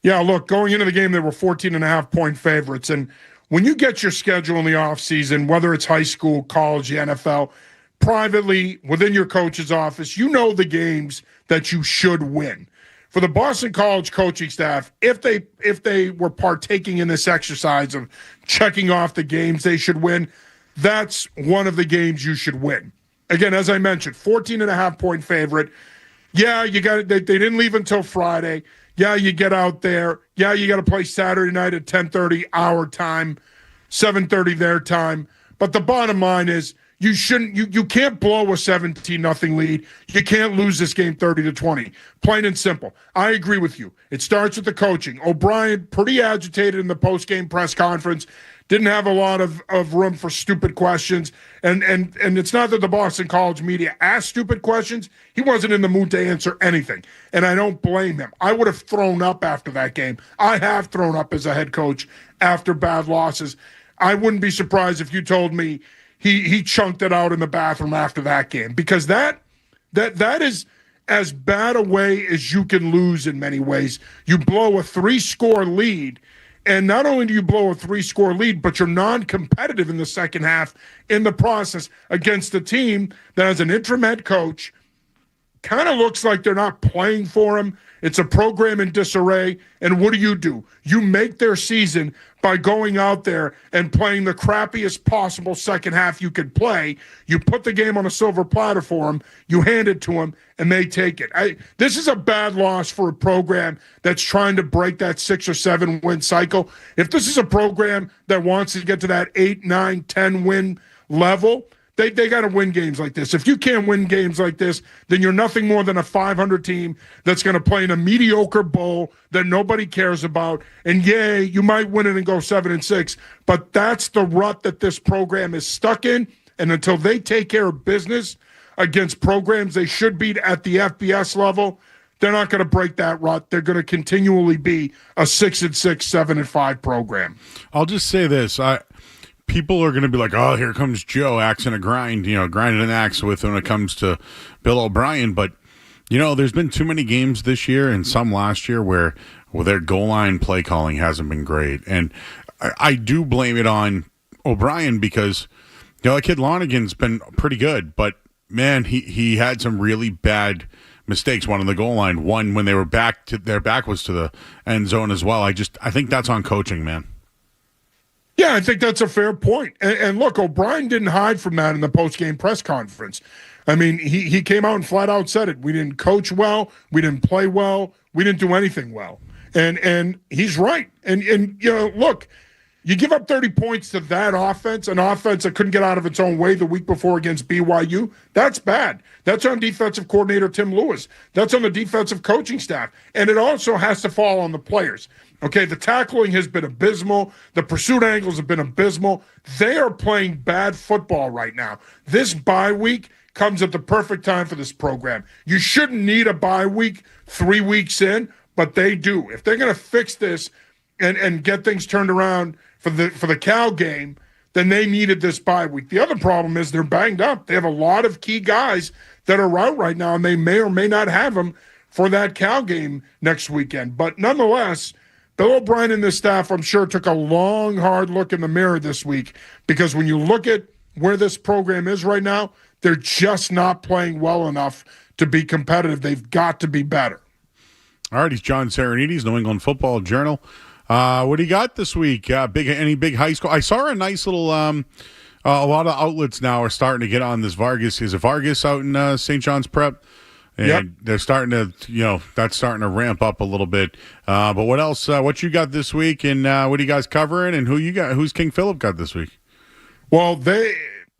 Yeah, look, going into the game, they were 14.5-point favorites. And when you get your schedule in the offseason, whether it's high school, college, the NFL, privately, within your coach's office, you know the games that you should win. For the Boston College coaching staff, if they were partaking in this exercise of checking off the games they should win, that's one of the games you should win. Again, as I mentioned, 14.5-point favorite. Yeah, you got they didn't leave until Friday. Yeah, you get out there. Yeah, you got to play Saturday night at 10:30 our time, 7:30 their time. But the bottom line is you can't blow a 17-0 lead. You can't lose this game 30-20. Plain and simple. I agree with you. It starts with the coaching. O'Brien, pretty agitated in the post-game press conference. Didn't have a lot of room for stupid questions. And it's not that the Boston College media asked stupid questions. He wasn't in the mood to answer anything. And I don't blame him. I would have thrown up after that game. I have thrown up as a head coach after bad losses. I wouldn't be surprised if you told me he chunked it out in the bathroom after that game, because that is as bad a way as you can lose in many ways. You blow a 3-score lead, and not only do you blow a 3-score lead, but you're non-competitive in the second half in the process against a team that has an interim head coach. Kind of looks like they're not playing for him. It's a program in disarray. And what do? You make their season by going out there and playing the crappiest possible second half you could play. You put the game on a silver platter for them. You hand it to them, and they take it. This is a bad loss for a program that's trying to break that 6 or 7 win cycle. If this is a program that wants to get to that 8, 9, 10 win level, They got to win games like this. If you can't win games like this, then you're nothing more than a 500 team that's going to play in a mediocre bowl that nobody cares about. And yay, you might win it and go 7-6, but that's the rut that this program is stuck in. And until they take care of business against programs they should beat at the FBS level, they're not going to break that rut. They're going to continually be a 6-6, 7-5 program. I'll just say this. People are going to be like, oh, here comes Joe, axe and a grind, grinding an axe with when it comes to Bill O'Brien. But, there's been too many games this year and some last year where their goal line play calling hasn't been great. And I do blame it on O'Brien because, that kid Lonigan's been pretty good. But, man, he had some really bad mistakes, one on the goal line, one when they were their back was to the end zone as well. I think that's on coaching, man. Yeah, I think that's a fair point. And look, O'Brien didn't hide from that in the post-game press conference. I mean, he came out and flat out said it. We didn't coach well. We didn't play well. We didn't do anything well. And he's right. And look, you give up 30 points to that offense, an offense that couldn't get out of its own way the week before against BYU. That's bad. That's on defensive coordinator Tim Lewis. That's on the defensive coaching staff. And it also has to fall on the players. Okay, the tackling has been abysmal. The pursuit angles have been abysmal. They are playing bad football right now. This bye week comes at the perfect time for this program. You shouldn't need a bye week 3 weeks in, but they do. If they're going to fix this and get things turned around for the Cal game, then they needed this bye week. The other problem is they're banged up. They have a lot of key guys that are out right now, and they may or may not have them for that Cal game next weekend. But nonetheless, Bill O'Brien and his staff, I'm sure, took a long, hard look in the mirror this week, because when you look at where this program is right now, they're just not playing well enough to be competitive. They've got to be better. All right, he's John Serenites, New England Football Journal. What do you got this week? Any big high school? I saw a nice little a lot of outlets now are starting to get on this Vargas. Is it Vargas out in St. John's Prep? And they're starting to, that's starting to ramp up a little bit. But what else? What you got this week, and what are you guys covering, and who you got? Who's King Philip got this week? Well,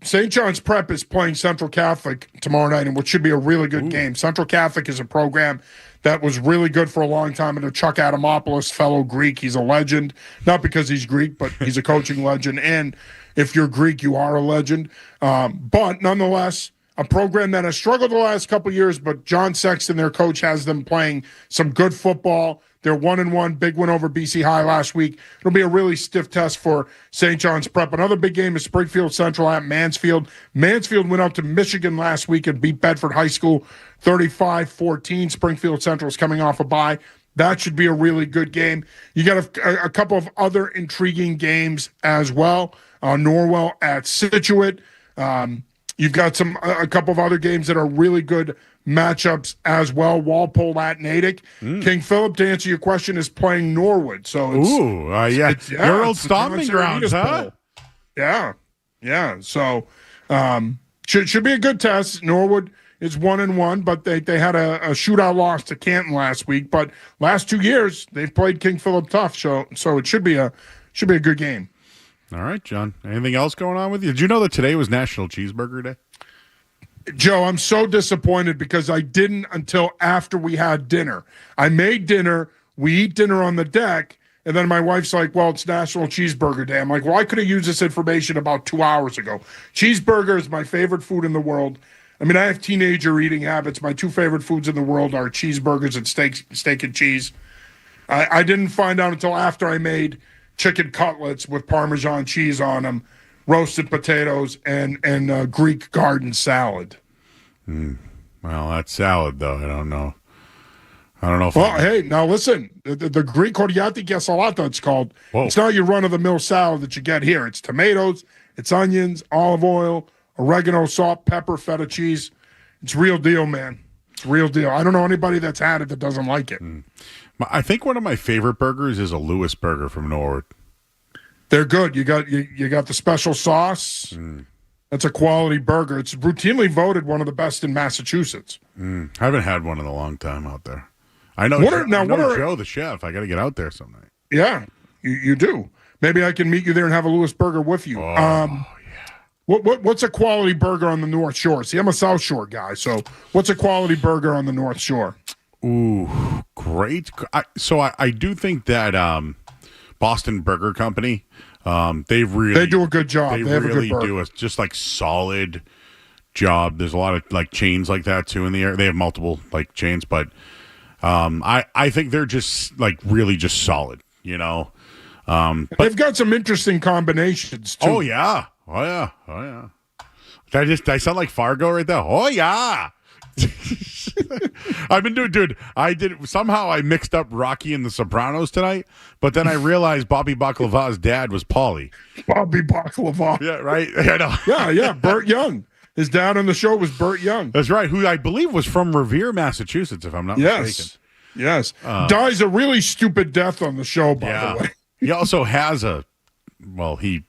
St. John's Prep is playing Central Catholic tomorrow night, and what should be a really good game. Central Catholic is a program that was really good for a long time under Chuck Adamopoulos, fellow Greek. He's a legend, not because he's Greek, but he's a coaching legend. And if you're Greek, you are a legend. But nonetheless, a program that has struggled the last couple of years, but John Sexton, their coach, has them playing some good football. They're 1-1, big win over BC High last week. It'll be a really stiff test for St. John's Prep. Another big game is Springfield Central at Mansfield. Mansfield went out to Michigan last week and beat Bedford High School 35-14. Springfield Central is coming off a bye. That should be a really good game. You got a couple of other intriguing games as well. Norwell at Scituate. You've got a couple of other games that are really good matchups as well. Walpole at Natick. King Philip, to answer your question, is playing Norwood. So it's, your old stomping grounds, huh? Yeah. So should be a good test. Norwood is 1-1, but they had a shootout loss to Canton last week. But last 2 years they've played King Philip tough. So it should be a good game. All right, John. Anything else going on with you? Did you know that today was National Cheeseburger Day? Joe, I'm so disappointed because I didn't until after we had dinner. I made dinner. We eat dinner on the deck. And then my wife's like, well, it's National Cheeseburger Day. I'm like, well, I could have used this information about 2 hours ago. Cheeseburger is my favorite food in the world. I mean, I have teenager eating habits. My two favorite foods in the world are cheeseburgers and steak and cheese. I didn't find out until after I made chicken cutlets with Parmesan cheese on them, roasted potatoes, and Greek garden salad. Well, that salad, though, I don't know. Hey, now listen, the Greek horriati salata, it's called. Whoa. It's not your run-of-the-mill salad that you get here. It's tomatoes, it's onions, olive oil, oregano, salt, pepper, feta cheese. It's real deal, man. It's real deal. I don't know anybody that's had it that doesn't like it. I think one of my favorite burgers is a Lewis burger from Norwood. They're good. You got the special sauce. That's a quality burger. It's routinely voted one of the best in Massachusetts. I haven't had one in a long time out there. I know Joe, the chef. I got to get out there some night. Yeah, you do. Maybe I can meet you there and have a Lewis burger with you. Yeah. What's a quality burger on the North Shore? See, I'm a South Shore guy, so what's a quality burger on the North Shore? Ooh, great. I do think that Boston Burger Company, they do a good job. They really do a just like solid job. There's a lot of like chains like that too in the area. They have multiple like chains, but I think they're just like really just solid, you know. But they've got some interesting combinations too. Oh yeah. Did I sound like Fargo right there? Oh yeah. I've been doing, dude. Somehow I mixed up Rocky and The Sopranos tonight, but then I realized Bobby Baklava's dad was Paulie. Bobby Baklava. Yeah, right. I know. Yeah. Burt Young. His dad on the show was Burt Young. That's right. Who I believe was from Revere, Massachusetts, if I'm not mistaken. Yes. Dies a really stupid death on the show, by the way. He also has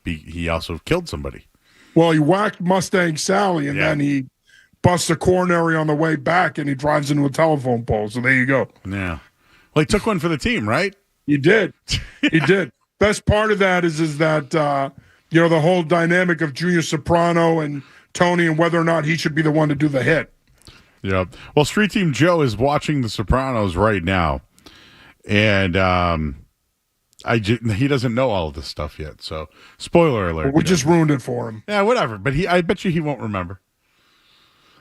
he also killed somebody. Well, he whacked Mustang Sally, and then he busts a coronary on the way back, and he drives into a telephone pole. So there you go. Yeah. Well, he took one for the team, right? He did. He did. Best part of that is that the whole dynamic of Junior Soprano and Tony and whether or not he should be the one to do the hit. Yeah. Well, Street Team Joe is watching The Sopranos right now, and he doesn't know all of this stuff yet. So, spoiler alert. We just ruined it for him. Yeah, whatever. But I bet you he won't remember.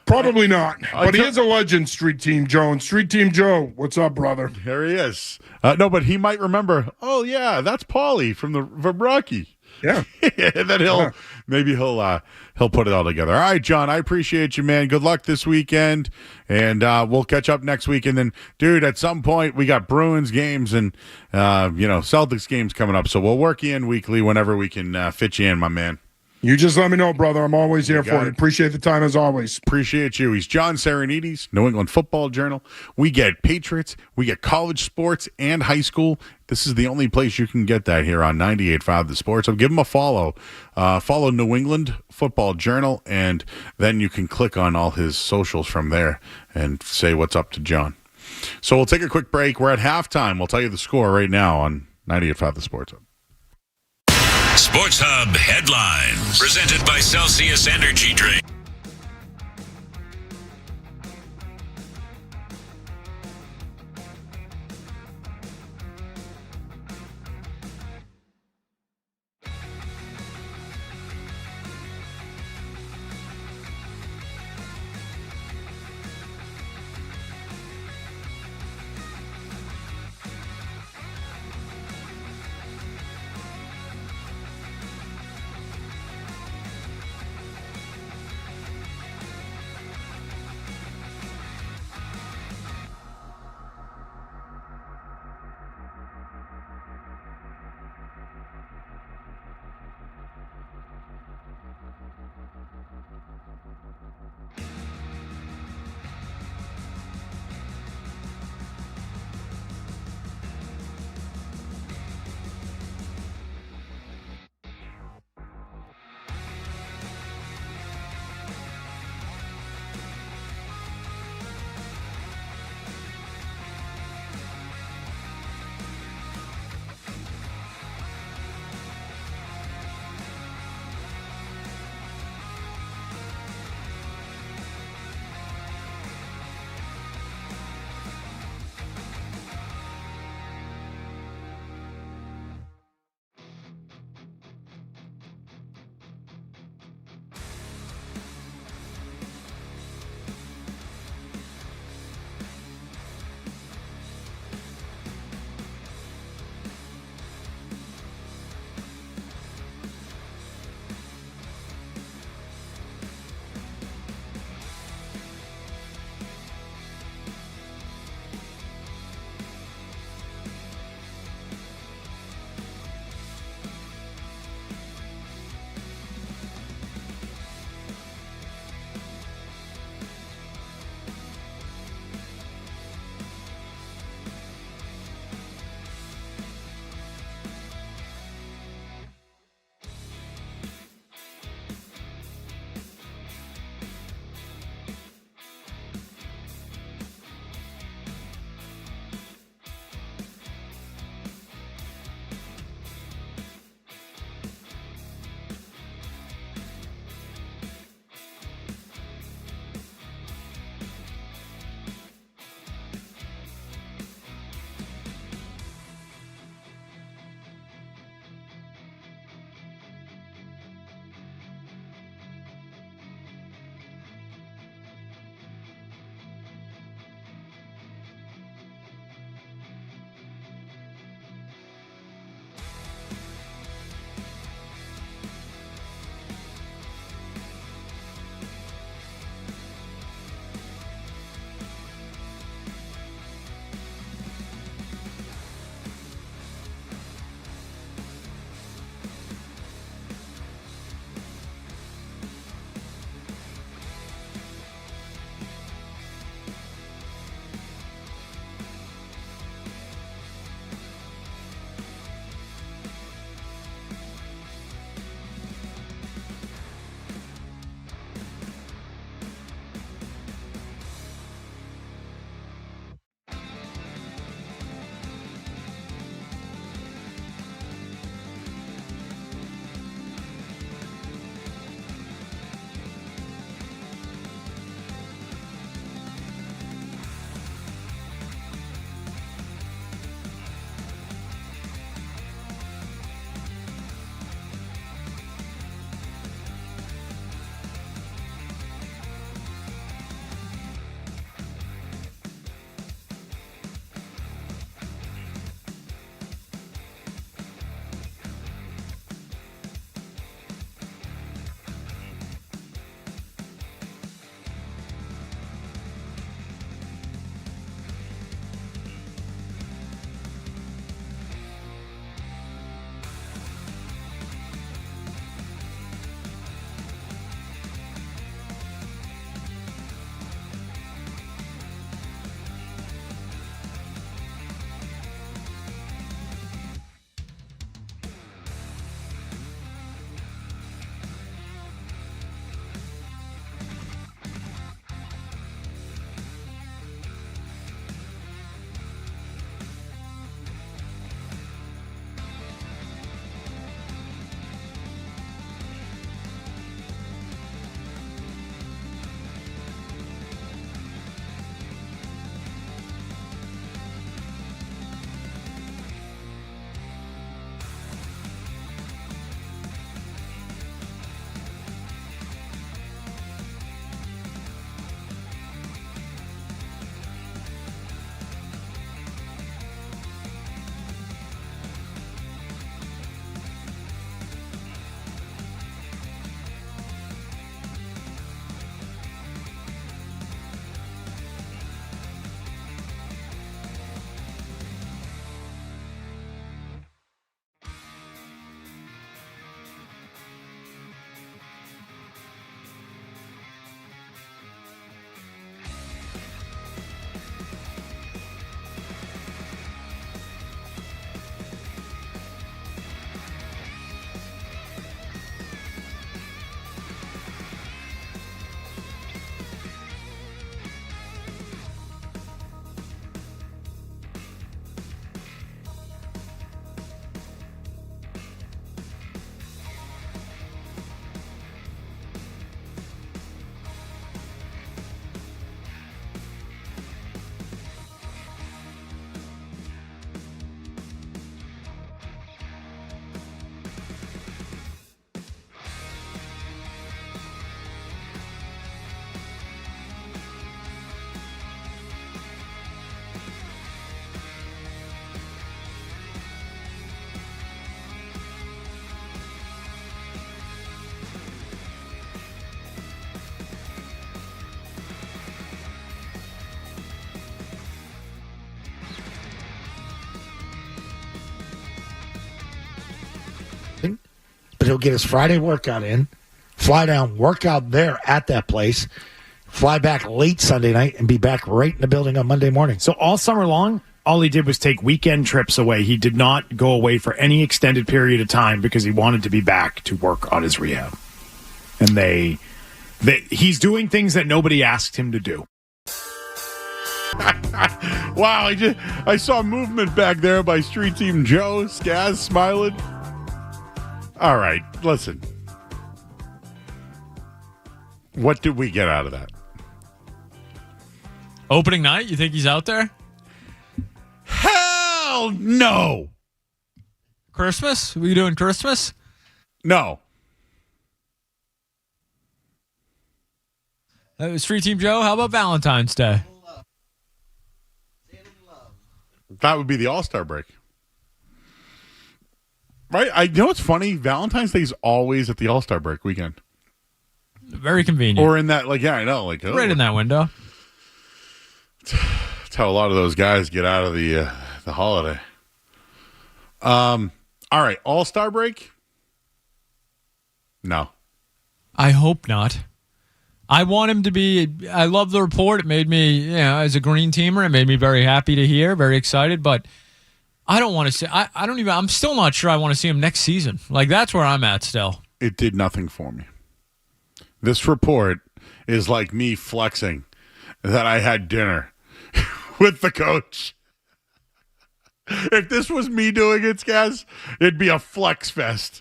Probably not. But he is a legend, Street Team Joe. And Street Team Joe, what's up, brother? There he is. No, but he might remember. Oh yeah, that's Paulie from Rocky. Yeah. And then he'll put it all together. All right, John, I appreciate you, man. Good luck this weekend, and we'll catch up next week. And then, dude, at some point we got Bruins games and Celtics games coming up, so we'll work you in weekly whenever we can fit you in, my man. You just let me know, brother. I'm always here for you. Appreciate the time as always. Appreciate you. He's John Serenites, New England Football Journal. We get Patriots, we get college sports and high school. This is the only place you can get that here on 98.5 The Sports. So give him a follow. Follow New England Football Journal, and then you can click on all his socials from there and say what's up to John. So we'll take a quick break. We're at halftime. We'll tell you the score right now on 98.5 The Sports. Sports Hub headlines presented by Celsius Energy Drink. but he'll get his Friday workout in, fly down, work out there at that place, fly back late Sunday night, and be back right in the building on Monday morning. So all summer long, all he did was take weekend trips away. He did not go away for any extended period of time because he wanted to be back to work on his rehab. And he's doing things that nobody asked him to do. Wow, I saw movement back there by Street Team Joe. Skaz smiling. All right, listen. What did we get out of that? Opening night? You think he's out there? Hell no. Christmas? We doing Christmas? No. Street Team Joe, how about Valentine's Day? That would be the All-Star break. Right? I know it's funny. Valentine's Day is always at the All-Star break weekend. Very convenient. Or in that, I know. Right in that window. That's how a lot of those guys get out of the holiday. All right. All-Star break? No. I hope not. I want him to be. I love the report. It made me, as a green teamer, it made me very happy to hear, very excited. But I don't want to see. I don't even. I'm still not sure I want to see him next season. That's where I'm at still. It did nothing for me. This report is like me flexing that I had dinner with the coach. If this was me doing it, guys, it'd be a flex fest.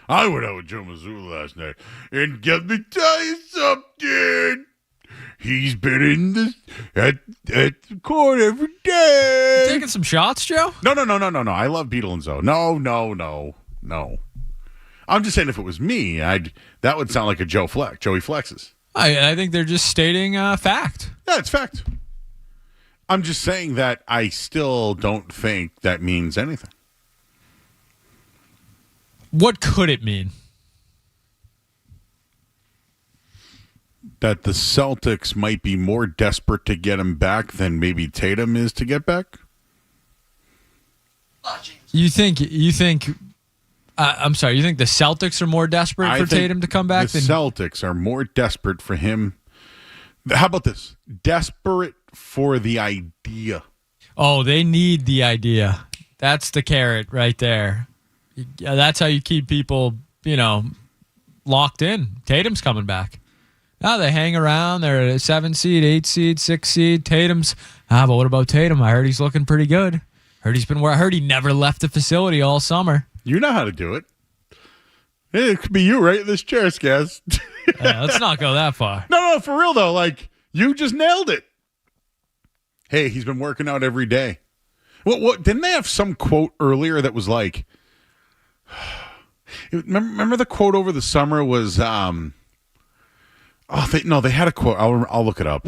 I went out with Joe Mazzulla last night, and let me tell you something. He's been in at the court every day. Taking some shots, Joe? No. I love Beetle and Zoe. No. I'm just saying if it was me, that would sound like a Joey flexes. I think they're just stating fact. Yeah, it's fact. I'm just saying that I still don't think that means anything. What could it mean? That the Celtics might be more desperate to get him back than maybe Tatum is to get back? You think I'm sorry, you think the Celtics are more desperate for Tatum to come back? The Celtics are more desperate for him. How about this? Desperate for the idea. Oh, they need the idea. That's the carrot right there. That's how you keep people, locked in. Tatum's coming back. Now they hang around. They're a 7 seed, 8 seed, 6 seed. Tatum's. But what about Tatum? I heard he's looking pretty good. I heard he never left the facility all summer. You know how to do it. It could be you right in this chair, Skaz. Let's not go that far. No, for real though. You just nailed it. Hey, he's been working out every day. What didn't they have some quote earlier that was like? Remember the quote over the summer was they had a quote. I'll look it up.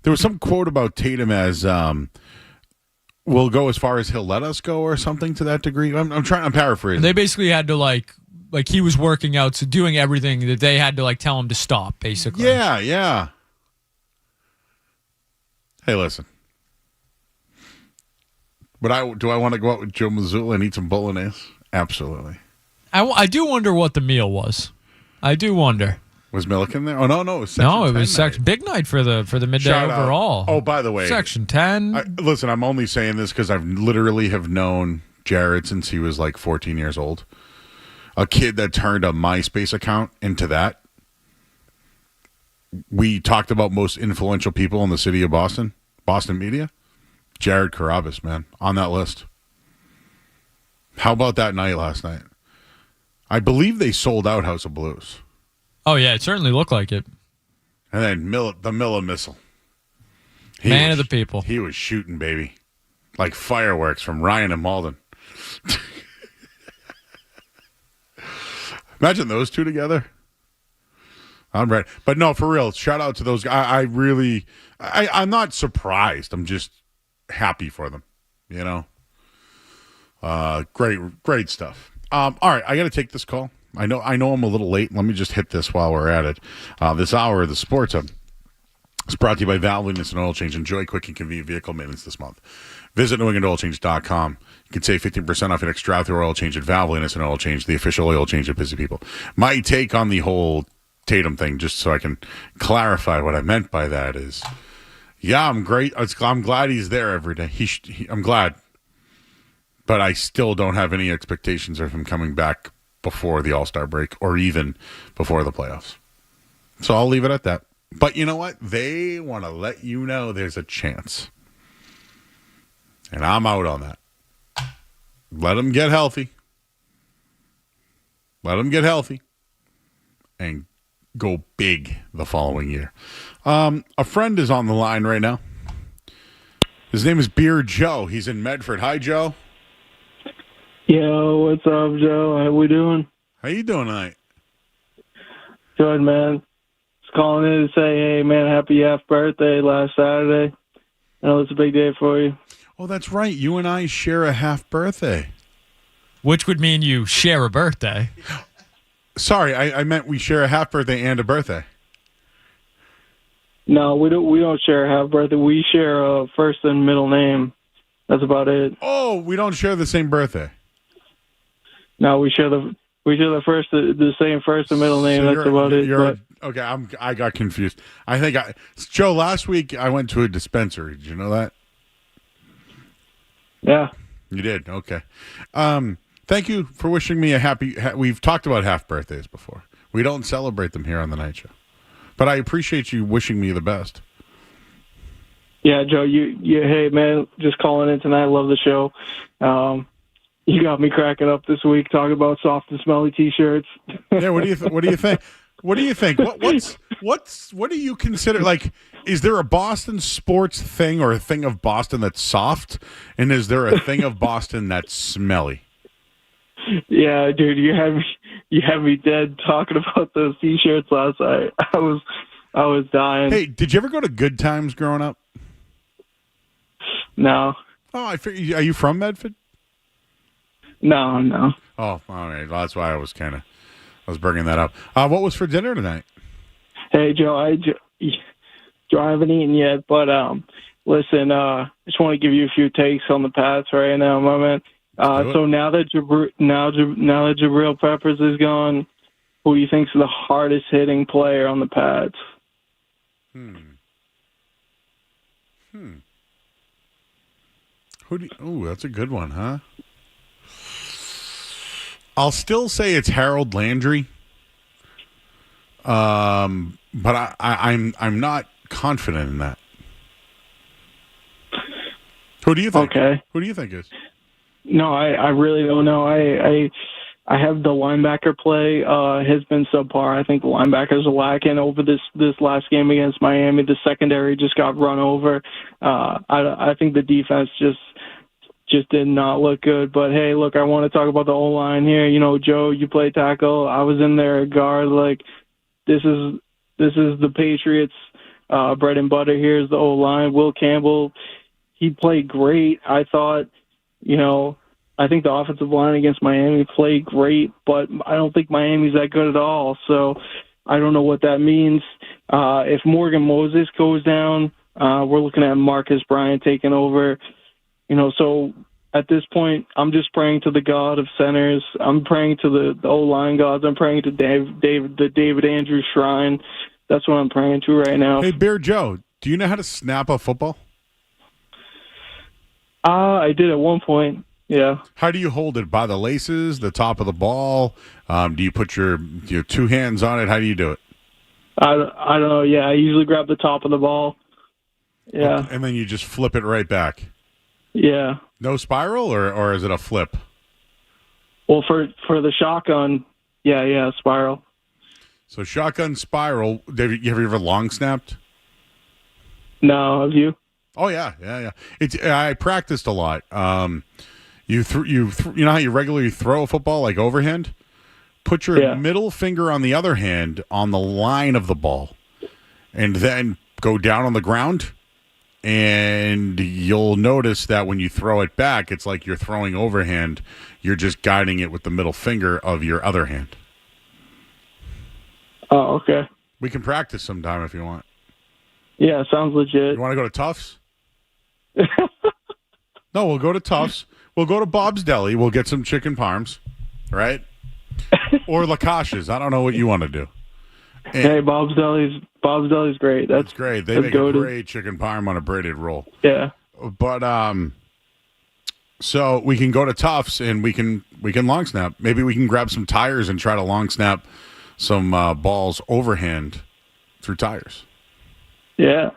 There was some quote about Tatum as we'll go as far as he'll let us go or something to that degree. I'm paraphrasing. They basically had to like he was working out, so doing everything that they had to tell him to stop, basically. Yeah. Hey, listen. But do I want to go out with Joe Mazzulla and eat some bolognese? Absolutely. I do wonder what the meal was. I do wonder. Was Milliken there? Oh no, it was Section 10 No, it was night. Big night for the midday overall. Oh, by the way, Section 10. Listen, I'm only saying this because I've literally have known Jared since he was 14 years old. A kid that turned a MySpace account into that. We talked about most influential people in the city of Boston media. Jared Carabas, man, on that list. How about that night last night? I believe they sold out House of Blues. Oh, yeah, it certainly looked like it. And then the Miller missile. Man of the people. He was shooting, baby. Like fireworks from Ryan and Malden. Imagine those two together. I'm ready. But no, for real, shout out to those guys. I'm not surprised. I'm just happy for them, Great stuff. All right, I got to take this call. I know I'm a little late. Let me just hit this while we're at it. This hour of the Sports Hub is brought to you by Valvoline and Oil Change. Enjoy quick and convenient vehicle maintenance this month. Visit NewEnglandOilChange.com. You can save 15% off your next drive-through oil change at Valvoline Innocent Oil Change, the official oil change of Busy People. My take on the whole Tatum thing, just so I can clarify what I meant by that is, yeah, I'm great. I'm glad he's there every day. I'm glad. But I still don't have any expectations of him coming back before the All-Star break or even before the playoffs. So I'll leave it at that. But you know what? They want to let you know there's a chance. And I'm out on that. Let them get healthy. Let them get healthy. And go big the following year. A friend is on the line right now. His name is Beer Joe. He's in Medford. Hi, Joe. Yo, what's up, Joe? How we doing? How you doing tonight? Good, man. Just calling in to say, hey, man, happy half birthday last Saturday. I know it's a big day for you. Oh, that's right. You and I share a half birthday. Which would mean you share a birthday. Sorry, I meant we share a half birthday and a birthday. No, we don't share a half birthday. We share a first and middle name. That's about it. Oh, we don't share the same birthday. No, we share the same first and middle name. So that's about it. Okay, I got confused. Joe, last week I went to a dispensary. Did you know that? Yeah. You did? Okay. Thank you for wishing me a happy... We've talked about half birthdays before. We don't celebrate them here on the night show. But I appreciate you wishing me the best. Yeah, Joe, hey, man, just calling in tonight. Love the show. You got me cracking up this week talking about soft and smelly T-shirts. Yeah, what do you think? What do you think? What do you consider, like, is there a Boston sports thing or a thing of Boston that's soft? And is there a thing of Boston that's smelly? Yeah, dude, you had me dead talking about those T-shirts last night. I was dying. Hey, did you ever go to Good Times growing up? No. Oh, I figured. Are you from Medford? No. Oh, all right. Well, that's why I was bringing that up. What was for dinner tonight? Hey, Joe, I haven't eaten yet, but listen, I just want to give you a few takes on the Pats right now, my man. So now that Jabril Peppers is gone, who do you think's the hardest hitting player on the Pats? That's a good one, huh? I'll still say it's Harold Landry. But I'm not confident in that. Who do you think? Okay. Who do you think is? No, I really don't know. I have the linebacker play has been subpar. I think the linebackers are lacking over this last game against Miami. The secondary just got run over. I think the defense just did not look good. But hey, look, I want to talk about the O-line here. You know, Joe, you play tackle. I was in there at guard. Like, this is the Patriots' bread and butter. Here's the O-line. Will Campbell, he played great. I thought, I think the offensive line against Miami played great, but I don't think Miami's that good at all. So I don't know what that means. If Morgan Moses goes down, we're looking at Marcus Bryant taking over. So at this point, I'm just praying to the God of centers. I'm praying to the O-line gods. I'm praying to the David Andrews Shrine. That's what I'm praying to right now. Hey, Bear Joe, do you know how to snap a football? I did at one point, yeah. How do you hold it? By the laces, the top of the ball? Do you put your two hands on it? How do you do it? I don't know. Yeah, I usually grab the top of the ball. Yeah. Okay, and then you just flip it right back. Yeah. No spiral, or is it a flip? Well, for the shotgun, yeah, spiral. So shotgun spiral. Have you ever long snapped? No, have you? Oh yeah. I practiced a lot. You know how you regularly throw a football, like overhand? Put your middle finger on the other hand on the line of the ball, and then go down on the ground. And you'll notice that when you throw it back, it's like you're throwing overhand. You're just guiding it with the middle finger of your other hand. Oh, okay. We can practice sometime if you want. Yeah, sounds legit. You want to go to Tufts? No, we'll go to Tufts. We'll go to Bob's Deli. We'll get some chicken parms, right? Or Lakash's. I don't know what you want to do. And hey, Bob's Deli's great. That's great. They that's make goated. a great chicken parm on a braided roll. Yeah. But so we can go to Tufts and we can long snap. Maybe we can grab some tires and try to long snap some balls overhand through tires. Yeah.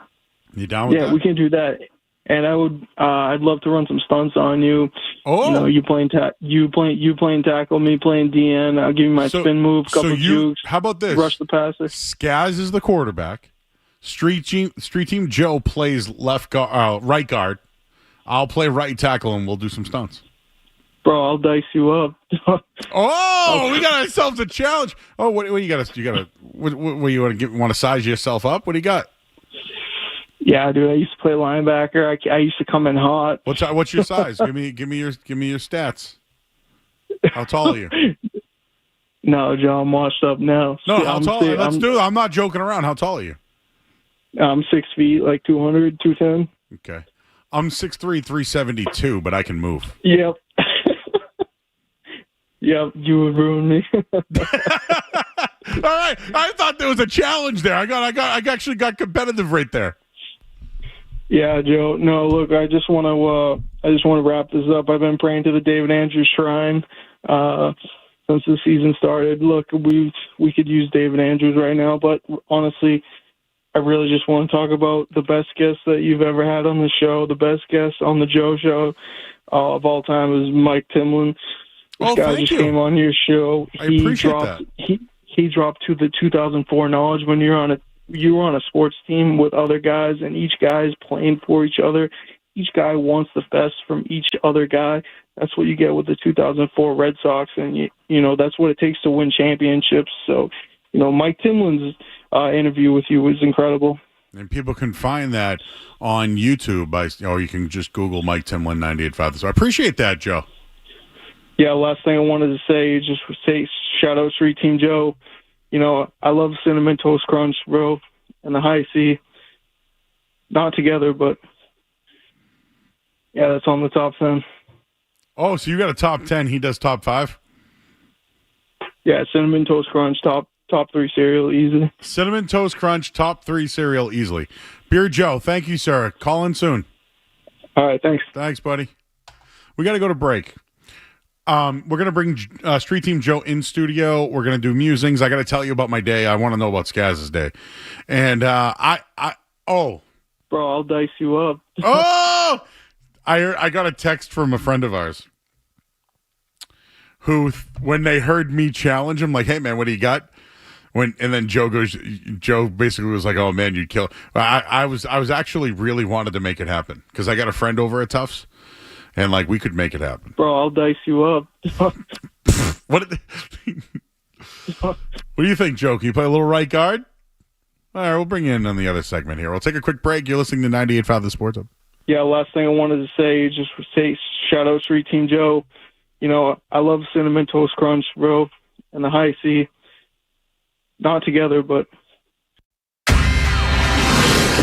You down with that? Yeah, we can do that. And I'd love to run some stunts on you. Oh, you know, you playing tackle, me playing DN. I'll give you my spin move, couple jukes. How about this? Rush the passer. Skaz is the quarterback. Street team Joe plays right guard. I'll play right tackle, and we'll do some stunts. Bro, I'll dice you up. Oh, we got ourselves a challenge. Oh, what you got? What you want to size yourself up? What do you got? Yeah, dude. I used to play linebacker. I used to come in hot. What's your size? give me your stats. How tall are you? No, Joe, I'm washed up now. No, how tall? Let's do it. I'm not joking around. How tall are you? I'm 6 feet, like 200, 210. Okay. I'm 6'3", 372, but I can move. Yep. Yep, you would ruin me. All right. I thought there was a challenge there. I actually got competitive right there. Yeah, Joe. No, look, I just want to wrap this up. I've been praying to the David Andrews Shrine since the season started. Look, we could use David Andrews right now, but honestly, I really just want to talk about the best guest that you've ever had on the show. The best guest on the Joe Show of all time is Mike Timlin. This guy just came on your show. I appreciate that. He dropped to the 2004 knowledge when you were on a sports team with other guys, and each guy is playing for each other. Each guy wants the best from each other guy. That's what you get with the 2004 Red Sox, and you know that's what it takes to win championships. So, you know, Mike Timlin's interview with you was incredible. And people can find that on YouTube you can just Google Mike Timlin 98.5. So I appreciate that, Joe. Yeah, last thing I wanted to say is just say shout out Street Team Joe. You know, I love Cinnamon Toast Crunch, bro, and the High C. Not together, but yeah, that's on the top 10. Oh, so you got a top 10. He does top 5? Yeah, Cinnamon Toast Crunch, top 3 cereal easily. Cinnamon Toast Crunch, top 3 cereal easily. Beer Joe, thank you, sir. Call in soon. All right, thanks. Thanks, buddy. We got to go to break. We're going to bring Street Team Joe in studio. We're going to do musings. I got to tell you about my day. I want to know about Skaz's day. And bro, I'll dice you up. Oh, I got a text from a friend of ours who, when they heard me challenge him, like, hey man, what do you got? And then Joe basically was like, oh man, you'd kill. I was actually really wanted to make it happen because I got a friend over at Tufts. And, like, we could make it happen. Bro, I'll dice you up. What do you think, Joe? Can you play a little right guard? All right, we'll bring you in on the other segment here. We'll take a quick break. You're listening to 98.5 The Sports Hub. Yeah, last thing I wanted to say is just say shout out Street Team Joe. You know, I love Cinnamon Toast Crunch, bro, and the High C. Not together, but...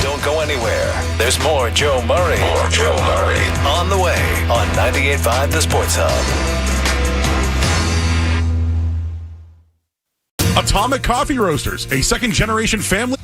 Don't go anywhere. There's more Joe Murray. On the way on 98.5 The Sports Hub. Atomic Coffee Roasters, a second-generation family.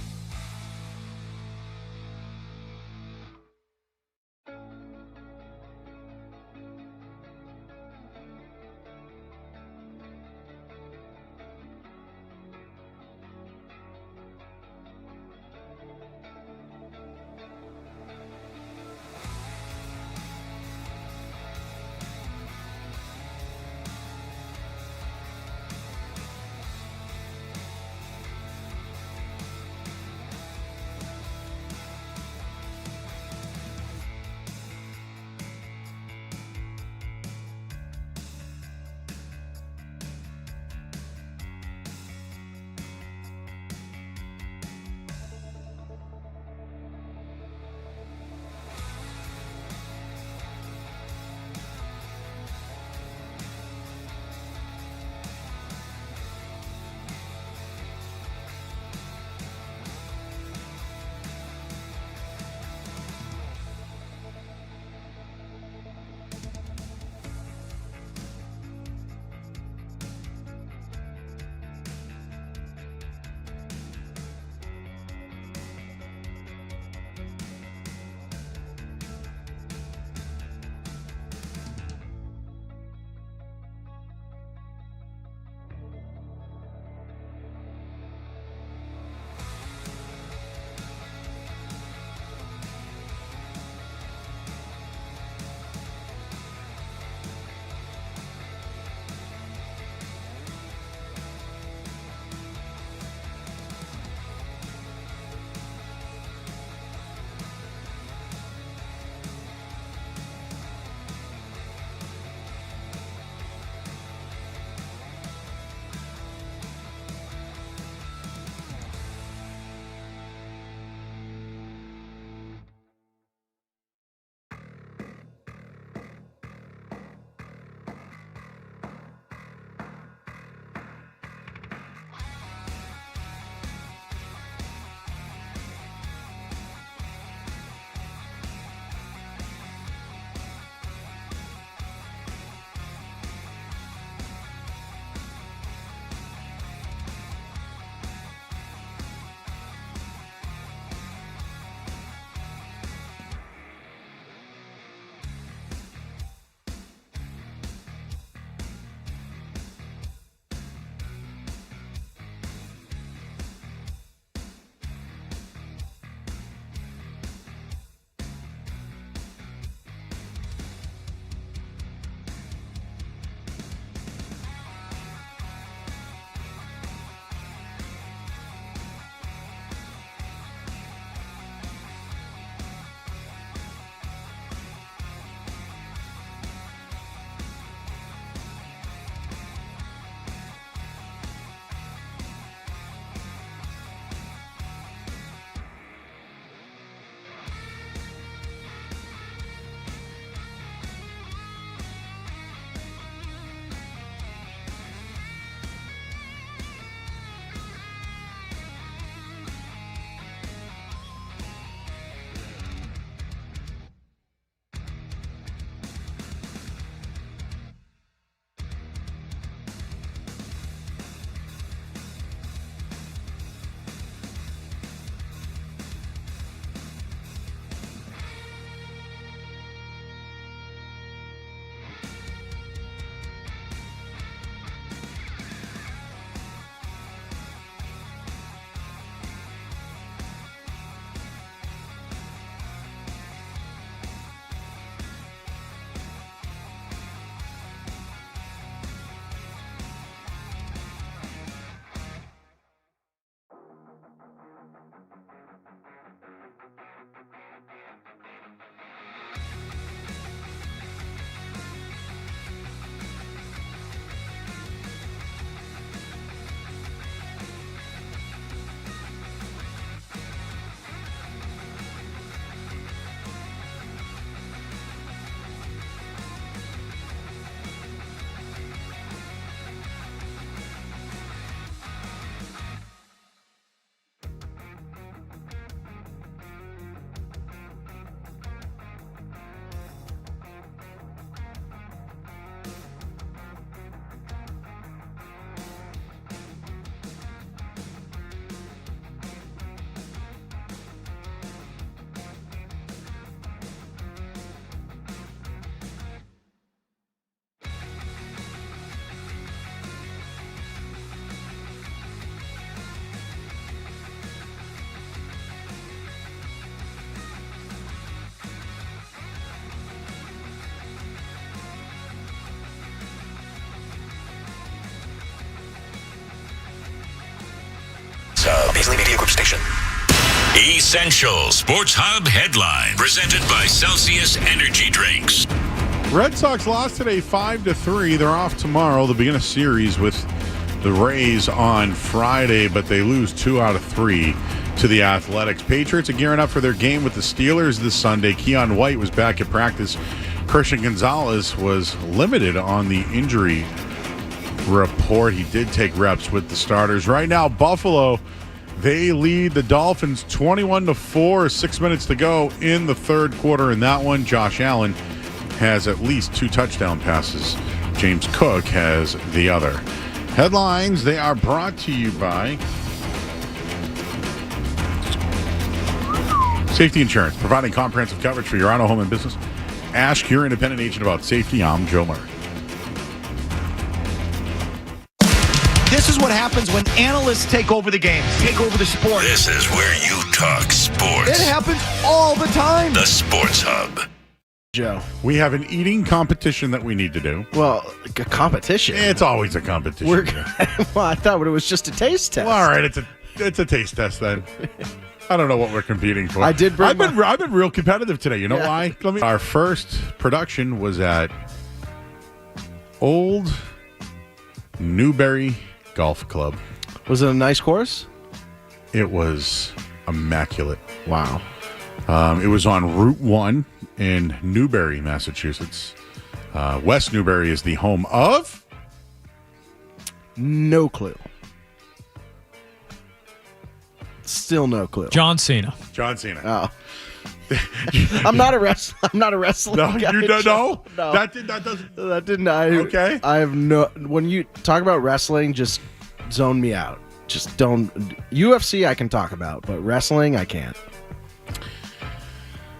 Paisley Media Group station. Essential Sports Hub headline presented by Celsius Energy Drinks. Red Sox lost today 5-3. They're off tomorrow. They'll begin a series with the Rays on Friday, but they lose 2 out of 3 to the Athletics. Patriots are gearing up for their game with the Steelers this Sunday. Keon White was back at practice. Christian Gonzalez was limited on the injury report. He did take reps with the starters. Right now, Buffalo, they lead the Dolphins 21-4, 6 minutes to go in the third quarter. In that one, Josh Allen has at least 2 touchdown passes. James Cook has the other. Headlines, they are brought to you by Safety Insurance, providing comprehensive coverage for your auto, home, and business. Ask your independent agent about safety. I'm Joe Murray. This is what happens when analysts take over the game, take over the sport. This is where you talk sports. It happens all the time. The Sports Hub. Joe. We have an eating competition that we need to do. Well, a competition? It's always a competition. Well, I thought it was just a taste test. Well, all right, it's a taste test then. I don't know what we're competing for. I've been real competitive today. You know why? Our first production was at Old Newberry Golf Club. Was it a nice course? It was immaculate. Wow. It was on Route 1 in Newbury, Massachusetts. West Newbury is the home of? No clue. Still no clue. John Cena. Oh. I'm not a wrestling No, guy. you don't know? No. That didn't. Okay. I have no. When you talk about wrestling, just zone me out. Just don't. UFC I can talk about, but wrestling I can't.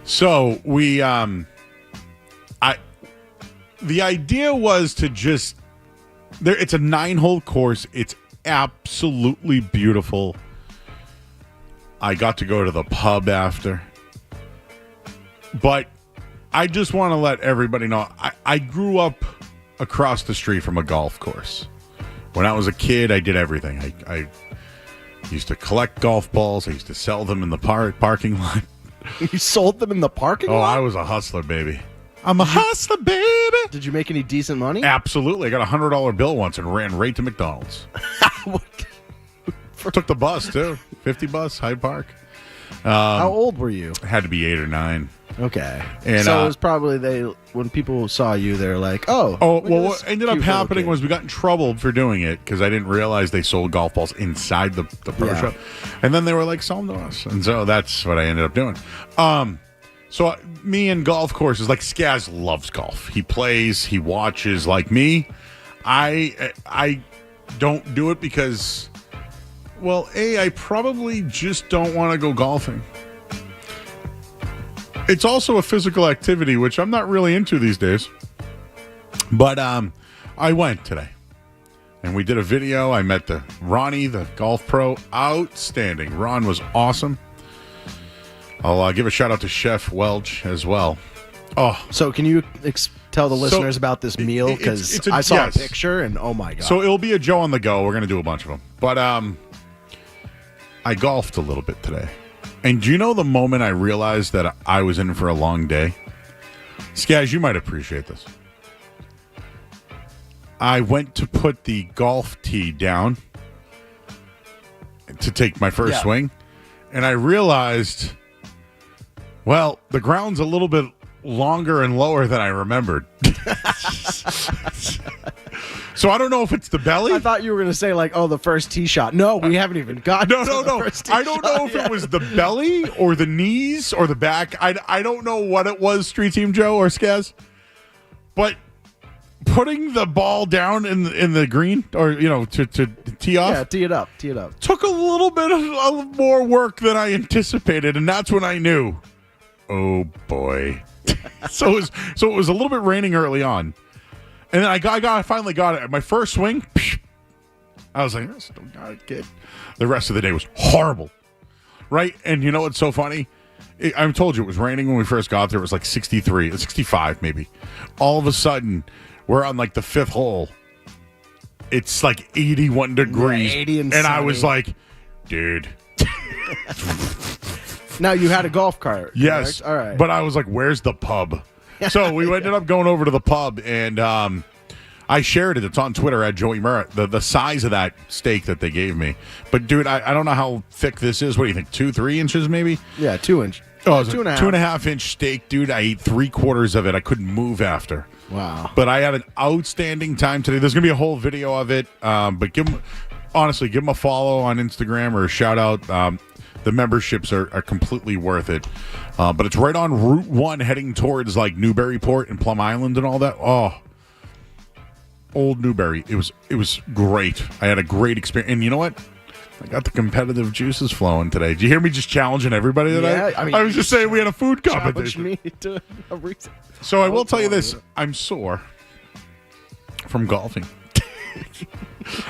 So we, the idea was to just there. It's a 9-hole course. It's absolutely beautiful. I got to go to the pub after. But I just want to let everybody know, I grew up across the street from a golf course. When I was a kid, I did everything. I used to collect golf balls. I used to sell them in the parking lot. You sold them in the parking lot? Oh, I was a hustler, baby. I'm a hustler, baby. Did you make any decent money? Absolutely. I got a $100 bill once and ran right to McDonald's. Took the bus, too. 50 bus, Hyde Park. How old were you? I had to be 8 or 9. Okay. And, so it was probably when people saw you, they're like, oh. Well, what ended up happening was we got in trouble for doing it because I didn't realize they sold golf balls inside the pro shop. And then they were like, sell them to us. And so that's what I ended up doing. So me and golf courses, like Skaz loves golf. He plays, he watches. Like me, I don't do it because, well, I probably just don't want to go golfing. It's also a physical activity, which I'm not really into these days. But I went today. And we did a video. I met Ronnie, the golf pro. Outstanding. Ron was awesome. I'll give a shout out to Chef Welch as well. Oh, so can you tell the listeners about this meal? Because I saw a picture and oh my god. So it'll be a Joe on the go. We're going to do a bunch of them. But I golfed a little bit today. And do you know the moment I realized that I was in for a long day? Skaz, you might appreciate this. I went to put the golf tee down to take my first swing, and I realized, well, the ground's a little bit longer and lower than I remembered. So I don't know if it's the belly. I thought you were going to say the first tee shot. No, we haven't even gotten No. I don't know if it was the belly or the knees or the back. I don't know what it was, Street Team Joe or Skaz. But putting the ball down in the green or to tee off. Yeah, tee it up. Took a little bit of more work than I anticipated, and that's when I knew. Oh boy. So it was a little bit raining early on. And then I finally got it. My first swing, I was like, I still got it, kid. The rest of the day was horrible. Right? And you know what's so funny? I told you it was raining when we first got there. It was like 63, 65 maybe. All of a sudden, we're on like the 5th hole. It's like 81 degrees. Yeah, 80 and I was like, dude, Now you had a golf cart. Yes. Correct? All right. But I was like, where's the pub? So we ended up going over to the pub, and I shared it. It's on Twitter at Joey Murray, the size of that steak that they gave me. But, dude, I don't know how thick this is. What do you think, 2-3 inches maybe? Yeah, 2 inch. Oh, it was 2.5. 2.5 inch steak, dude. I ate 3/4 of it. I couldn't move after. Wow. But I had an outstanding time today. There's going to be a whole video of it. But give them a follow on Instagram or a shout out. The memberships are completely worth it. But it's right on Route 1 heading towards like Newburyport and Plum Island and all that. Oh, Old Newbury. It was great. I had a great experience. And you know what? I got the competitive juices flowing today. Did you hear me just challenging everybody today? Yeah, I was just saying we had a food Challenge competition. me to a reason. So I will tell you this. I'm sore from golfing.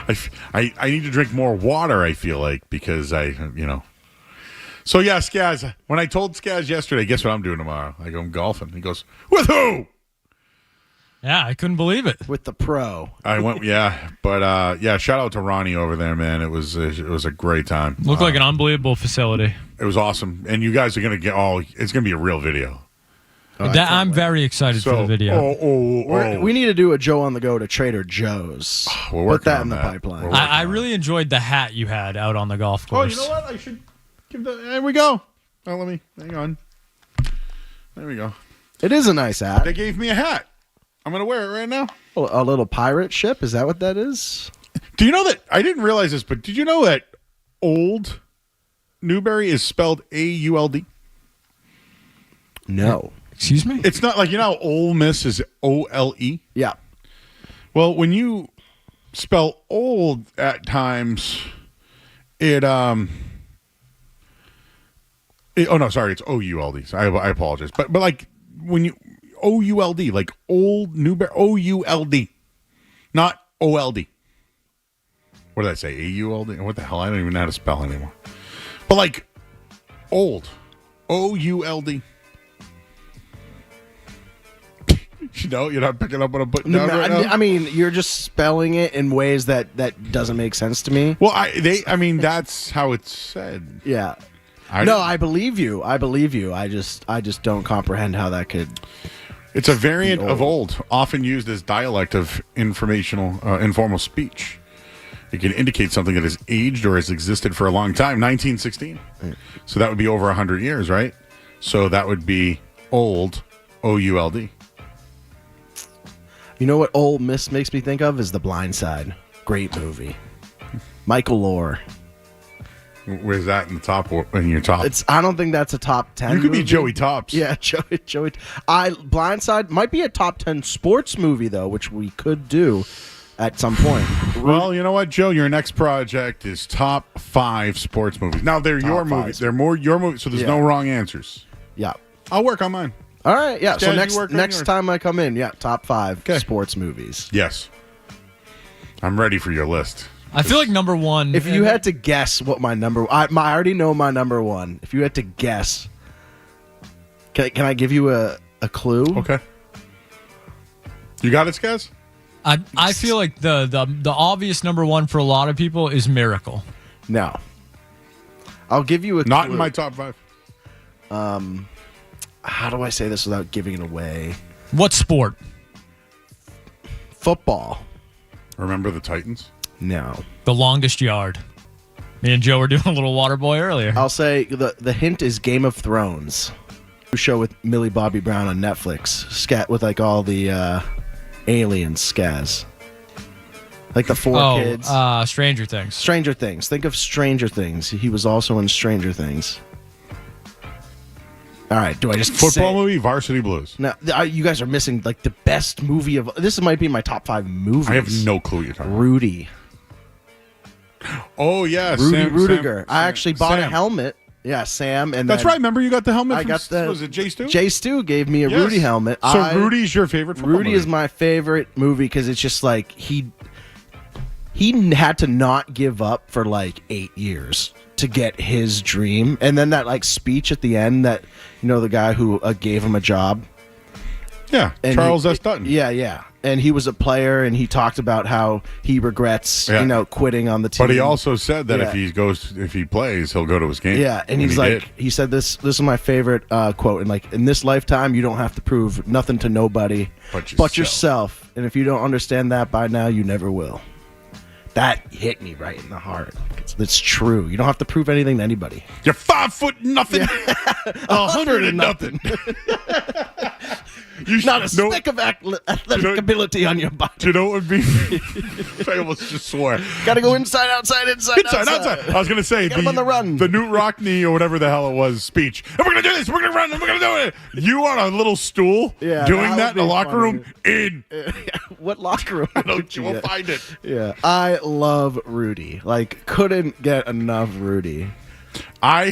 I need to drink more water, I feel like, because So, yeah, Skaz, when I told Skaz yesterday, guess what I'm doing tomorrow? I go, I'm golfing. He goes, with who? Yeah, I couldn't believe it. With the pro. I went, yeah. But, shout out to Ronnie over there, man. It was a great time. Looked like an unbelievable facility. It was awesome. And you guys are going to get it's going to be a real video. I'm very excited for the video. We need to do a Joe on the go to Trader Joe's. We're Put that on in the that. pipeline. I really enjoyed the hat you had out on the golf Oh, course. you know what? I should give that. There we go. Oh, let me. Hang on. There we go. It is a nice hat. They gave me a hat. I'm going to wear it right now. A little pirate ship? Is that what that is? Do you know that? I didn't realize this, but did you know that Old Newbury is spelled A-U-L-D? No. Excuse me? It's not like, you know how Ole Miss is O-L-E? Yeah. Well, when you spell old at times, it's O-U-L-D. So I apologize. But like when you O-U-L-D, like Old Newbury, O-U-L-D, not O-L-D. What did I say? A-U-L-D? What the hell? I don't even know how to spell anymore. But like old, O-U-L-D. You're not picking up what I'm putting down right now? I mean, you're just spelling it in ways that doesn't make sense to me. Well, that's how it's said. Yeah. I believe you. I just don't comprehend how that could. It's a variant of old, often used as dialect of informal speech. It can indicate something that has aged or has existed for a long time. 1916. So that would be over 100 years, right? So that would be old, O-U-L-D. You know what Ole Miss makes me think of is The Blind Side. Great movie. Michael Lohr. Where's that in the top? In your top? I don't think that's a top 10. You could movie. be Joey Tops. Yeah, Joey. Blindside might be a top 10 sports movie though, which we could do at some point. Well, you know what, Joe? Your next project is top 5 sports movies. Now they're your movies. They're more your movies, so there's no wrong answers. Yeah, I'll work on mine. All right. Yeah. Skaz, So next time I come in, top 5 sports movies. Yes, I'm ready for your list. I feel like number one. If you had to guess what my number, I already know my number one. If you had to guess, can I give you a clue? Okay. You got it, Skaz? I feel like the obvious number one for a lot of people is Miracle. No. I'll give you a Not clue. in my top 5. How do I say this without giving it away? What sport? Football. Remember the Titans? No. The Longest Yard. Me and Joe were doing a little water boy earlier. I'll say the hint is Game of Thrones. A show with Millie Bobby Brown on Netflix. Scat with like all the aliens, Skaz. Like the 4 kids. Stranger Things. Stranger Things. Think of Stranger Things. He was also in Stranger Things. All right, do I just football movie? Varsity Blues. No, you guys are missing like the best movie of. This might be my top 5 movies. I have no clue what you're talking about. Rudy. Oh yeah, Rudy Rudiger. I actually bought a helmet. Yeah, Sam, and that's right. Remember, you got the helmet. I got the. Was it Jay Stu? Jay Stu gave me a Rudy helmet. So Rudy's your favorite football Rudy movie? is my favorite movie because it's just like he had to not give up for like 8 years to get his dream, and then that like speech at the end that the guy who gave him a job. Yeah, And Charles S. Dutton. Yeah. And he was a player, and he talked about how he regrets, quitting on the team. But he also said that Yeah. if he plays, he'll go to his game. Yeah, and he's like, he said this is my favorite quote, and like, in this lifetime, you don't have to prove nothing to nobody but yourself. And if you don't understand that by now, you never will. That hit me right in the heart. It's true. You don't have to prove anything to anybody. You're 5 foot nothing. 100 and nothing. Not a speck of athletic ability on your body. Do you know what would be? I almost just swore. Got to go inside, outside. I was going to say Get him on the run. The Newt Rockney or whatever the hell it was speech. And we're going to do this. We're going to run. And we're going to do it. You on a little stool doing that in the locker room? What locker room? I don't. You will find it. Yeah, I love Rudy. Like, couldn't get enough Rudy. I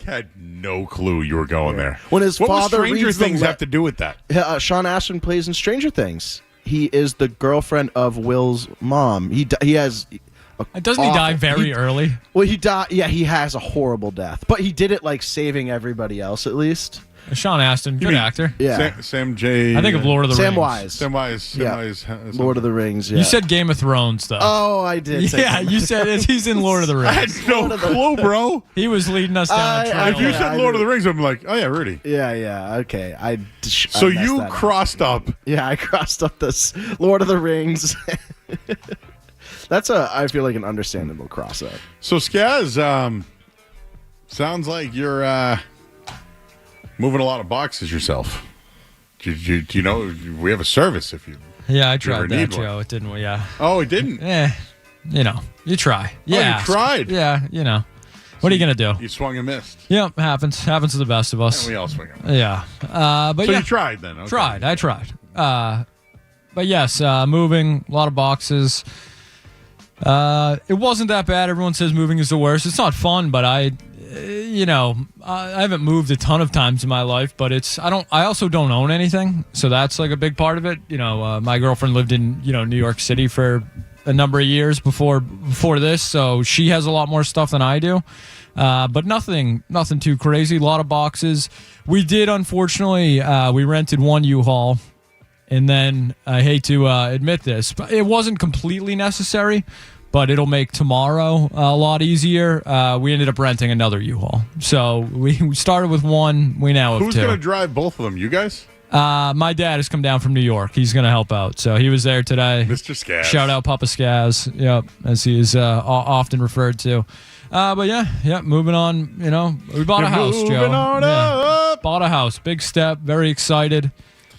had no clue you were going there. When his what father does Stranger reads the Things have to do with that? Sean Astin plays in Stranger Things. He is the girlfriend of Will's mom. He has. Doesn't he die very early? Well, he died. Yeah, he has a horrible death, but he did it like saving everybody else at least. Sean Astin, good actor. Yeah, Sam J. I think of Lord of the Sam Rings. Wise. Sam Wise. Lord of the Rings. Yeah. You said Game of Thrones, though. Oh, I did. Yeah, you said he's in Lord of the Rings. I had no clue, bro. He was leading us down a trail. If you said Lord of the Rings, I'm like, oh yeah, Rudy. Yeah. Okay. So you crossed up. Yeah, I crossed up this Lord of the Rings. That's I feel like an understandable cross up. So Skaz, sounds like you're moving a lot of boxes yourself. Do you know we have a service if you? Yeah, I if you ever tried that, need Joe. one. It didn't. Yeah. Oh, it didn't. You try. Yeah, you tried. Yeah, What are you gonna do? You swung and missed. Yep, happens to the best of us. And we all swing and missed. Yeah, but so yeah, you tried then. Okay. I tried. But yes, moving a lot of boxes. It wasn't that bad. Everyone says moving is the worst. It's not fun, but I haven't moved a ton of times in my life, but I also don't own anything. So that's like a big part of it. My girlfriend lived in, New York City for a number of years before this. So she has a lot more stuff than I do. But nothing too crazy. A lot of boxes. We did, unfortunately, we rented one U-Haul. And then I hate to admit this, but it wasn't completely necessary, but it'll make tomorrow a lot easier. We ended up renting another U-Haul. So we started with one. We now have Who's two. going to drive both of them? You guys? My dad has come down from New York. He's going to help out. So he was there today. Mr. Skaz. Shout out Papa Skaz. Yep, as he is often referred to. But yeah, moving on. We bought a house, Joe. Moving on up. Bought a house. Big step. Very excited.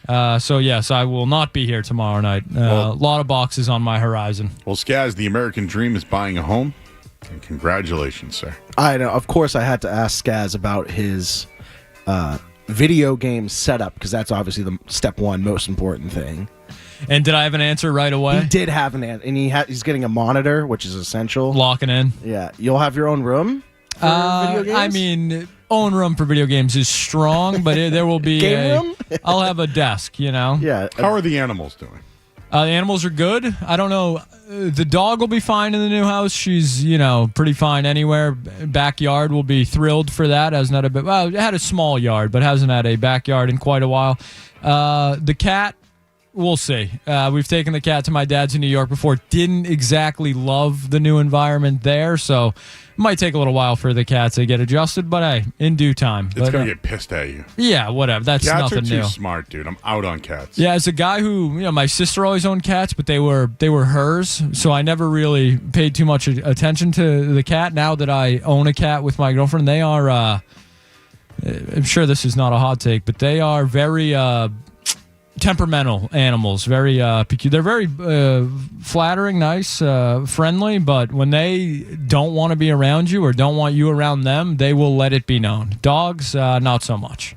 So yes, I will not be here tomorrow night. A lot of boxes on my horizon. Well, Skaz, the American dream is buying a home. And congratulations, sir. I know. Of course, I had to ask Skaz about his video game setup because that's obviously the step one most important thing. And did I have an answer right away? He did have an answer, and he's getting a monitor, which is essential. Locking in. Yeah, you'll have your own room for video games? I mean, own room for video games is strong, but there will be room? I'll have a desk, Yeah. How are the animals doing? The animals are good. I don't know. The dog will be fine in the new house. She's, pretty fine anywhere. Backyard will be thrilled for that. It had a small yard, but hasn't had a backyard in quite a while. The cat, we'll see. We've taken the cat to my dad's in New York before. Didn't exactly love the new environment there, so it might take a little while for the cat to get adjusted, but hey, in due time. It's going to get pissed at you. Yeah, whatever. That's cats nothing are too new. smart, dude. I'm out on cats. Yeah, as a guy who, my sister always owned cats, but they were hers, so I never really paid too much attention to the cat. Now that I own a cat with my girlfriend, they are, I'm sure this is not a hot take, but they are very temperamental animals, very peculiar. They're very flattering, nice, friendly, but when they don't want to be around you or don't want you around them, they will let it be known. Dogs, not so much.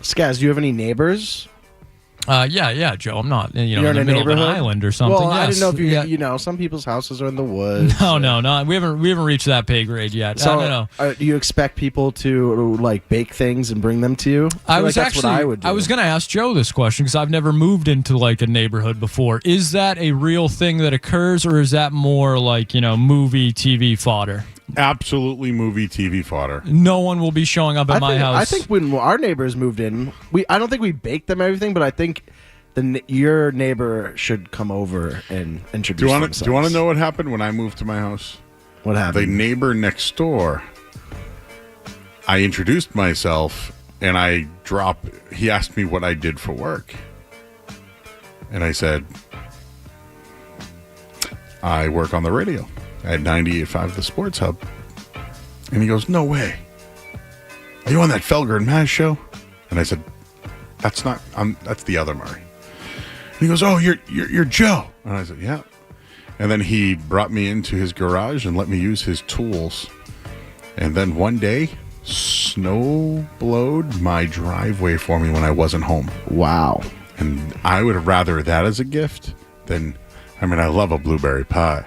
Skaz, do you have any neighbors? Yeah, Joe. I'm not, You're in the middle of an island or something. Well, I didn't know if Yes. some people's houses are in the woods. No. We haven't reached that pay grade yet. So, I don't know. Do you expect people to bake things and bring them to you? I was that's what I would do. I was going to ask Joe this question because I've never moved into a neighborhood before. Is that a real thing that occurs, or is that more movie, TV fodder? absolutely movie TV fodder. No one will be showing up at my house. I think when our neighbors moved in, I don't think we baked them everything, but I think your neighbor should come over and introduce themselves. Do you want to know what happened when I moved to my house? What happened? The neighbor next door, I introduced myself, and he asked me what I did for work. And I said, I work on the radio at 98.5 The Sports Hub. And he goes, no way. Are you on that Felger and Maz show? And I said, that's the other Murray. And he goes, oh, you're Joe. And I said, yeah. And then he brought me into his garage and let me use his tools. And then one day, snow blowed my driveway for me when I wasn't home. Wow. And I would have rather that as a gift than, I love a blueberry pie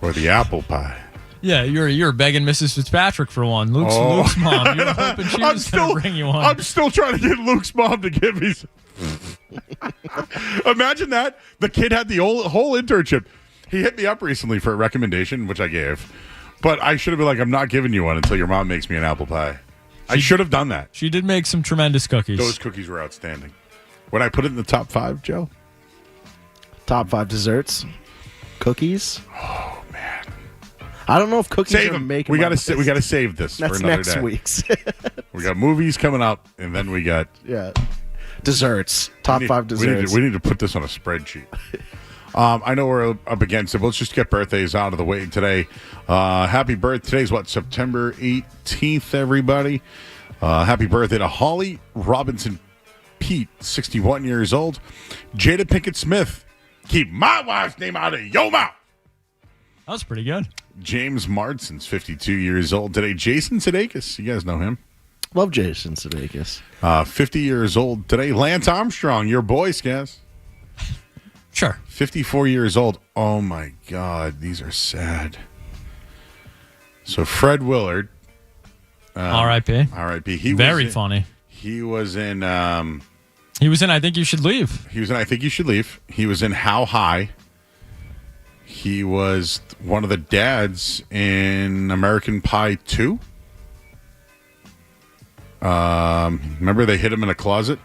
or the apple pie. Yeah, you're begging Mrs. Fitzpatrick for one. Luke's mom. You're hoping she was going to bring you one. I'm still trying to get Luke's mom to give me some. Imagine that. The kid had the whole internship. He hit me up recently for a recommendation, which I gave. But I should have been like, I'm not giving you one until your mom makes me an apple pie. I should have done that. She did make some tremendous cookies. Those cookies were outstanding. Would I put it in the top 5, Joe? Top 5 desserts? Cookies? Oh, man. I don't know if cookies save are them. making We got to save this That's for another next day. week's. We got movies coming up, and then we got... Yeah. Desserts. Top 5 desserts. We need to put this on a spreadsheet. I know we're up against it, but let's just get birthdays out of the way today. Happy birthday. Today's what, September 18th, everybody. Happy birthday to Holly Robinson Pete, 61 years old. Jada Pinkett Smith, keep my wife's name out of your mouth. That was pretty good. James Martson's 52 years old today. Jason Sudeikis, you guys know him. Love Jason Sudeikis. 50 years old today. Lance Armstrong, your boy, Skaz. Sure. 54 years old. Oh, my God. These are sad. So, Fred Willard. R.I.P. R.I.P. He Very was funny. He was in... he was in I Think You Should Leave. He was in I Think You Should Leave. He was in How High. He was one of the dads in American Pie 2. Remember they hid him in a closet?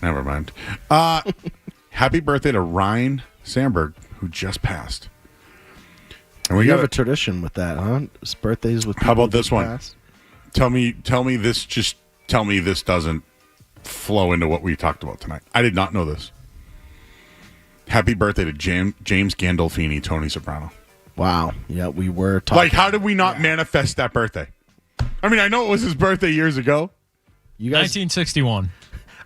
Never mind. Happy birthday to Ryan Sandberg, who just passed. And we have got a tradition with that, huh? It's birthdays with people. How about this one? Passed? Tell me this. Just tell me this doesn't flow into what we talked about tonight. I did not know this. Happy birthday to James Gandolfini, Tony Soprano. Wow. Yeah, we were talking. Like, how did we not manifest that birthday? I mean, I know it was his birthday years ago. You guys, 1961.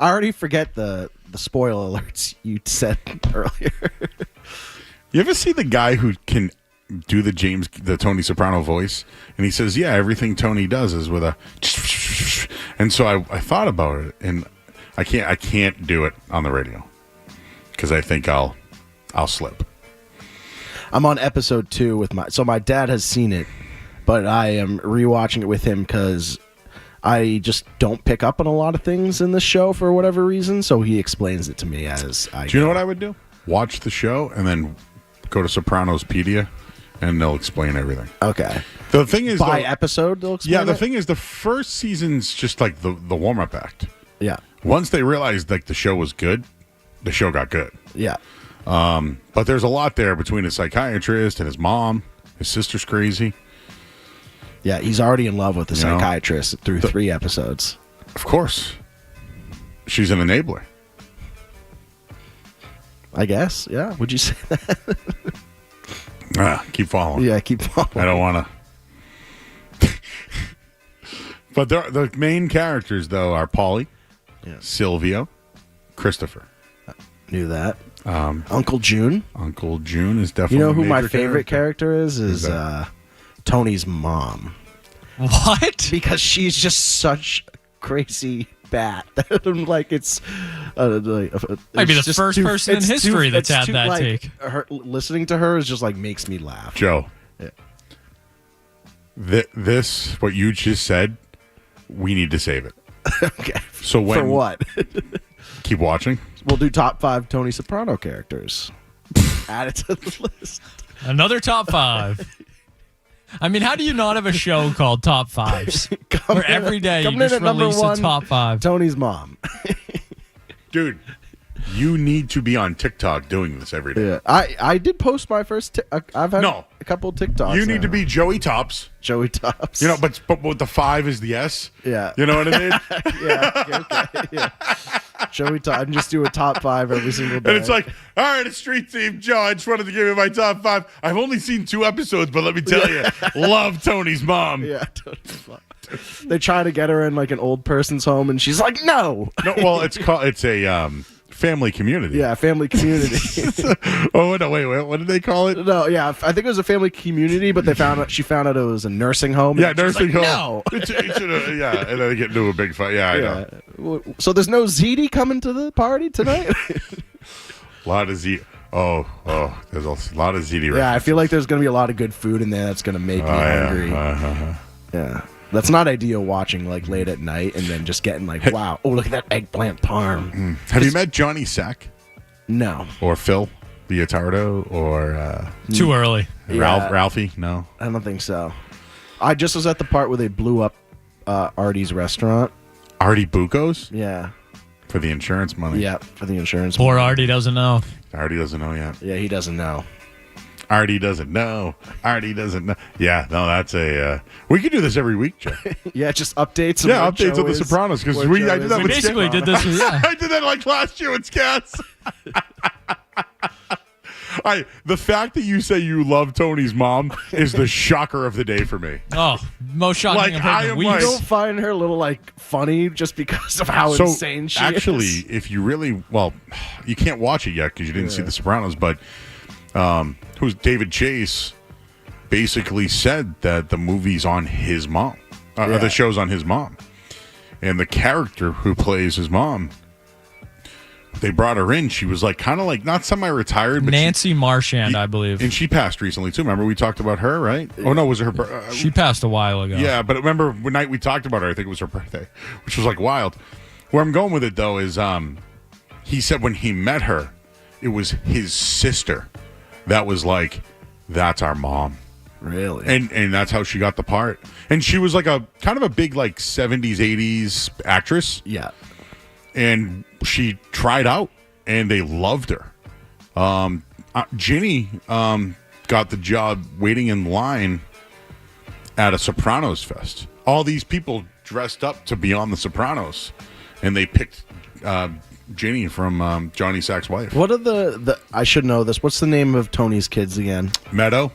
I already forget the spoiler alerts you said earlier. You ever see the guy who can do the Tony Soprano voice? And he says, yeah, everything Tony does is with a... And so I thought about it, and I can't do it on the radio because I think I'll slip. I'm on episode 2 with my dad has seen it, but I am rewatching it with him because I just don't pick up on a lot of things in this show for whatever reason. So he explains it to me as I. Do you know what I would do? Watch the show and then go to Sopranospedia, and they'll explain everything. Okay. The thing is, by episode, they'll explain. Yeah, the it? thing is, the first season's just like the warm up act. Yeah. Once they realized like the show was good, the show got good. Yeah. But there's a lot there between his psychiatrist and his mom. His sister's crazy. Yeah, he's already in love with the psychiatrist through 3 episodes. Of course. She's an enabler. I guess, yeah. Would you say that? Keep following. Yeah, keep following. I don't want to. But the main characters, though, are Paulie, Silvio, Christopher. Knew that. Uncle June. Uncle June is definitely. You know who a my major favorite character is? Is Tony's mom. What? Because she's just such a crazy bat. Like it's maybe the first person in history that's had that like, take. Listening to her is just like makes me laugh. Joe. Yeah. This what you just said. We need to save it. Okay. So when for what? Keep watching. We'll do top 5 Tony Soprano characters. Add it to the list. Another top 5. I mean, how do you not have a show called Top Fives? Where every day you just release a top 5. Tony's mom. Dude, you need to be on TikTok doing this every day. Yeah, I did post my first. I've had a couple TikToks. You need to be Joey Tops. Joey Tops. You know, but with the 5 is the S. Yeah. You know what I mean? Okay. Yeah. Joey Tops. And just do a top 5 every single day. And it's like, all right, it's Street Team Joe. I just wanted to give you my top 5. I've only seen 2 episodes, but let me tell you, love Tony's mom. Yeah, Tony's mom. They try to get her in like an old person's home, and she's like, no. No, well, it's a family community. Yeah, family community. Oh no, wait, what did they call it? No, yeah, I think it was a family community, but she found out it was a nursing home. Yeah, nursing home. No. Yeah, and then they get into a big fight. Yeah, I know. So there's no ziti coming to the party tonight? A lot of ziti. Oh, there's a lot of ziti. Yeah, I feel like there's going to be a lot of good food in there that's going to make me hungry. Yeah. That's not ideal watching like late at night and then just getting like, wow, oh, look at that eggplant parm. Have you met Johnny Sack? No. Or Phil Vietardo or too early. Ralphie? No. I don't think so. I just was at the part where they blew up Artie's restaurant. Artie Bucco's? Yeah. For the insurance money. Yeah, for the insurance Poor money. Artie doesn't know. Artie doesn't know yet. Yeah, he doesn't know. Artie doesn't know. Artie doesn't know. Yeah, no, that's a. We could do this every week, Joe. Yeah, just updates. Yeah, updates of The Sopranos because I did that with basically did this. Yeah. I did that like last year with Scats. The fact that you say you love Tony's mom is the shocker of the day for me. Oh, most shocking Like, I've heard in weeks. You don't find her a little like funny just because of how insane she actually, is? if you really, you can't watch it yet because you didn't see The Sopranos, but who's David Chase basically said that the movie's on his mom. The show's on his mom. And the character who plays his mom, they brought her in. She was like kind of like not semi-retired, but Nancy Marchand, I believe. And she passed recently too. Remember we talked about her, right? Oh no, was it her? She passed a while ago. Yeah, but remember the night we talked about her, I think it was her birthday, which was like wild. Where I'm going with it though is, he said when he met her, it was his sister that was like, that's our mom. Really? And that's how she got the part. And she was like a kind of a big like 70s, 80s actress. Yeah. And she tried out and they loved her. Ginny got the job waiting in line at a Sopranos fest. All these people dressed up to be on the Sopranos, and they picked Ginny from Johnny Sack's wife. What are the I should know this. What's the name of Tony's kids again? Meadow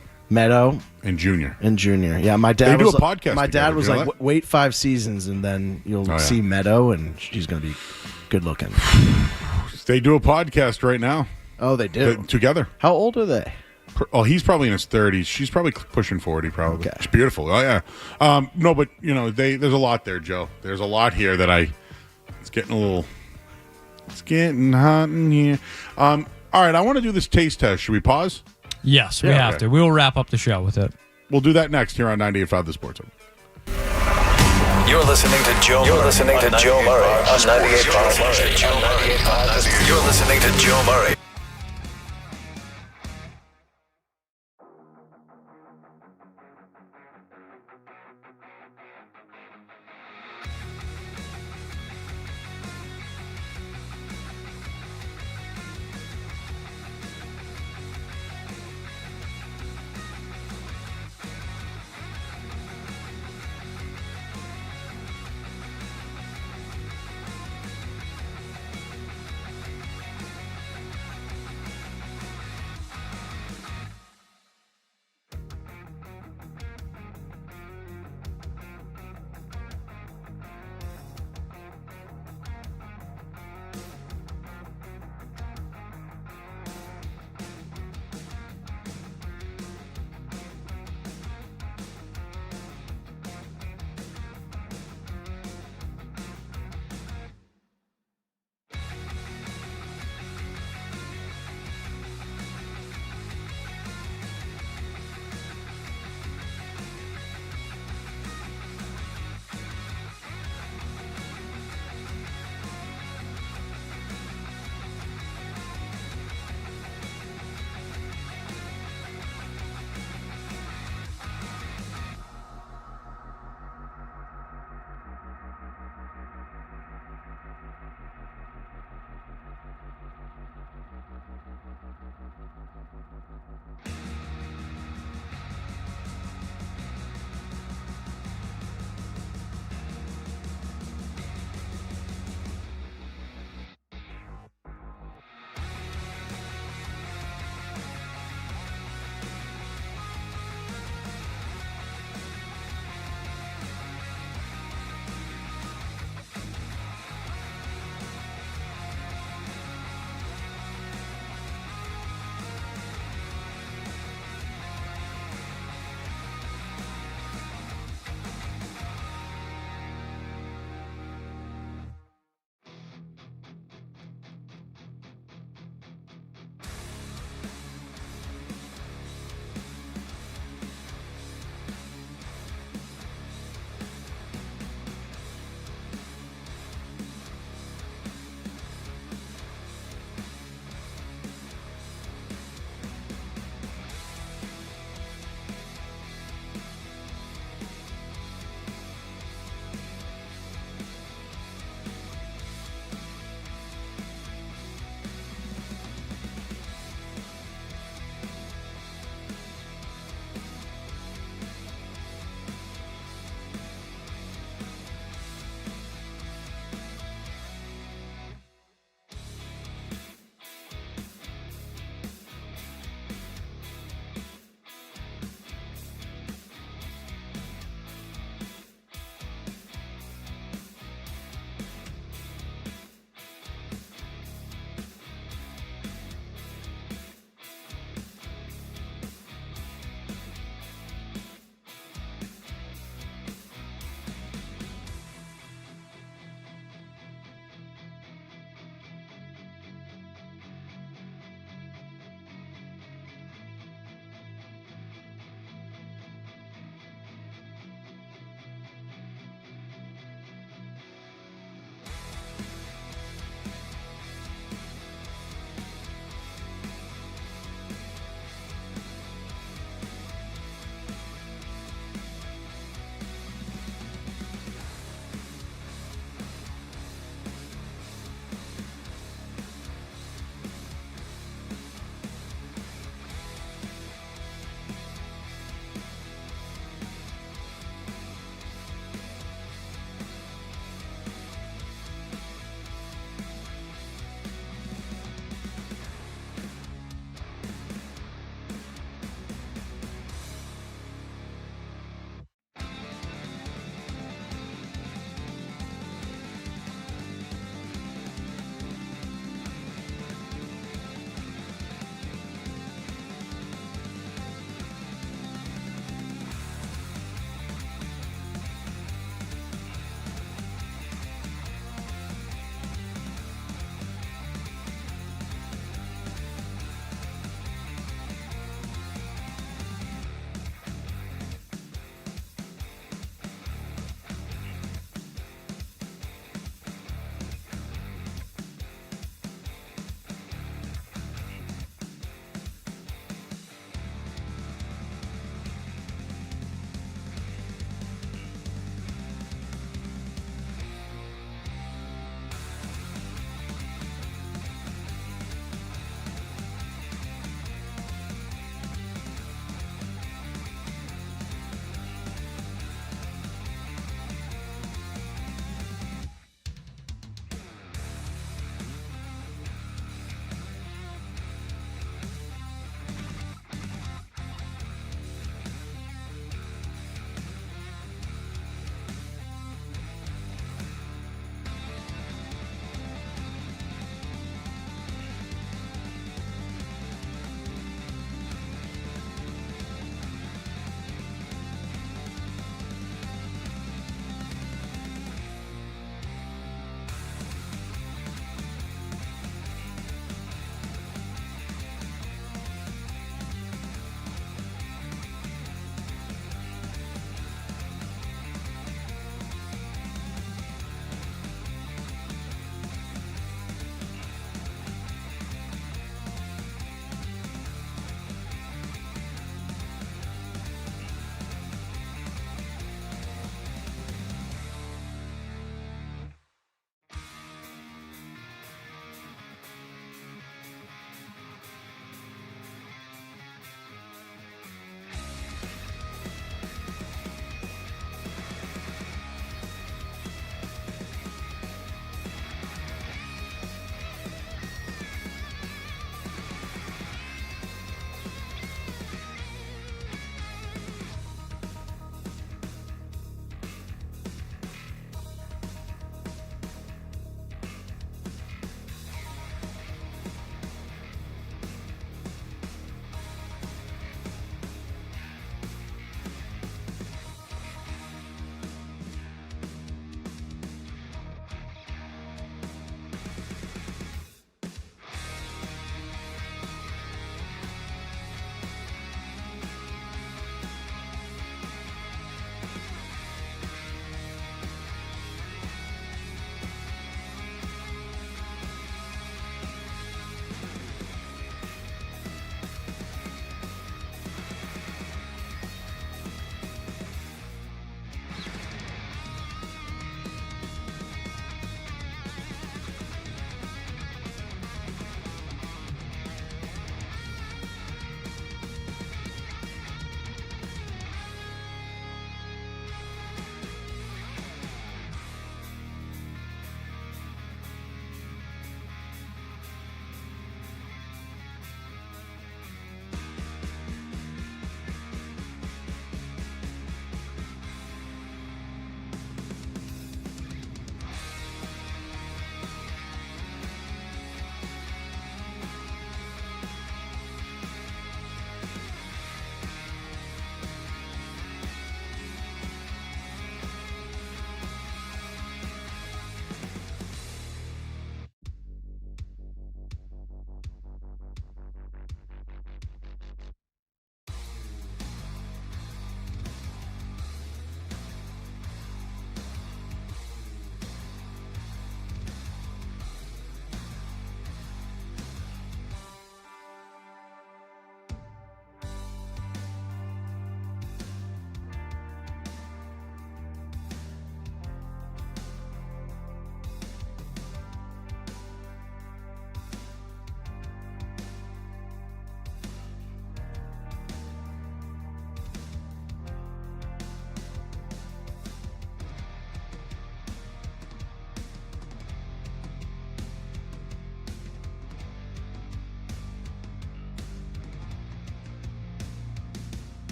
and Junior. Yeah, my dad they was do a podcast. My dad together, was you know like, that? wait 5 seasons and then you'll see Meadow, and she's gonna be good looking. They do a podcast right now. Oh, they do together. How old are they? Oh, he's probably in his 30s. She's probably pushing 40. Probably. Okay. She's beautiful. Oh yeah. No, but you know, there's a lot there, Joe. There's a lot here that it's getting hot in here. All right, I want to do this taste test. Should we pause? Yes, we have to. We will wrap up the show with it. We'll do that next here on 98.5 The Sports Hub. You're listening to Joe Murray on 98.5. You're listening to Joe Murray.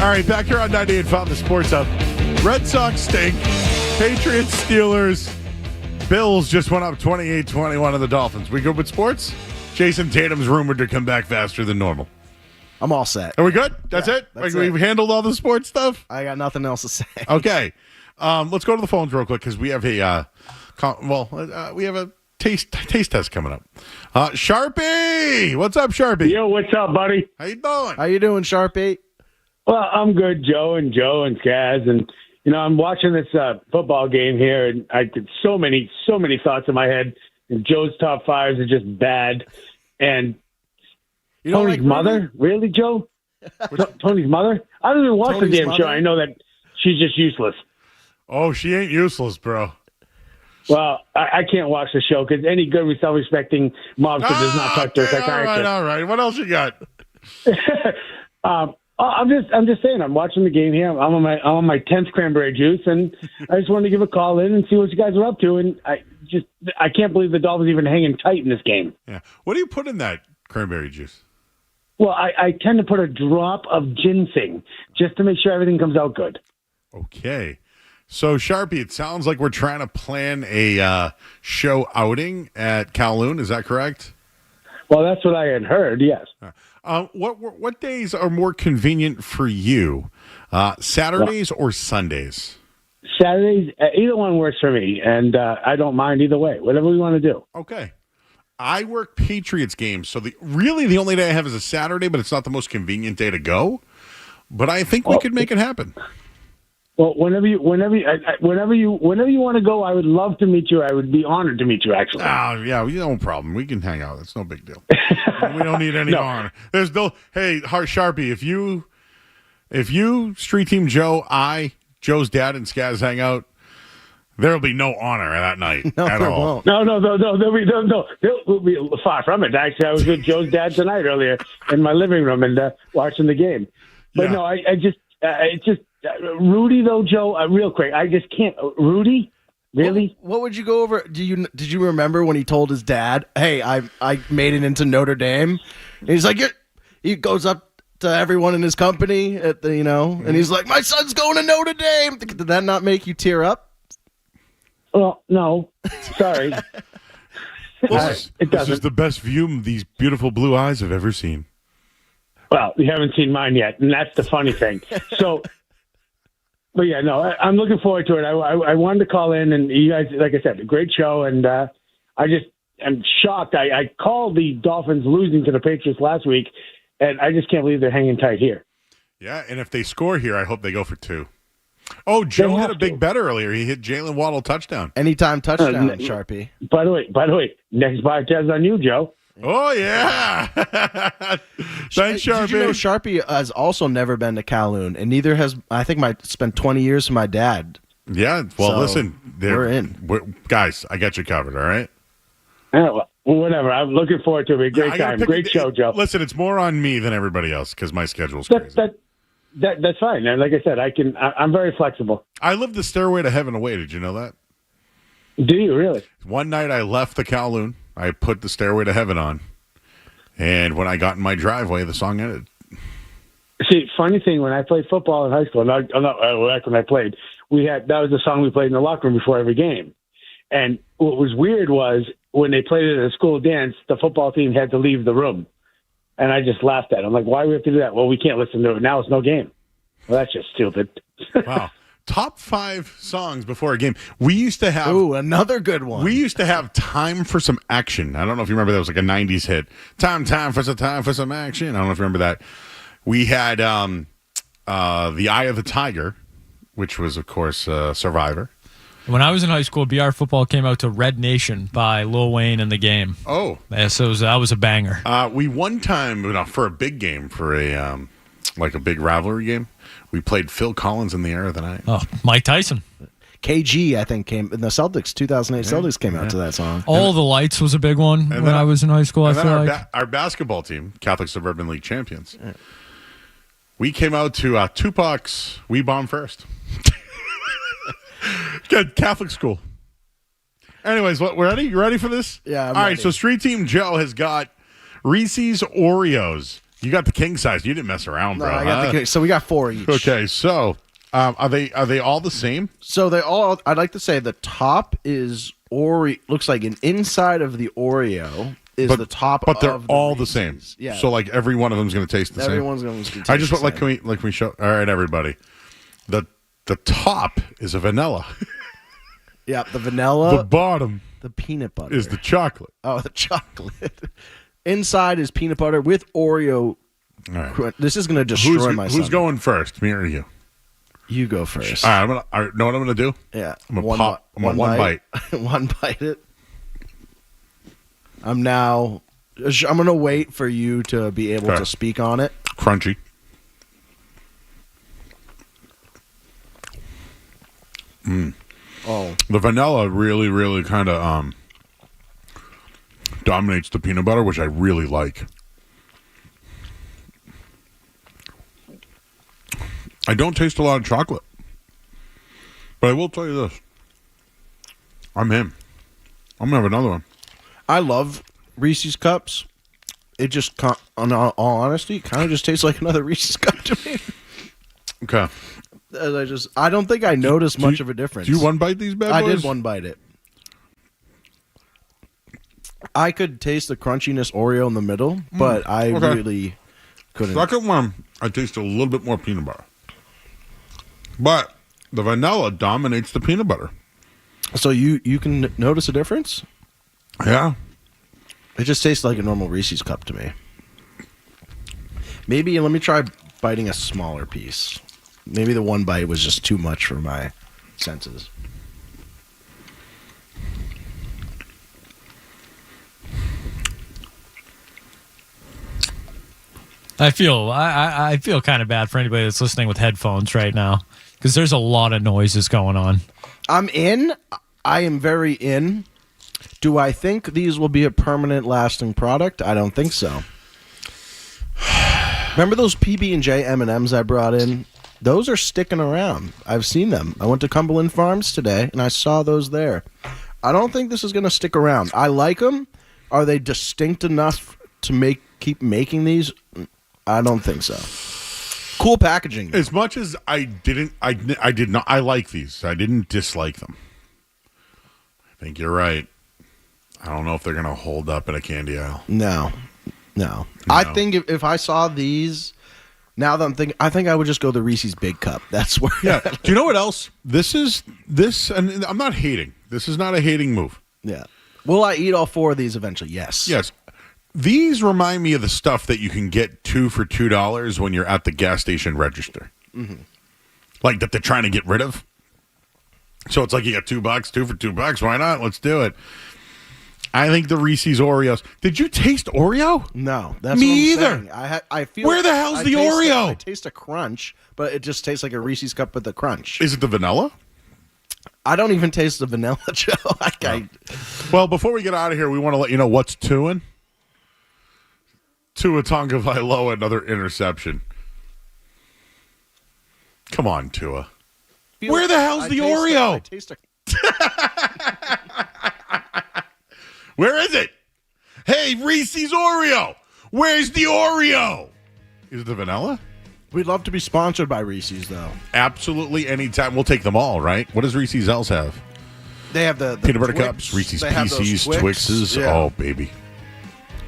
All right, back here on 98.5 The Sports Hub. Red Sox stink. Patriots, Steelers, Bills just went up 28-21 on the Dolphins. We good with sports? Jason Tatum's rumored to come back faster than normal. I'm all set. Are we good? That's it? That's We've handled all the sports stuff? I got nothing else to say. Okay. Let's go to the phones real quick because we have a we have a taste test coming up. Sharpie! What's up, Sharpie? Yo, what's up, buddy? How you doing? How you doing, Sharpie? Well, I'm good, Joe and Kaz, and I'm watching this football game here, and I get so many thoughts in my head. And Joe's top fives are just bad, and Tony's mother, really, Joe? Tony's mother? I don't even watch the damn show. I know that she's just useless. Oh, she ain't useless, bro. Well, I can't watch the show because any good, self-respecting mobster does not talk to a psychiatrist. All right. What else you got? I'm just saying. I'm watching the game here. I'm on my 10th cranberry juice, and I just wanted to give a call in and see what you guys are up to. And I can't believe the Dolphins even hanging tight in this game. Yeah. What do you put in that cranberry juice? Well, I tend to put a drop of ginseng just to make sure everything comes out good. Okay. So, Sharpie, it sounds like we're trying to plan a show outing at Kowloon. Is that correct? Well, that's what I had heard, yes. What days are more convenient for you, Saturdays or Sundays? Saturdays, either one works for me, and I don't mind either way. Whatever we want to do. Okay. I work Patriots games, so the only day I have is a Saturday, but it's not the most convenient day to go. But I think we could make it happen. Well, whenever you want to go, I would love to meet you. I would be honored to meet you, actually. Oh, yeah, no problem. We can hang out. It's no big deal. We don't need any honor. There's no. Hey, Sharpie, if you Street Team Joe, Joe's dad, and Skaz hang out, there'll be no honor that night at all. No. They'll be far from it. Actually, I was with Joe's dad tonight earlier in my living room and watching the game. But no, it's just. Rudy, though, Joe, real quick, I just can't. Rudy? Really? What would you go over? Did you remember when he told his dad, "Hey, I made it into Notre Dame"? And he's like, he goes up to everyone in his company at the, and he's like, "My son's going to Notre Dame." Did that not make you tear up? Well, no. Sorry. This is the best view these beautiful blue eyes have ever seen. Well, you haven't seen mine yet, and that's the funny thing. So. But yeah, no, I'm looking forward to it. I wanted to call in, and you guys, like I said, a great show, and I'm shocked. I called the Dolphins losing to the Patriots last week, and I just can't believe they're hanging tight here. Yeah, and if they score here, I hope they go for 2. Oh, Joe had a big bet earlier. He hit Jalen Waddle touchdown. Anytime touchdown, Sharpie. By the way, next podcast on you, Joe. Oh, yeah. Thanks, Sharpie. Did you know Sharpie has also never been to Kowloon, and neither has, I think, spent 20 years with my dad. Yeah, well, So, listen. we're in. Guys, I got you covered, all right? Yeah, well, whatever. I'm looking forward to it. Great time. Great show, Joe. Listen, it's more on me than everybody else because my schedule's crazy. That's fine. And like I said, I'm very flexible. I live the Stairway to Heaven away. Did you know that? Do you really? One night I left the Kowloon. I put the Stairway to Heaven on. And when I got in my driveway, the song ended. See, funny thing, when I played football in high school, back when I played, that was the song we played in the locker room before every game. And what was weird was when they played it at a school dance, the football team had to leave the room. And I just laughed at it. I'm like, why do we have to do that? Well, we can't listen to it. Now it's no game. Well, that's just stupid. Wow. Top 5 songs before a game. We used to have... Ooh, another good one. We used to have Time for Some Action. I don't know if you remember that. It was like a 90s hit. Time for some action. I don't know if you remember that. We had The Eye of the Tiger, which was, of course, Survivor. When I was in high school, BR football came out to Red Nation by Lil Wayne in the game. Oh. Yeah, so that was a banger. We one time, for a big game, for a big rivalry game, we played Phil Collins in the Air of the Night. Oh, Mike Tyson. KG, I think, came in the Celtics. 2008 Celtics came out to that song. All the Lights was a big one when I was in high school, I feel like. Our basketball team, Catholic Suburban League champions, we came out to Tupac's We Bomb First. Good Catholic school. Anyways, we're ready? You ready for this? Yeah, I'm All ready. right, so Street Team Joe has got Reese's Oreos. You got the king size. You didn't mess around, No, bro. I got the king. So we got 4 each. Okay, so are they all the same? So they all. I'd like to say the top is Oreo. Looks like an inside of the Oreo is the top. But they're of all the same. Yeah. So like every one of them is going to taste the same. Everyone's going to taste I just the want same. can we show? All right, everybody. The top is a vanilla. Yeah, the vanilla. The bottom, the peanut butter, is the chocolate. Oh, the chocolate. Inside is peanut butter with Oreo. All right. This is going to destroy my Who's stomach. going first? Me or you? You go first. All right, know what I'm gonna do? Yeah, I'm gonna pop. I'm gonna one bite. One bite it. I'm gonna wait for you to be able to speak on it. Crunchy. Oh, the vanilla really, really kind of dominates the peanut butter, which I really like. I don't taste a lot of chocolate, but I will tell you this: I'm in. I'm gonna have another one. I love Reese's Cups. It just, on all honesty, kind of just tastes like another Reese's Cup to me. Okay. I don't think I noticed much of a difference. Do you one bite these bad boys? I did one bite it. I could taste the crunchiness Oreo in the middle, but I really couldn't. Second one, I taste a little bit more peanut butter. But the vanilla dominates the peanut butter. So you can notice a difference? Yeah. It just tastes like a normal Reese's Cup to me. Maybe let me try biting a smaller piece. Maybe the one bite was just too much for my senses. I feel kind of bad for anybody that's listening with headphones right now because there's a lot of noises going on. I'm in. I am very in. Do I think these will be a permanent, lasting product? I don't think so. Remember those PB&J M&Ms I brought in? Those are sticking around. I've seen them. I went to Cumberland Farms today, and I saw those there. I don't think this is going to stick around. I like them. Are they distinct enough to keep making these? I don't think so. Cool packaging. As much as I did not. I like these. I didn't dislike them. I think you're right. I don't know if they're going to hold up in a candy aisle. No. I think if I saw these, now that I'm thinking, I think I would just go the Reese's Big Cup. That's where. Yeah. Do you know what else? This, and I'm not hating. This is not a hating move. Yeah. Will I eat all 4 of these eventually? Yes. Yes. These remind me of the stuff that you can get 2 for $2 when you're at the gas station register. Mm-hmm. Like that they're trying to get rid of. So it's like you got $2, 2 for $2. Why not? Let's do it. I think the Reese's Oreos. Did you taste Oreo? No, that's me what I'm either. Saying. I feel. Where the hell's the Oreo? I taste a crunch, but it just tastes like a Reese's Cup with a crunch. Is it the vanilla? I don't even taste the vanilla, Joe. Well, before we get out of here, we want to let you know what's Tua Tagovailoa, another interception. Come on, Tua. Where the hell's the Oreo? I taste a. Where is it? Hey, Reese's Oreo. Where's the Oreo? Is it the vanilla? We'd love to be sponsored by Reese's, though. Absolutely, anytime. We'll take them all, right? What does Reese's else have? They have the peanut butter Twix. cups, Reese's They have those Pieces, Twix. Twixes. Yeah. Oh, baby.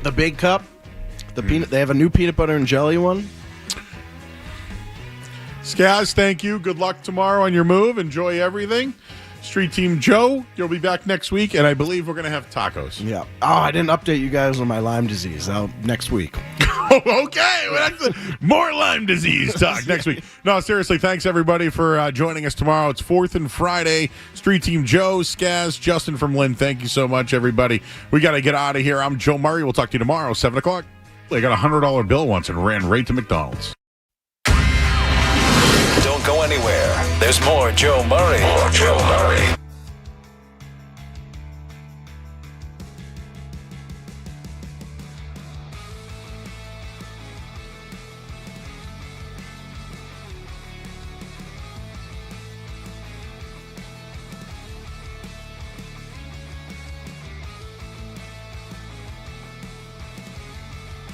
The Big Cup. The peanut. They have a new peanut butter and jelly one. Skaz, thank you. Good luck tomorrow on your move. Enjoy everything. Street Team Joe, you'll be back next week, and I believe we're going to have tacos. Yeah. Oh, I didn't update you guys on my Lyme disease. Next week. Okay. Well, more Lyme disease talk next week. No, seriously, thanks, everybody, for joining us tomorrow. It's 4th and Friday. Street Team Joe, Skaz, Justin from Lynn. Thank you so much, everybody. We got to get out of here. I'm Joe Murray. We'll talk to you tomorrow, 7 o'clock. I got a $100 bill once and ran right to McDonald's. Don't go anywhere. There's more Joe Murray.